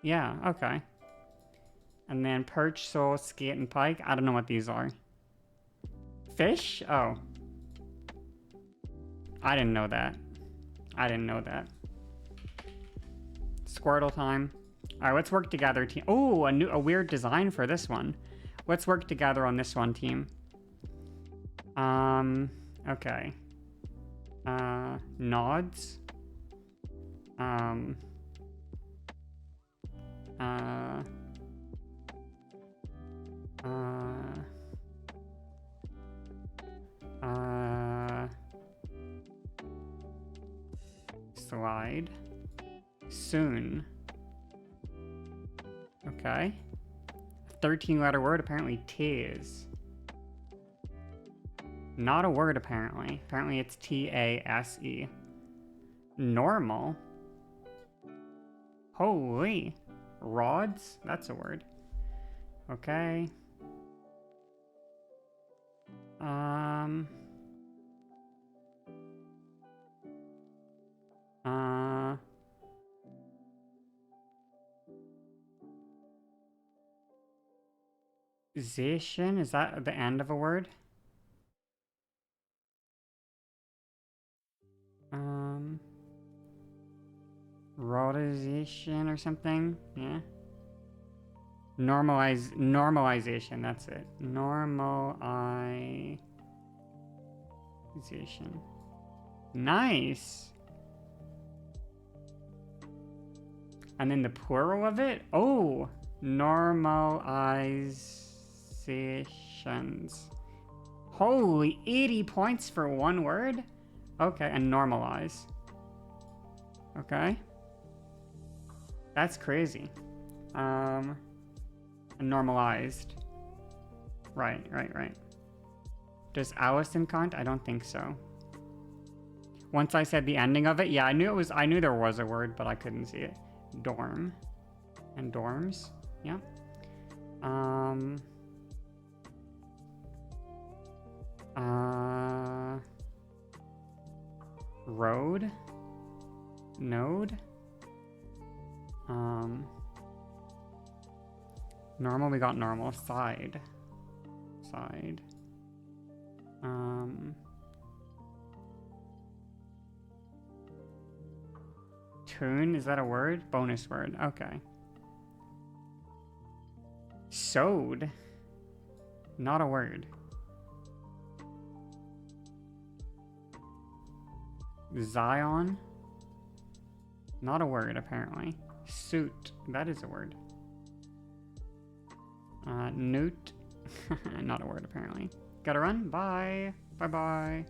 Yeah, okay. And then perch, soul, skate, and pike. I don't know what these are. Fish? Oh. I didn't know that. Squirtle time. Alright, let's work together, team. Oh, a weird design for this one. Let's work together on this one, team. Okay. Nods. Slide. Soon. Okay. 13-letter word, apparently tase. Not a word, apparently. Apparently it's T-A-S-E. Normal? Holy. Rods? That's a word. Okay. Zation? Is that the end of a word? Rodization or something? Yeah. Normalization, that's it. Normalization. Nice! And then the plural of it? Oh! Normalizations. Holy, 80 points for one word? Okay, and normalize. Okay. That's crazy. And normalized. Right. Does Allison count? I don't think so. Once I said the ending of it, yeah, I knew there was a word, but I couldn't see it. Dorm. And dorms. Yeah. Road. Node. Normal, we got normal. Side. Tune, is that a word? Bonus word, okay. Sewed. Not a word. Zion. Not a word, apparently. Suit. That is a word. Newt. Not a word, apparently. Gotta run. Bye. Bye-bye.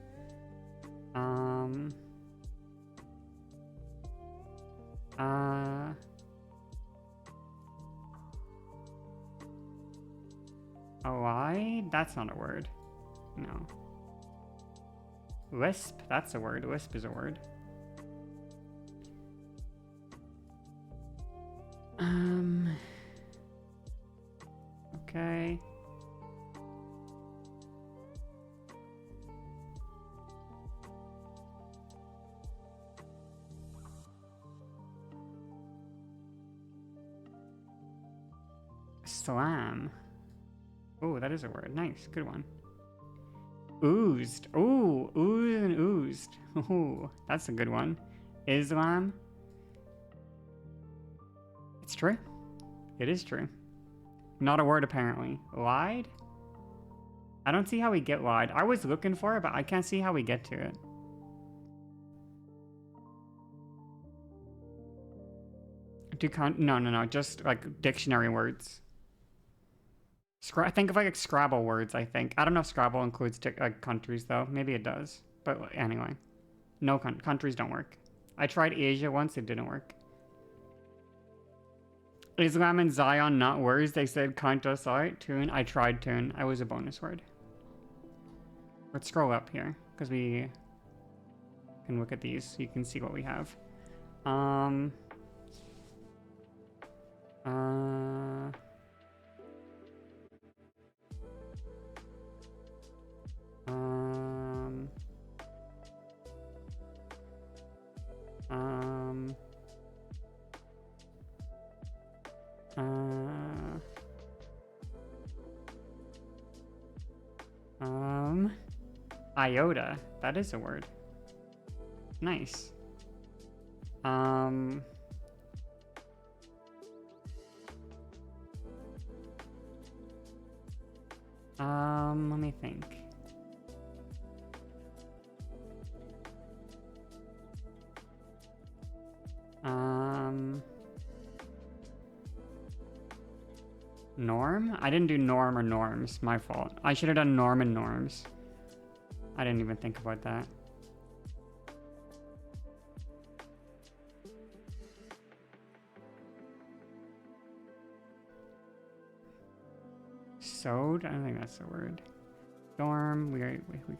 Allied? That's not a word. No. Lisp? That's a word. Lisp is a word. Okay. Slam. Oh, that is a word. Nice. Good one. Oozed. Ooh, oozed and oozed. Ooh, that's a good one. Islam. It's true. It is true. Not a word, apparently. Lied? I don't see how we get lied. I was looking for it, but I can't see how we get to it. No. Just, like, dictionary words. Think of, like, Scrabble words, I think. I don't know if Scrabble includes, like, countries, though. Maybe it does. But anyway. No, countries don't work. I tried Asia once. It didn't work. Islam and Zion, not words. They said count us out. Tune. I tried tune. I was a bonus word. Let's scroll up here because we can look at these so you can see what we have. Iota. That is a word. Nice. Let me think. Norm? I didn't do norm or norms. My fault. I should have done norm and norms. I didn't even think about that. Sewed? I don't think that's the word. Storm. We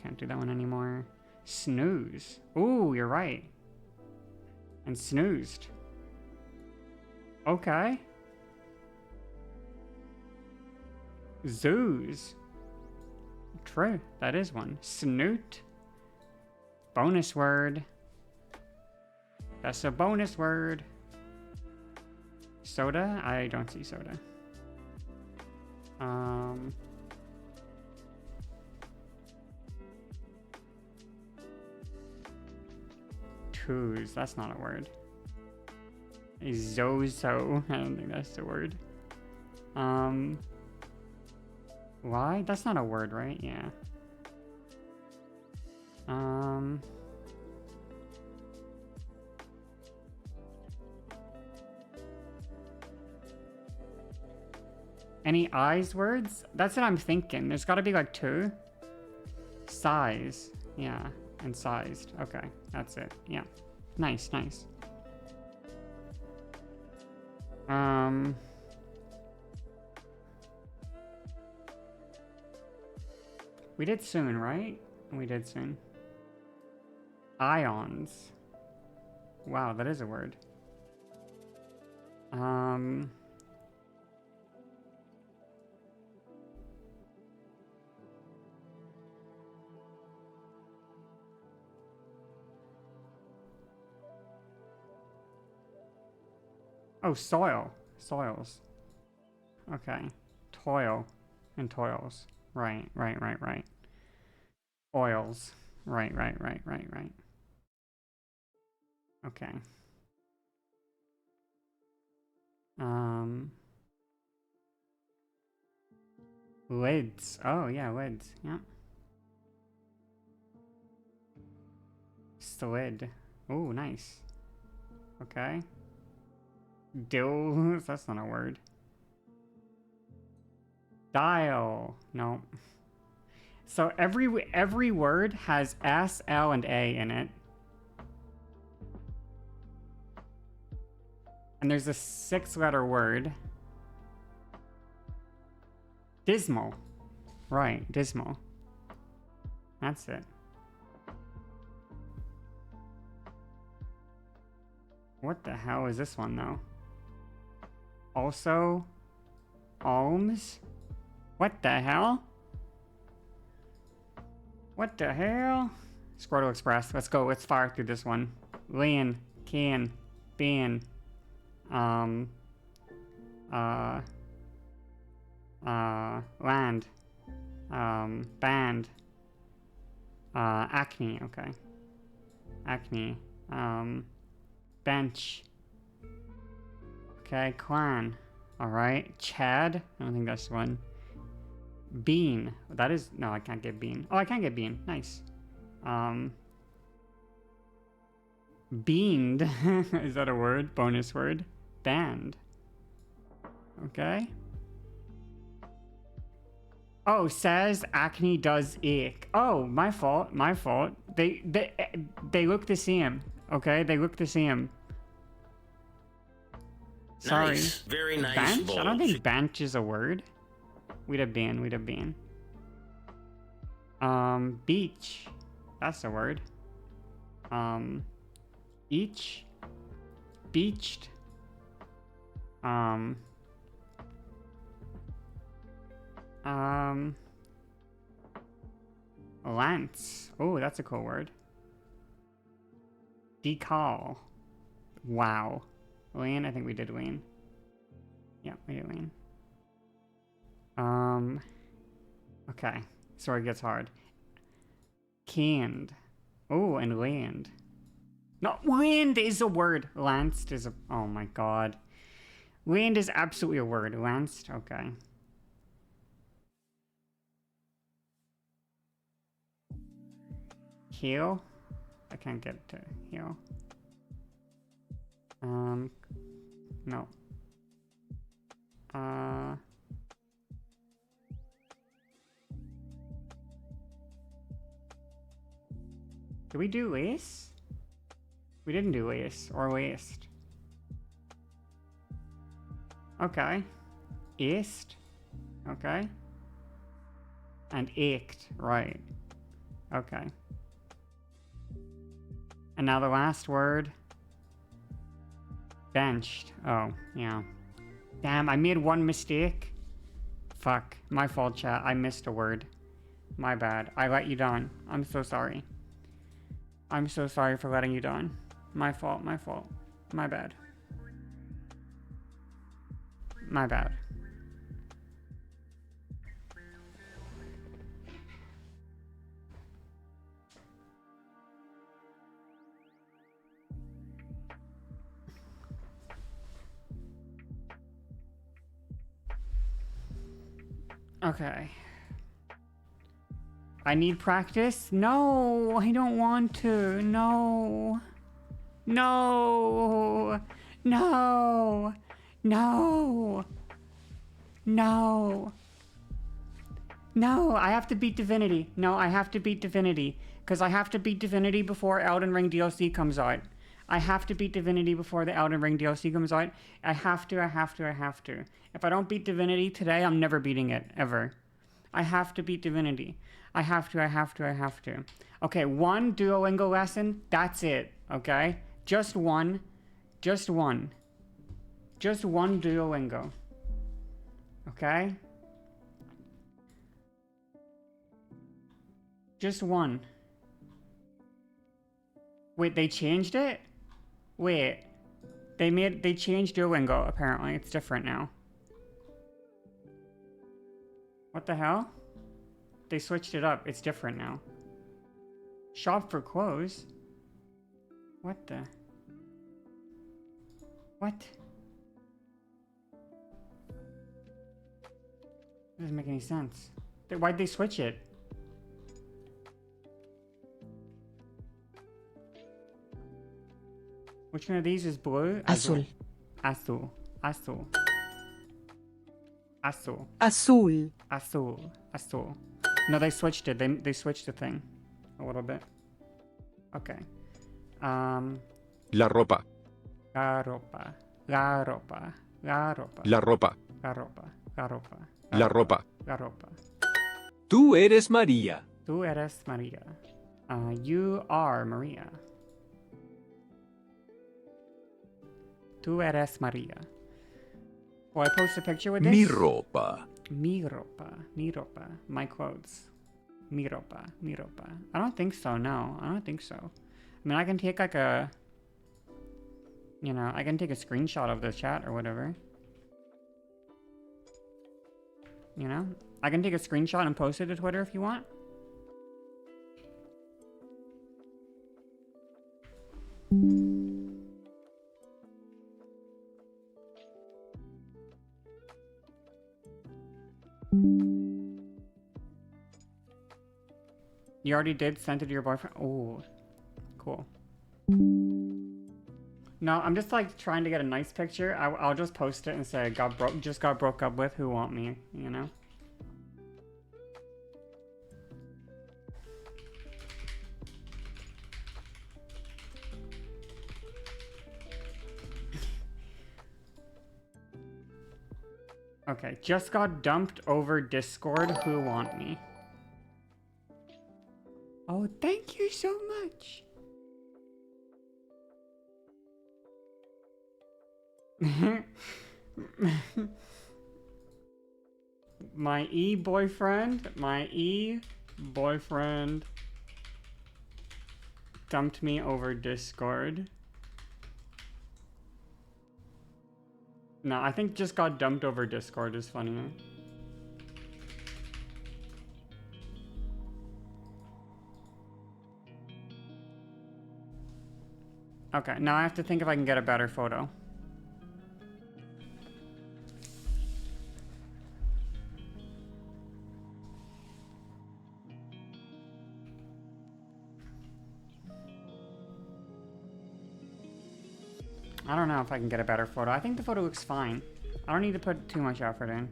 can't do that one anymore. Snooze. Ooh, you're right. And snoozed. Okay. Zoos. True, that is one. Snoot. Bonus word. That's a bonus word. Soda? I don't see soda. Twos. That's not a word. Zozo. I don't think that's the word. Why? That's not a word, right? Yeah. Any eyes words? That's what I'm thinking. There's got to be like two. Size. Yeah. And sized. Okay. That's it. Yeah. Nice. We did soon, right? We did soon. Ions. Wow, that is a word. Oh, soil. Soils. Okay. Toil and toils. Right. Oils. Right. Okay. Lids. Oh, yeah, lids. Yeah. Slid. Oh, nice. Okay. Dill. That's not a word. Dial. No. So every word has S, L, and A in it. And there's a 6-letter word. Dismal. Right, dismal. That's it. What the hell is this one, though? Also, alms? What the hell? What the hell? Squirtle Express. Let's go. Let's fire through this one. Lean, can, ban, land, band, acne. Okay. Acne. Bench. Okay, clan. Alright. Chad. I don't think that's one. Bean. That is... No, I can't get bean. Oh, I can get bean. Nice. Beamed. Is that a word? Bonus word. Band. Okay. Oh, says acne does ick. Oh, my fault. My fault. They look the same. Okay, they look the same. Sorry. Nice. Very nice. Bench? Bulge. I don't think bench is a word. We'd have been. Beach. That's a word. Each. Beached. Lance. Oh, that's a cool word. Decal. Wow. Lean? I think we did lean. Yeah, we did lean. Okay. Sorry, it gets hard. Canned. Oh, and land. No, land is a word. Lanced is a... Oh my god. Land is absolutely a word. Lanced? Okay. Heal? I can't get to heal. No. Did we do lace? We didn't do lace or laced. Okay. East. Okay. And ached. Right. Okay. And now the last word. Benched. Oh, yeah. Damn, I made one mistake. Fuck. My fault, chat. I missed a word. My bad. I let you down. I'm so sorry. I'm so sorry for letting you down. My fault, my fault. My bad. My bad. Okay. I need practice? No, I don't want to. No. No. No. No. No. No, I have to beat Divinity. No, I have to beat Divinity. Because I have to beat Divinity before Elden Ring DLC comes out. I have to beat Divinity before the Elden Ring DLC comes out. I have to. If I don't beat Divinity today, I'm never beating it, ever. I have to beat Divinity. I have to. Okay, one Duolingo lesson, that's it, okay? Just one. Just one Duolingo. Okay? Just one. Wait, they changed it? Wait. They changed Duolingo, apparently. It's different now. What the hell? They switched it up. It's different now. Shop for clothes? What the? What? Doesn't make any sense. Why'd they switch it? Which one of these is blue? Azul. Azul. Azul. Azul. Azul. Azul. Azul. No, they switched it. They switched the thing a little bit. Okay. La ropa. La ropa. La ropa. La ropa. La ropa. La ropa. La ropa. La ropa. La ropa. Tú eres María. Tú eres Maria. You are Maria. Tú eres Maria. Will I post a picture with this? Mi ropa. Mi ropa. Mi ropa. My clothes. Mi ropa. Mi ropa. I don't think so, no. I don't think so. I mean, I can take like a... You know, I can take a screenshot of the chat or whatever. You know? I can take a screenshot and post it to Twitter if you want. You already did send it to your boyfriend? Oh, cool. No, I'm just like trying to get a nice picture. I'll just post it and say just got broke up with, who want me, you know? Okay, just got dumped over Discord, who want me? Oh, thank you so much. My e-boyfriend dumped me over Discord. No, I think just got dumped over Discord is funnier. Okay, now I have to think if I can get a better photo. I don't know if I can get a better photo. I think the photo looks fine. I don't need to put too much effort in.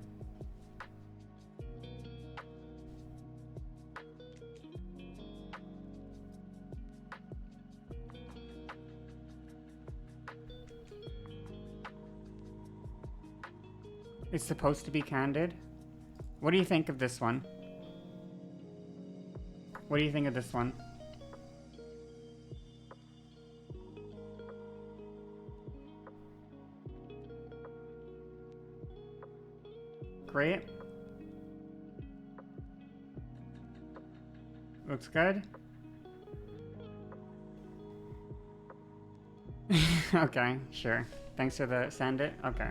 It's supposed to be candid. What do you think of this one? What do you think of this one? Great. Looks good. Okay, sure. Thanks for the send it. Okay.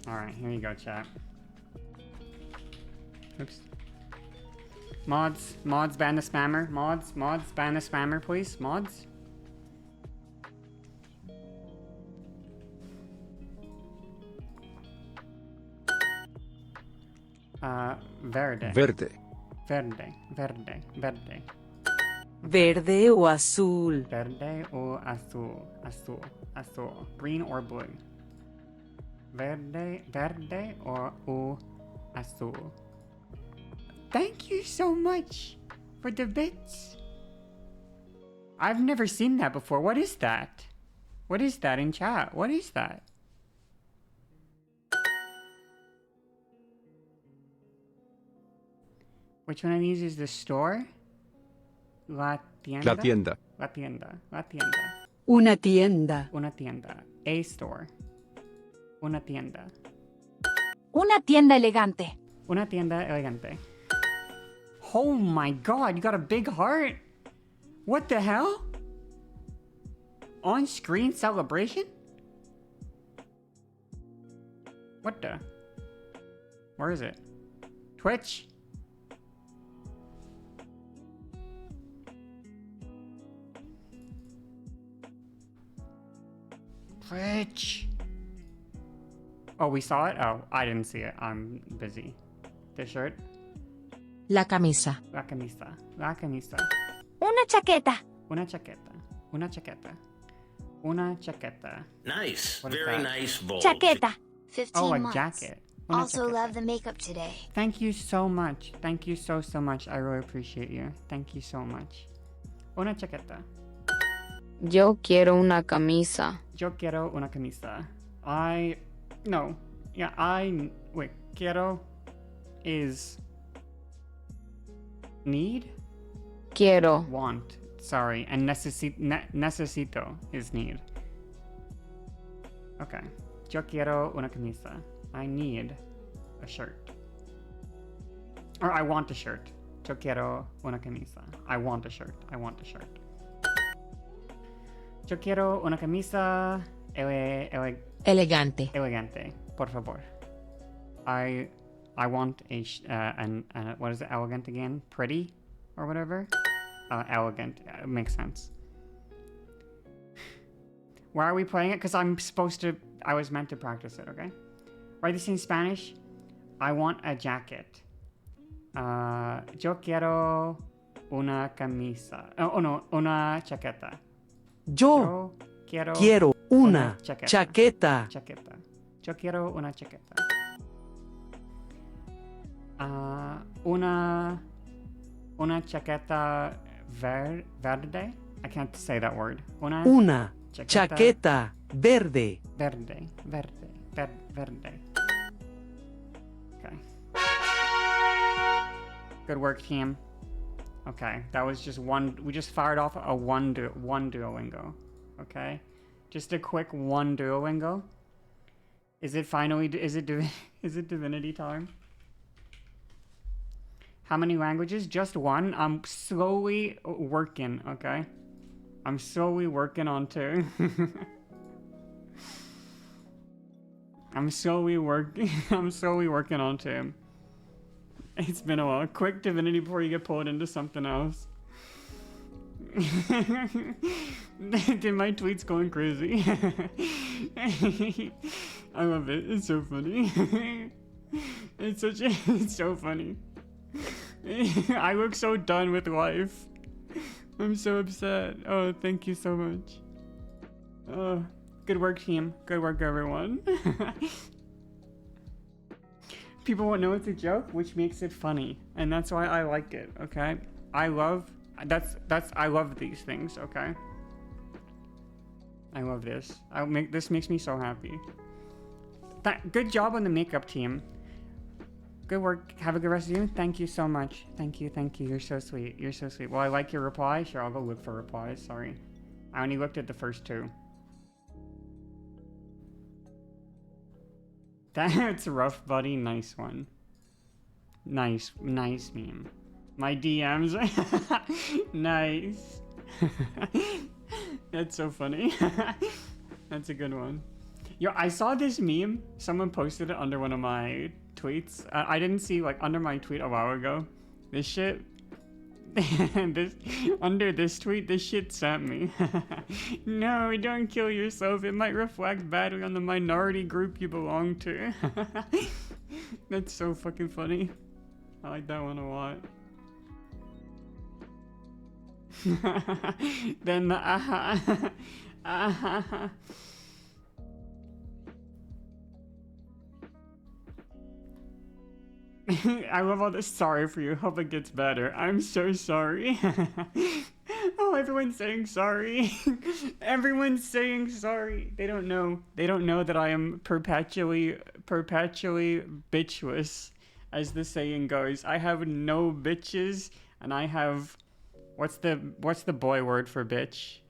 Alright, here you go, chat. Oops. Mods ban the spammer. Mods ban the spammer, please. Mods. Verde. Verde. Verde. Verde o azul. Verde o azul. Azul. Green or blue. Verde o azul. Thank you so much for the bits. I've never seen that before. What is that? What is that in chat? What is that? Which one of these is the store? La tienda? La tienda. La tienda. La tienda. Una tienda. Una tienda. A store. Una tienda. Una tienda elegante. Una tienda elegante. Oh my god, you got a big heart? What the hell? On-screen celebration? What the? Where is it? Twitch? Twitch. Oh, we saw it? Oh, I didn't see it. I'm busy. The shirt? La camisa. La camisa. La camisa. Una chaqueta. Una chaqueta. Una chaqueta. Una chaqueta. Nice. What is Very that? nice, Bulge. Chaqueta. 15 Oh, a months. jacket. Also love the makeup today. Thank you so much. Thank you so much. I really appreciate you. Thank you so much. Una chaqueta. Yo quiero una camisa. Yo quiero una camisa. Wait, quiero is need? Quiero. Want. Sorry. And necesito is need. Okay. Yo quiero una camisa. I need a shirt. Or I want a shirt. Yo quiero una camisa. I want a shirt. I want a shirt. Yo quiero una camisa Elegante. elegante, por favor. I want what is it, elegant again? Pretty? Or whatever? Elegant. It makes sense. Why are we playing it? Because I was meant to practice it, okay? Write this in Spanish. I want a jacket. Yo quiero una camisa. Una chaqueta. Yo quiero una chaqueta. Yo quiero una chaqueta. Una chaqueta verde. I can't say that word. Una chaqueta verde. Verde. Okay. Good work, team. Okay, that was just one. We just fired off a one Duolingo. Okay, just a quick one Duolingo. Is it finally? Is it Divinity time? How many languages? Just one. I'm slowly working. Okay, I'm slowly working on two. I'm slowly working on two. It's been a while. Quick Divinity before you get pulled into something else. Did my tweets going crazy? I love it. It's so funny. It's so funny. I look so done with life. I'm so upset. Oh, thank you so much. Oh, good work, team. Good work, everyone. People won't know it's a joke, which makes it funny, and that's why I like it. Okay, I love these things. Okay, I love this. This makes me so happy. Good job on the makeup team. Good work. Have a good rest of you. Thank you so much. Thank you. You're so sweet. Well, I like your reply. Sure, I'll go look for replies. Sorry, I only looked at the first two. That's rough, buddy. Nice one. Nice meme. My DMs. Nice. That's so funny. That's a good one. Yo, I saw this meme. Someone posted it under one of my tweets. I didn't see, like, under my tweet a while ago. This shit. Under this tweet, this shit sent me. No, don't kill yourself. It might reflect badly on the minority group you belong to. That's so fucking funny. I like that one a lot. Then the I love all this. Sorry for you. Hope it gets better. I'm so sorry. Oh, everyone's saying sorry. Everyone's saying sorry. They don't know that I am perpetually bitchless, as the saying goes. I have no bitches, and I have what's the boy word for bitch?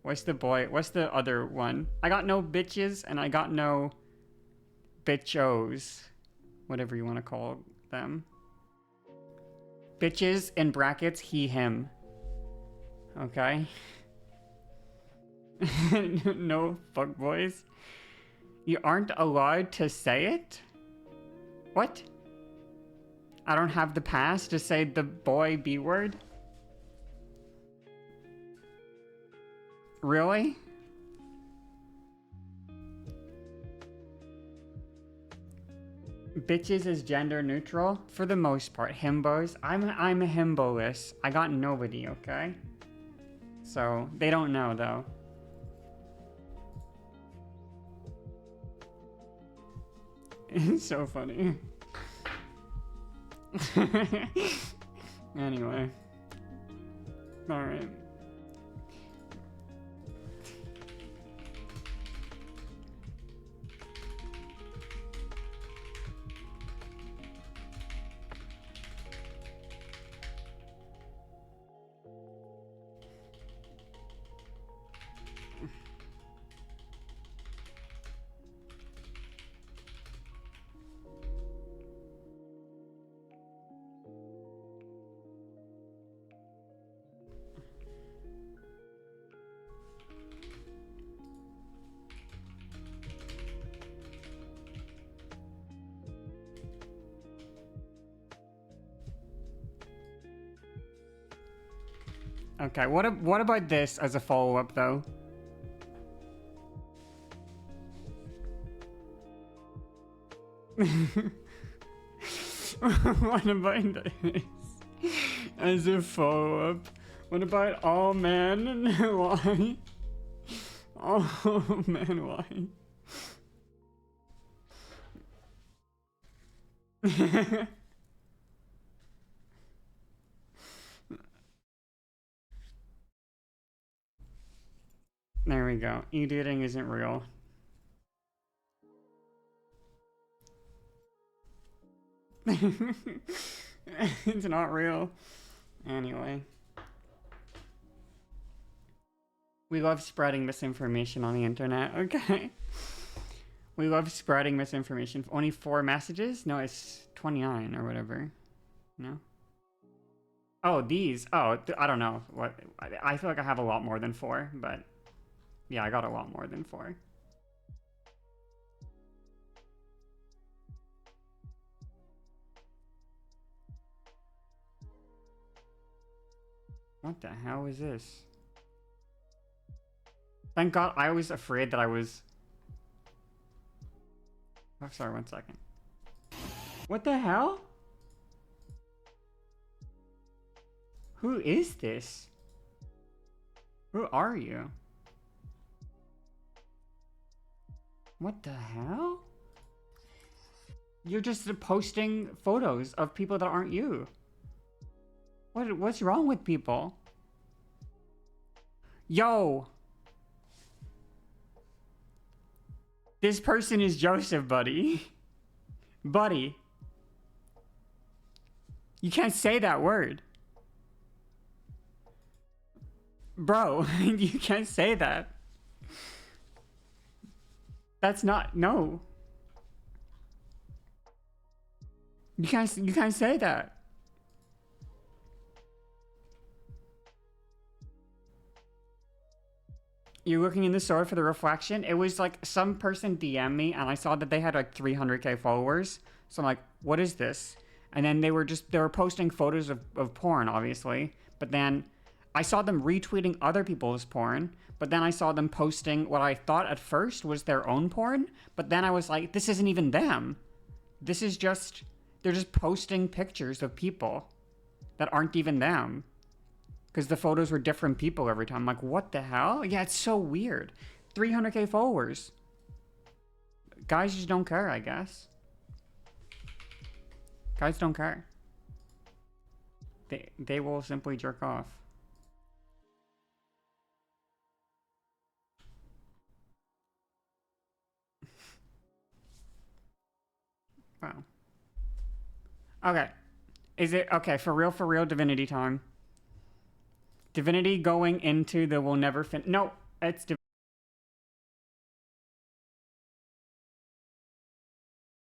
What's the other one? I got no bitches, and I got no bitchos. Whatever you want to call them. Bitches in brackets, he, him. Okay? No fuckboys. You aren't allowed to say it? What? I don't have the pass to say the boy B word? Really? Bitches is gender neutral for the most part. Himbos, I'm a himboless. I got nobody, okay? So they don't know though. It's so funny. Anyway. Alright. Okay, what about this as a follow-up though? What about this as a follow-up? What about all men why? All men why? There we go. E-dating isn't real. It's not real. Anyway. We love spreading misinformation on the internet, okay? We love spreading misinformation. Only 4 messages? No, it's 29 or whatever. No? Oh, these. Oh, I don't know. What? I feel like I have a lot more than 4, but... Yeah, I got a lot more than 4. What the hell is this? Thank God, I was afraid that I was... Oh, sorry, 1 second. What the hell? Who is this? Who are you? What the hell? You're just posting photos of people that aren't you. What's wrong with people? Yo! This person is Joseph, buddy. Buddy. You can't say that word. Bro, you can't say that. That's not, no. You can't say that. You're looking in the store for the reflection? It was like some person DM'd me and I saw that they had like 300k followers. So I'm like, what is this? And then they were posting photos of porn, obviously. But then I saw them retweeting other people's porn. But then I saw them posting what I thought at first was their own porn. But then I was like, this isn't even them. This is just, they're just posting pictures of people that aren't even them. Because the photos were different people every time. I'm like, what the hell? Yeah, it's so weird. 300k followers. Guys just don't care, I guess. Guys don't care. They will simply jerk off. Wow. Okay. Is it, okay, for real, Divinity time. Divinity going into the we'll never fin- No, it's